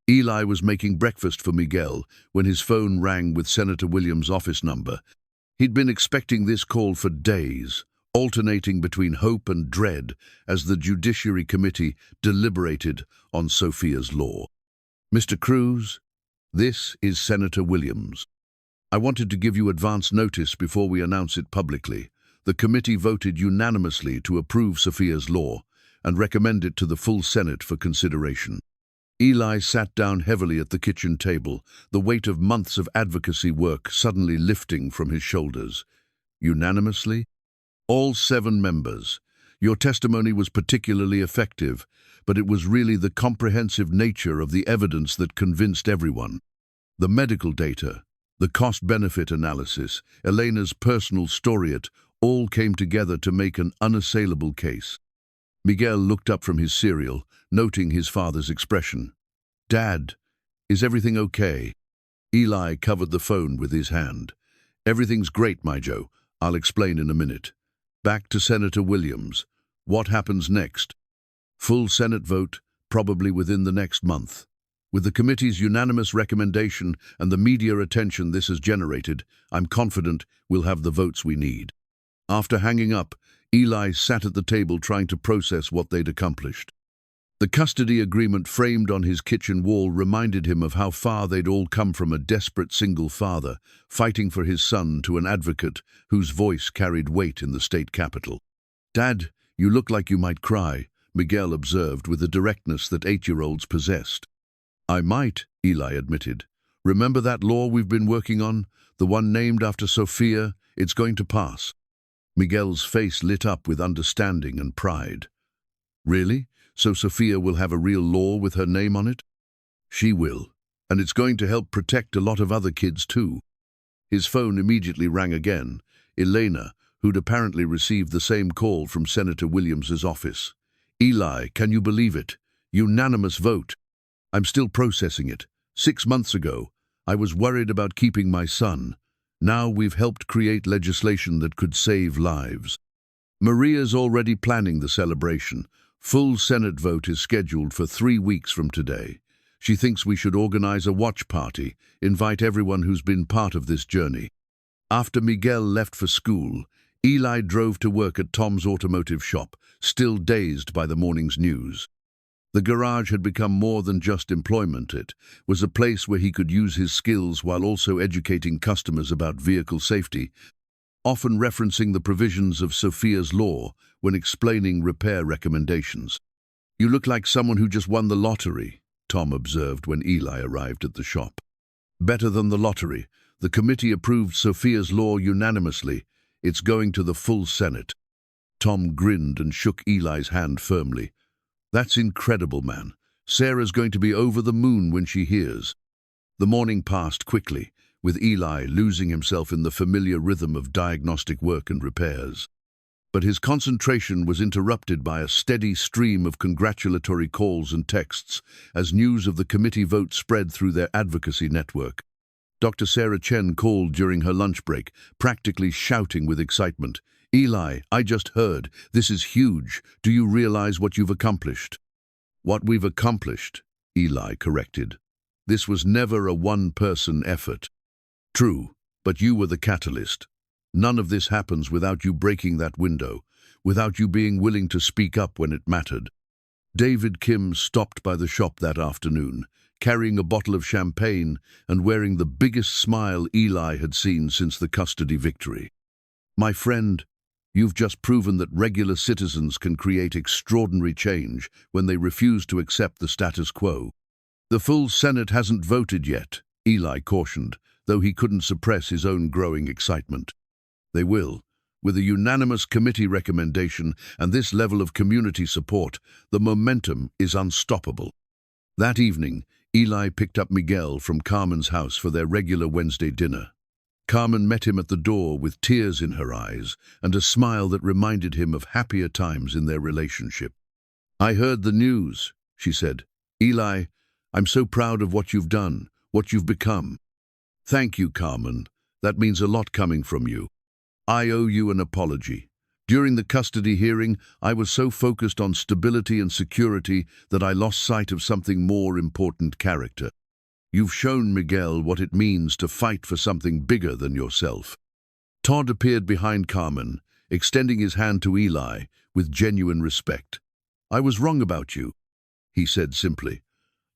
Eli was making breakfast for Miguel when his phone rang with Senator Williams' office number. He'd been expecting this call for days, alternating between hope and dread as the Judiciary Committee deliberated on Sophia's law. "Mr. Cruz, this is Senator Williams. I wanted to give you advance notice before we announce it publicly. The committee voted unanimously to approve Sophia's law and recommend it to the full Senate for consideration." Eli sat down heavily at the kitchen table, the weight of months of advocacy work suddenly lifting from his shoulders. "Unanimously? All 7 members. Your testimony was particularly effective, but it was really the comprehensive nature of the evidence that convinced everyone. The medical data, the cost-benefit analysis, Elena's personal storyette, all came together to make an unassailable case." Miguel looked up from his cereal, noting his father's expression. "Dad, is everything okay?" Eli covered the phone with his hand. "Everything's great, my Joe. I'll explain in a minute. Back to Senator Williams. What happens next?" "Full Senate vote, probably within the next month. With the committee's unanimous recommendation and the media attention this has generated, I'm confident we'll have the votes we need." After hanging up, Eli sat at the table trying to process what they'd accomplished. The custody agreement framed on his kitchen wall reminded him of how far they'd all come from a desperate single father, fighting for his son, to an advocate whose voice carried weight in the state capitol. "Dad, you look like you might cry," Miguel observed with the directness that 8-year-olds possessed. "I might," Eli admitted. "Remember that law we've been working on? The one named after Sophia? It's going to pass." Miguel's face lit up with understanding and pride. "Really? So Sophia will have a real law with her name on it?" "She will, and it's going to help protect a lot of other kids too." His phone immediately rang again. Elena, who'd apparently received the same call from Senator Williams's office. "Eli, can you believe it? Unanimous vote. I'm still processing it. 6 months ago, I was worried about keeping my son. Now we've helped create legislation that could save lives." Maria's already planning the celebration. Full Senate vote is scheduled for 3 weeks from today. She thinks we should organize a watch party, invite everyone who's been part of this journey. After Miguel left for school, Eli drove to work at Tom's automotive shop, still dazed by the morning's news. The garage had become more than just employment. It was a place where he could use his skills while also educating customers about vehicle safety, often referencing the provisions of Sophia's law when explaining repair recommendations. "You look like someone who just won the lottery," Tom observed when Eli arrived at the shop. "Better than the lottery. The committee approved Sophia's law unanimously. It's going to the full Senate." Tom grinned and shook Eli's hand firmly. "That's incredible, man. Sarah's going to be over the moon when she hears." The morning passed quickly, with Eli losing himself in the familiar rhythm of diagnostic work and repairs. But his concentration was interrupted by a steady stream of congratulatory calls and texts as news of the committee vote spread through their advocacy network. Dr. Sarah Chen called during her lunch break, practically shouting with excitement. "Eli, I just heard. This is huge. Do you realize what you've accomplished?" "What we've accomplished," Eli corrected. "This was never a one-person effort." "True, but you were the catalyst. None of this happens without you breaking that window, without you being willing to speak up when it mattered." David Kim stopped by the shop that afternoon, carrying a bottle of champagne and wearing the biggest smile Eli had seen since the custody victory. "My friend, you've just proven that regular citizens can create extraordinary change when they refuse to accept the status quo." "The full Senate hasn't voted yet," Eli cautioned, though he couldn't suppress his own growing excitement. "They will. With a unanimous committee recommendation and this level of community support, the momentum is unstoppable." That evening, Eli picked up Miguel from Carmen's house for their regular Wednesday dinner. Carmen met him at the door with tears in her eyes and a smile that reminded him of happier times in their relationship. "I heard the news," she said. "Eli, I'm so proud of what you've done, what you've become." "Thank you, Carmen. That means a lot coming from you. I owe you an apology. During the custody hearing, I was so focused on stability and security that I lost sight of something more important: character. You've shown Miguel what it means to fight for something bigger than yourself." Todd appeared behind Carmen, extending his hand to Eli with genuine respect. "I was wrong about you," he said simply.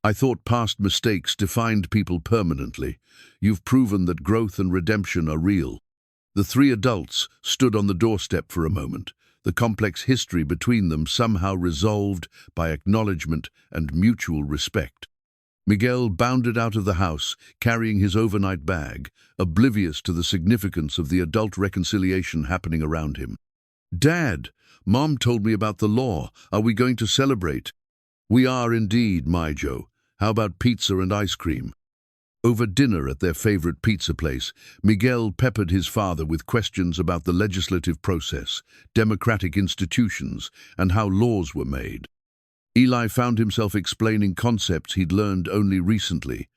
"I thought past mistakes defined people permanently. You've proven that growth and redemption are real." The three adults stood on the doorstep for a moment, the complex history between them somehow resolved by acknowledgement and mutual respect. Miguel bounded out of the house, carrying his overnight bag, oblivious to the significance of the adult reconciliation happening around him. "Dad, Mom told me about the law. Are we going to celebrate?" "We are indeed, my Joe. How about pizza and ice cream?" Over dinner at their favorite pizza place, Miguel peppered his father with questions about the legislative process, democratic institutions, and how laws were made. Eli found himself explaining concepts he'd learned only recently,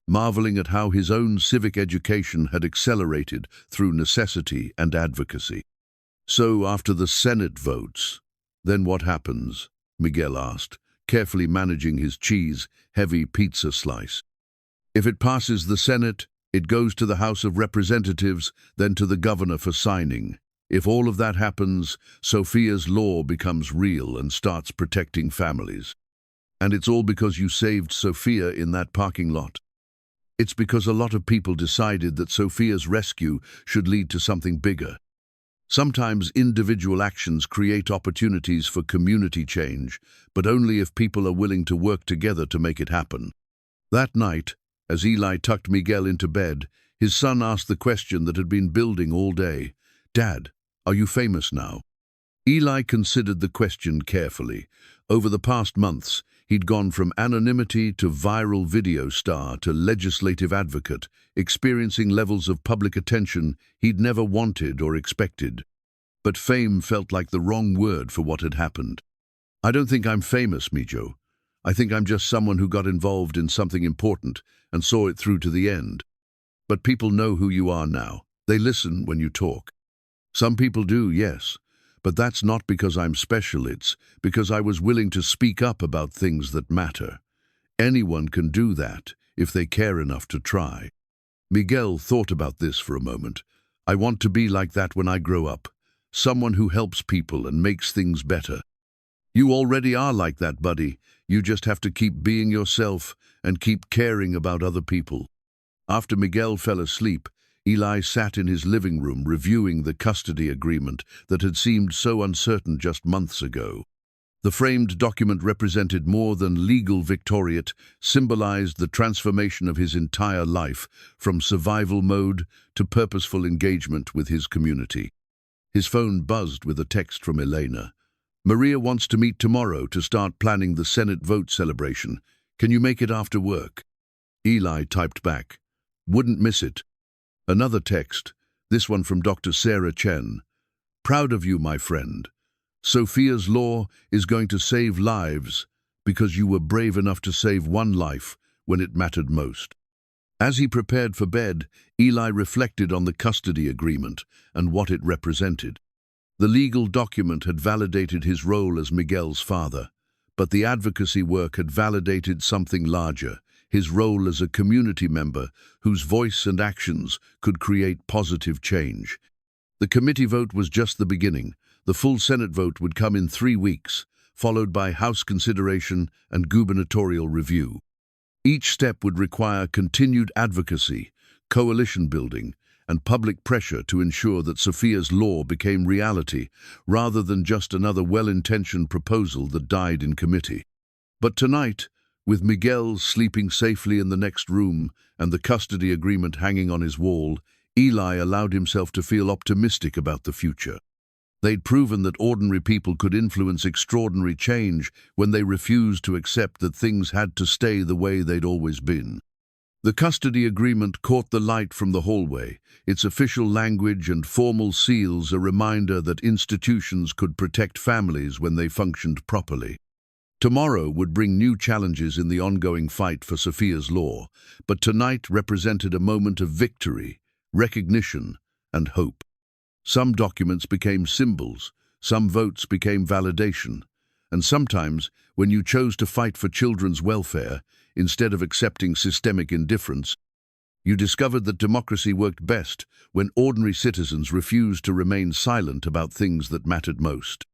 marveling at how his own civic education had accelerated through necessity and advocacy. "So, after the Senate votes, then what happens?" Miguel asked, carefully managing his cheese-heavy pizza slice. "If it passes the Senate, it goes to the House of Representatives, then to the governor for signing. If all of that happens, Sophia's law becomes real and starts protecting families. And it's all because you saved Sophia in that parking lot. It's because a lot of people decided that Sophia's rescue should lead to something bigger. Sometimes individual actions create opportunities for community change, but only if people are willing to work together to make it happen." That night, as Eli tucked Miguel into bed, his son asked the question that had been building all day. "Dad, are you famous now?" Eli considered the question carefully. Over the past months, he'd gone from anonymity to viral video star to legislative advocate, experiencing levels of public attention he'd never wanted or expected. But fame felt like the wrong word for what had happened. "I don't think I'm famous, Mijo. I think I'm just someone who got involved in something important and saw it through to the end. But people know who you are now. They listen when you talk." "Some people do, yes. But that's not because I'm special, it's because I was willing to speak up about things that matter. Anyone can do that if they care enough to try." Miguel thought about this for a moment. "I want to be like that when I grow up. Someone who helps people and makes things better." "You already are like that, buddy. You just have to keep being yourself and keep caring about other people." After Miguel fell asleep, Eli sat in his living room reviewing the custody agreement that had seemed so uncertain just months ago. The framed document represented more than legal victoriate, symbolized the transformation of his entire life, from survival mode to purposeful engagement with his community. His phone buzzed with a text from Elena. "Maria wants to meet tomorrow to start planning the Senate vote celebration. Can you make it after work?" Eli typed back, "Wouldn't miss it." Another text, this one from Dr. Sarah Chen. "Proud of you, my friend. Sophia's law is going to save lives because you were brave enough to save one life when it mattered most." As he prepared for bed, Eli reflected on the custody agreement and what it represented. The legal document had validated his role as Miguel's father, but the advocacy work had validated something larger, his role as a community member whose voice and actions could create positive change. The committee vote was just the beginning. The full Senate vote would come in 3 weeks, followed by House consideration and gubernatorial review. Each step would require continued advocacy, coalition building, and public pressure to ensure that Sophia's law became reality, rather than just another well-intentioned proposal that died in committee. But tonight, with Miguel sleeping safely in the next room and the custody agreement hanging on his wall, Eli allowed himself to feel optimistic about the future. They'd proven that ordinary people could influence extraordinary change when they refused to accept that things had to stay the way they'd always been. The custody agreement caught the light from the hallway, its official language and formal seals a reminder that institutions could protect families when they functioned properly. Tomorrow would bring new challenges in the ongoing fight for Sophia's law, but tonight represented a moment of victory, recognition, and hope. Some documents became symbols, some votes became validation, and sometimes, when you chose to fight for children's welfare, instead of accepting systemic indifference, you discovered that democracy worked best when ordinary citizens refused to remain silent about things that mattered most.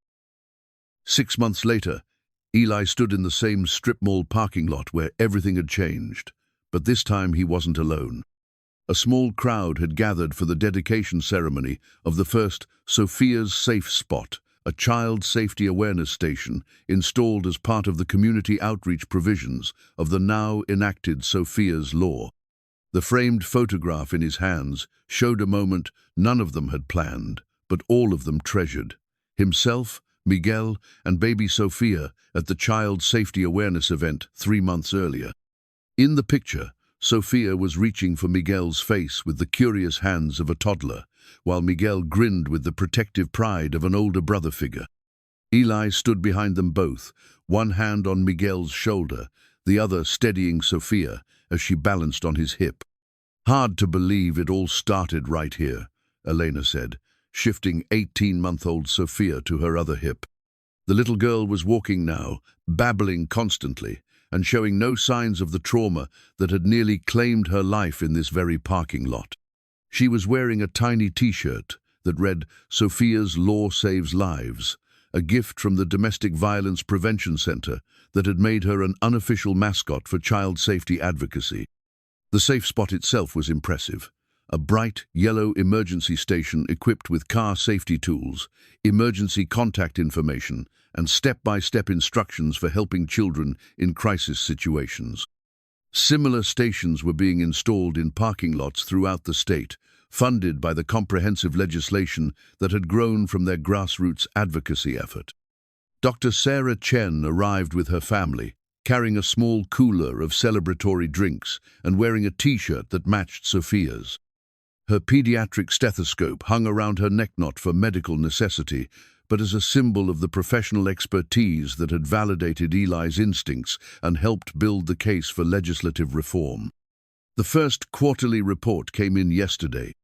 6 months later, Eli stood in the same strip mall parking lot where everything had changed, but this time he wasn't alone. A small crowd had gathered for the dedication ceremony of the first Sophia's Safe Spot, a child safety awareness station installed as part of the community outreach provisions of the now enacted Sophia's Law. The framed photograph in his hands showed a moment none of them had planned, but all of them treasured. Himself, Miguel, and baby Sophia at the Child Safety Awareness event 3 months earlier. In the picture, Sophia was reaching for Miguel's face with the curious hands of a toddler, while Miguel grinned with the protective pride of an older brother figure. Eli stood behind them both, one hand on Miguel's shoulder, the other steadying Sophia as she balanced on his hip. "Hard to believe it all started right here," Elena said, shifting 18-month-old Sophia to her other hip. The little girl was walking now, babbling constantly, and showing no signs of the trauma that had nearly claimed her life in this very parking lot. She was wearing a tiny T-shirt that read, "Sophia's Law Saves Lives," a gift from the Domestic Violence Prevention Center that had made her an unofficial mascot for child safety advocacy. The safe spot itself was impressive. A bright, yellow emergency station equipped with car safety tools, emergency contact information, and step-by-step instructions for helping children in crisis situations. Similar stations were being installed in parking lots throughout the state, funded by the comprehensive legislation that had grown from their grassroots advocacy effort. Dr. Sarah Chen arrived with her family, carrying a small cooler of celebratory drinks and wearing a T-shirt that matched Sophia's. Her pediatric stethoscope hung around her neck not for medical necessity, but as a symbol of the professional expertise that had validated Eli's instincts and helped build the case for legislative reform. The first quarterly report came in yesterday.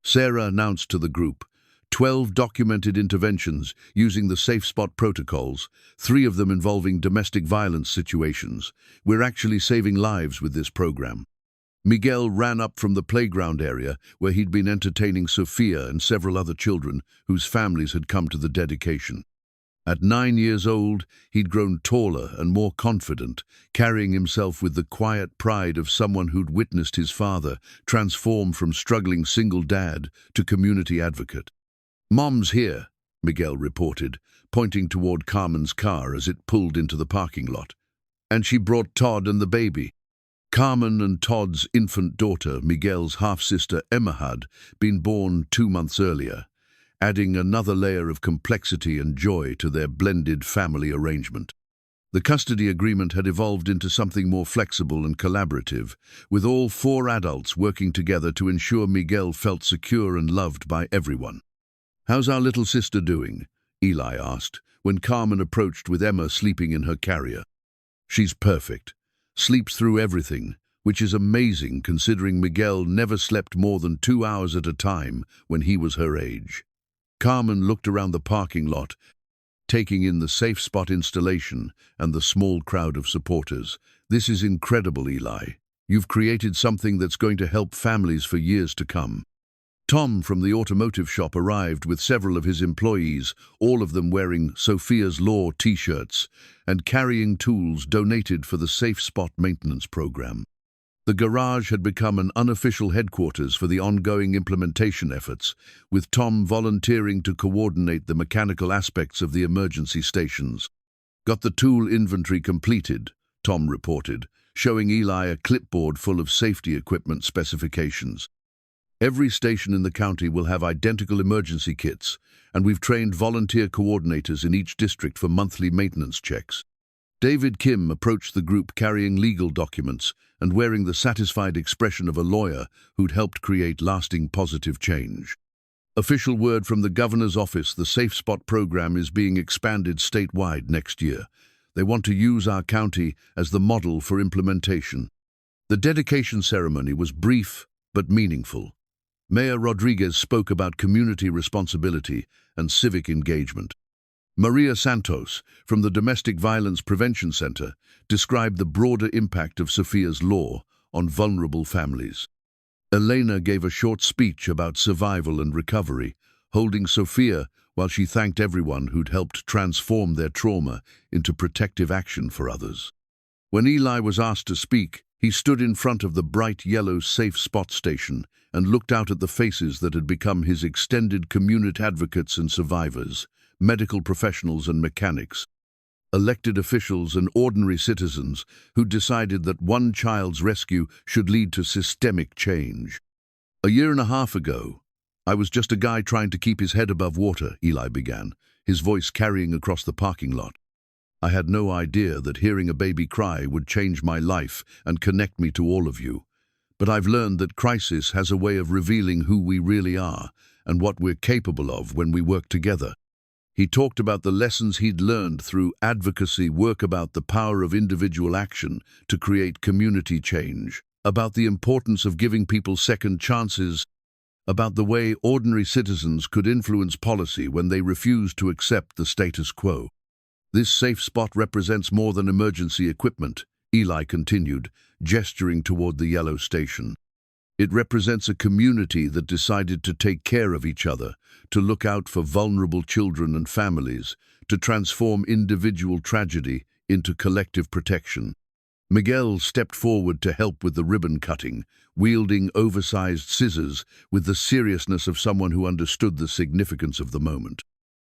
Sarah announced to the group 12 documented interventions using the Safe Spot protocols, 3 of them involving domestic violence situations. "We're actually saving lives with this program." Miguel ran up from the playground area where he'd been entertaining Sophia and several other children whose families had come to the dedication. At 9 years old, he'd grown taller and more confident, carrying himself with the quiet pride of someone who'd witnessed his father transform from struggling single dad to community advocate. "Mom's here," Miguel reported, pointing toward Carmen's car as it pulled into the parking lot. "And she brought Todd and the baby." Carmen and Todd's infant daughter, Miguel's half-sister Emma, had been born 2 months earlier, adding another layer of complexity and joy to their blended family arrangement. The custody agreement had evolved into something more flexible and collaborative, with all 4 adults working together to ensure Miguel felt secure and loved by everyone. "How's our little sister doing?" Eli asked, when Carmen approached with Emma sleeping in her carrier. "She's perfect. Sleeps through everything, which is amazing considering Miguel never slept more than 2 hours at a time when he was her age." Carmen looked around the parking lot, taking in the Safe Spot installation and the small crowd of supporters. "This is incredible, Eli. You've created something that's going to help families for years to come." Tom from the automotive shop arrived with several of his employees, all of them wearing Sophia's Law T-shirts and carrying tools donated for the Safe Spot maintenance program. The garage had become an unofficial headquarters for the ongoing implementation efforts, with Tom volunteering to coordinate the mechanical aspects of the emergency stations. "Got the tool inventory completed," Tom reported, showing Eli a clipboard full of safety equipment specifications. "Every station in the county will have identical emergency kits, and we've trained volunteer coordinators in each district for monthly maintenance checks." David Kim approached the group carrying legal documents and wearing the satisfied expression of a lawyer who'd helped create lasting positive change. "Official word from the governor's office: the Safe Spot program is being expanded statewide next year. They want to use our county as the model for implementation." The dedication ceremony was brief but meaningful. Mayor Rodriguez spoke about community responsibility and civic engagement. Maria Santos, from the Domestic Violence Prevention Center, described the broader impact of Sophia's Law on vulnerable families. Elena gave a short speech about survival and recovery, holding Sophia while she thanked everyone who'd helped transform their trauma into protective action for others. When Eli was asked to speak, he stood in front of the bright yellow Safe Spot station and looked out at the faces that had become his extended community advocates and survivors, medical professionals and mechanics, elected officials and ordinary citizens who decided that one child's rescue should lead to systemic change. "A year and a half ago, I was just a guy trying to keep his head above water," Eli began, his voice carrying across the parking lot. "I had no idea that hearing a baby cry would change my life and connect me to all of you. But I've learned that crisis has a way of revealing who we really are and what we're capable of when we work together. He talked about the lessons he'd learned through advocacy work, about the power of individual action to create community change, about the importance of giving people second chances, about the way ordinary citizens could influence policy when they refused to accept the status quo. This safe spot represents more than emergency equipment, Eli continued, gesturing toward the yellow station. It represents a community that decided to take care of each other, to look out for vulnerable children and families, to transform individual tragedy into collective protection. Miguel stepped forward to help with the ribbon cutting, wielding oversized scissors with the seriousness of someone who understood the significance of the moment.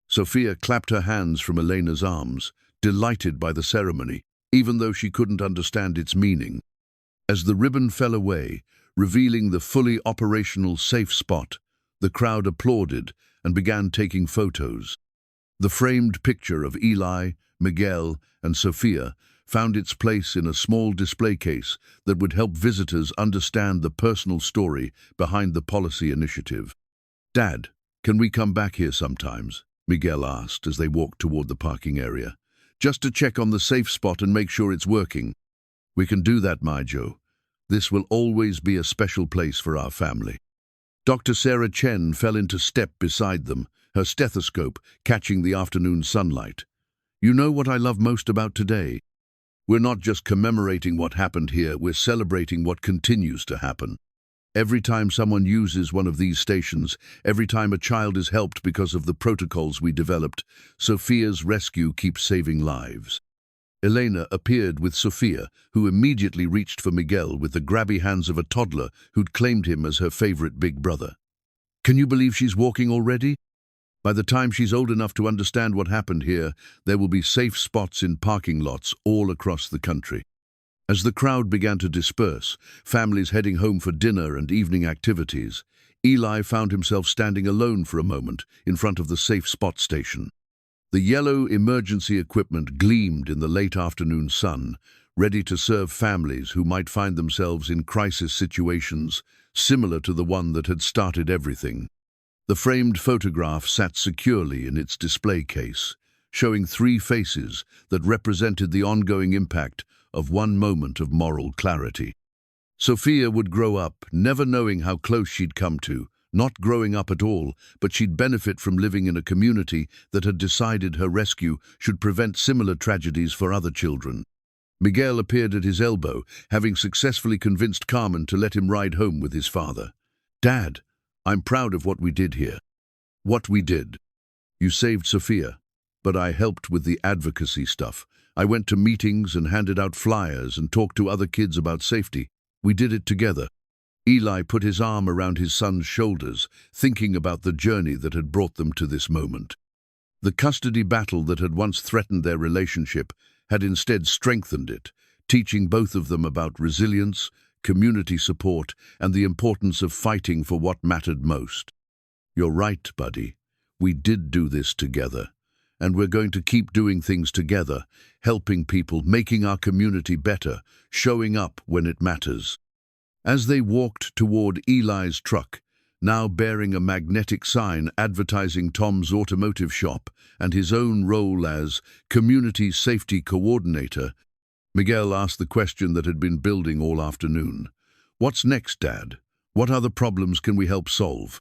Sophia clapped her hands from Elena's arms, delighted by the ceremony, even though she couldn't understand its meaning. As the ribbon fell away, revealing the fully operational safe spot, the crowd applauded and began taking photos. The framed picture of Eli, Miguel, and Sophia found its place in a small display case that would help visitors understand the personal story behind the policy initiative. "Dad, can we come back here sometimes?" Miguel asked as they walked toward the parking area. "Just to check on the safe spot and make sure it's working." "We can do that, my Joe. This will always be a special place for our family." Dr. Sarah Chen fell into step beside them, her stethoscope catching the afternoon sunlight. "You know what I love most about today? We're not just commemorating what happened here, we're celebrating what continues to happen. Every time someone uses one of these stations, every time a child is helped because of the protocols we developed, Sophia's rescue keeps saving lives." Elena appeared with Sophia, who immediately reached for Miguel with the grabby hands of a toddler who'd claimed him as her favorite big brother. "Can you believe she's walking already? By the time she's old enough to understand what happened here, there will be safe spots in parking lots all across the country." As the crowd began to disperse, families heading home for dinner and evening activities, Eli found himself standing alone for a moment in front of the safe spot station. The yellow emergency equipment gleamed in the late afternoon sun, ready to serve families who might find themselves in crisis situations similar to the one that had started everything. The framed photograph sat securely in its display case, showing 3 faces that represented the ongoing impact of one moment of moral clarity. Sophia would grow up, never knowing how close she'd come to, not growing up at all, but she'd benefit from living in a community that had decided her rescue should prevent similar tragedies for other children. Miguel appeared at his elbow, having successfully convinced Carmen to let him ride home with his father. "Dad, I'm proud of what we did here." "What we did? You saved Sophia, but I helped with the advocacy stuff. I went to meetings and handed out flyers and talked to other kids about safety. We did it together." Eli put his arm around his son's shoulders, thinking about the journey that had brought them to this moment. The custody battle that had once threatened their relationship had instead strengthened it, teaching both of them about resilience, community support, and the importance of fighting for what mattered most. "You're right, buddy. We did do this together. And we're going to keep doing things together, helping people, making our community better, showing up when it matters." As they walked toward Eli's truck, now bearing a magnetic sign advertising Tom's automotive shop and his own role as community safety coordinator, Miguel asked the question that had been building all afternoon. "What's next, Dad? What other problems can we help solve?"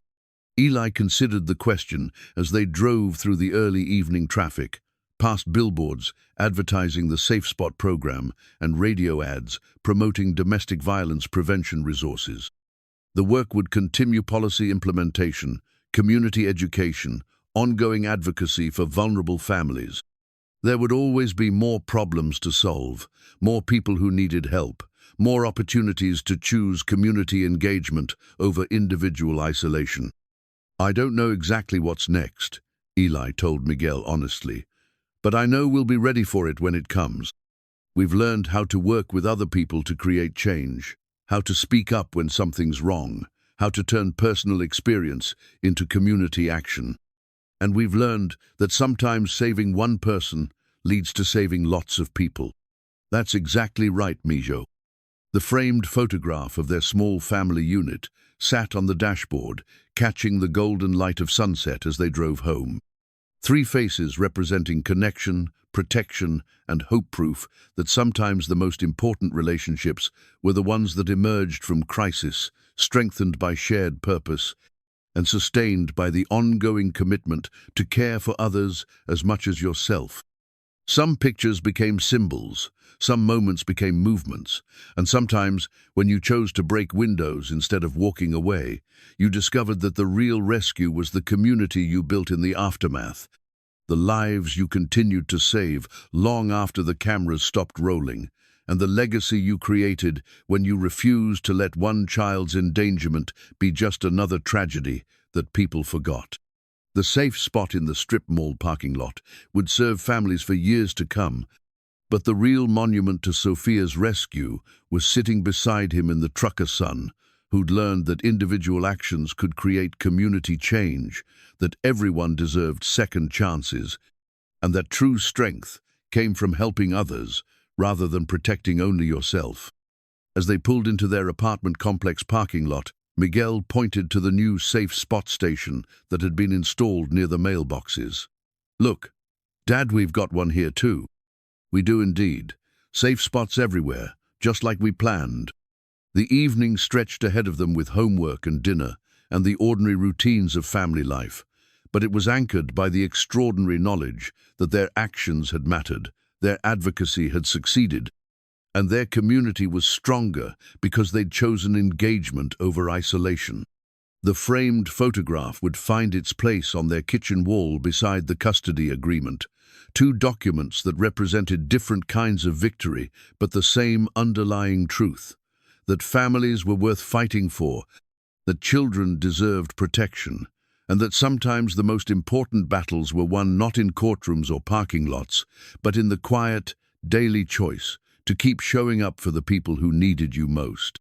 Eli considered the question as they drove through the early evening traffic, past billboards advertising the Safe Spot program and radio ads promoting domestic violence prevention resources. The work would continue policy implementation, community education, ongoing advocacy for vulnerable families. There would always be more problems to solve, more people who needed help, more opportunities to choose community engagement over individual isolation. "I don't know exactly what's next," Eli told Miguel honestly, "but I know we'll be ready for it when it comes. We've learned how to work with other people to create change, how to speak up when something's wrong, how to turn personal experience into community action. And we've learned that sometimes saving one person leads to saving lots of people." "That's exactly right, Mijo. The framed photograph of their small family unit sat on the dashboard, catching the golden light of sunset as they drove home. Three faces representing connection, protection, and hope-proof that sometimes the most important relationships were the ones that emerged from crisis, strengthened by shared purpose, and sustained by the ongoing commitment to care for others as much as yourself. Some pictures became symbols, some moments became movements, and sometimes, when you chose to break windows instead of walking away, you discovered that the real rescue was the community you built in the aftermath, the lives you continued to save long after the cameras stopped rolling, and the legacy you created when you refused to let one child's endangerment be just another tragedy that people forgot. The safe spot in the strip mall parking lot would serve families for years to come, but the real monument to Sophia's rescue was sitting beside him in the trucker son, who'd learned that individual actions could create community change, that everyone deserved second chances, and that true strength came from helping others rather than protecting only yourself. As they pulled into their apartment complex parking lot, Miguel pointed to the new safe spot station that had been installed near the mailboxes. "Look, Dad, we've got one here too." "We do indeed. Safe spots everywhere, just like we planned." The evening stretched ahead of them with homework and dinner and the ordinary routines of family life, but it was anchored by the extraordinary knowledge that their actions had mattered, their advocacy had succeeded, and their community was stronger because they'd chosen engagement over isolation. The framed photograph would find its place on their kitchen wall beside the custody agreement, two documents that represented different kinds of victory, but the same underlying truth, that families were worth fighting for, that children deserved protection, and that sometimes the most important battles were won not in courtrooms or parking lots, but in the quiet, daily choice to keep showing up for the people who needed you most.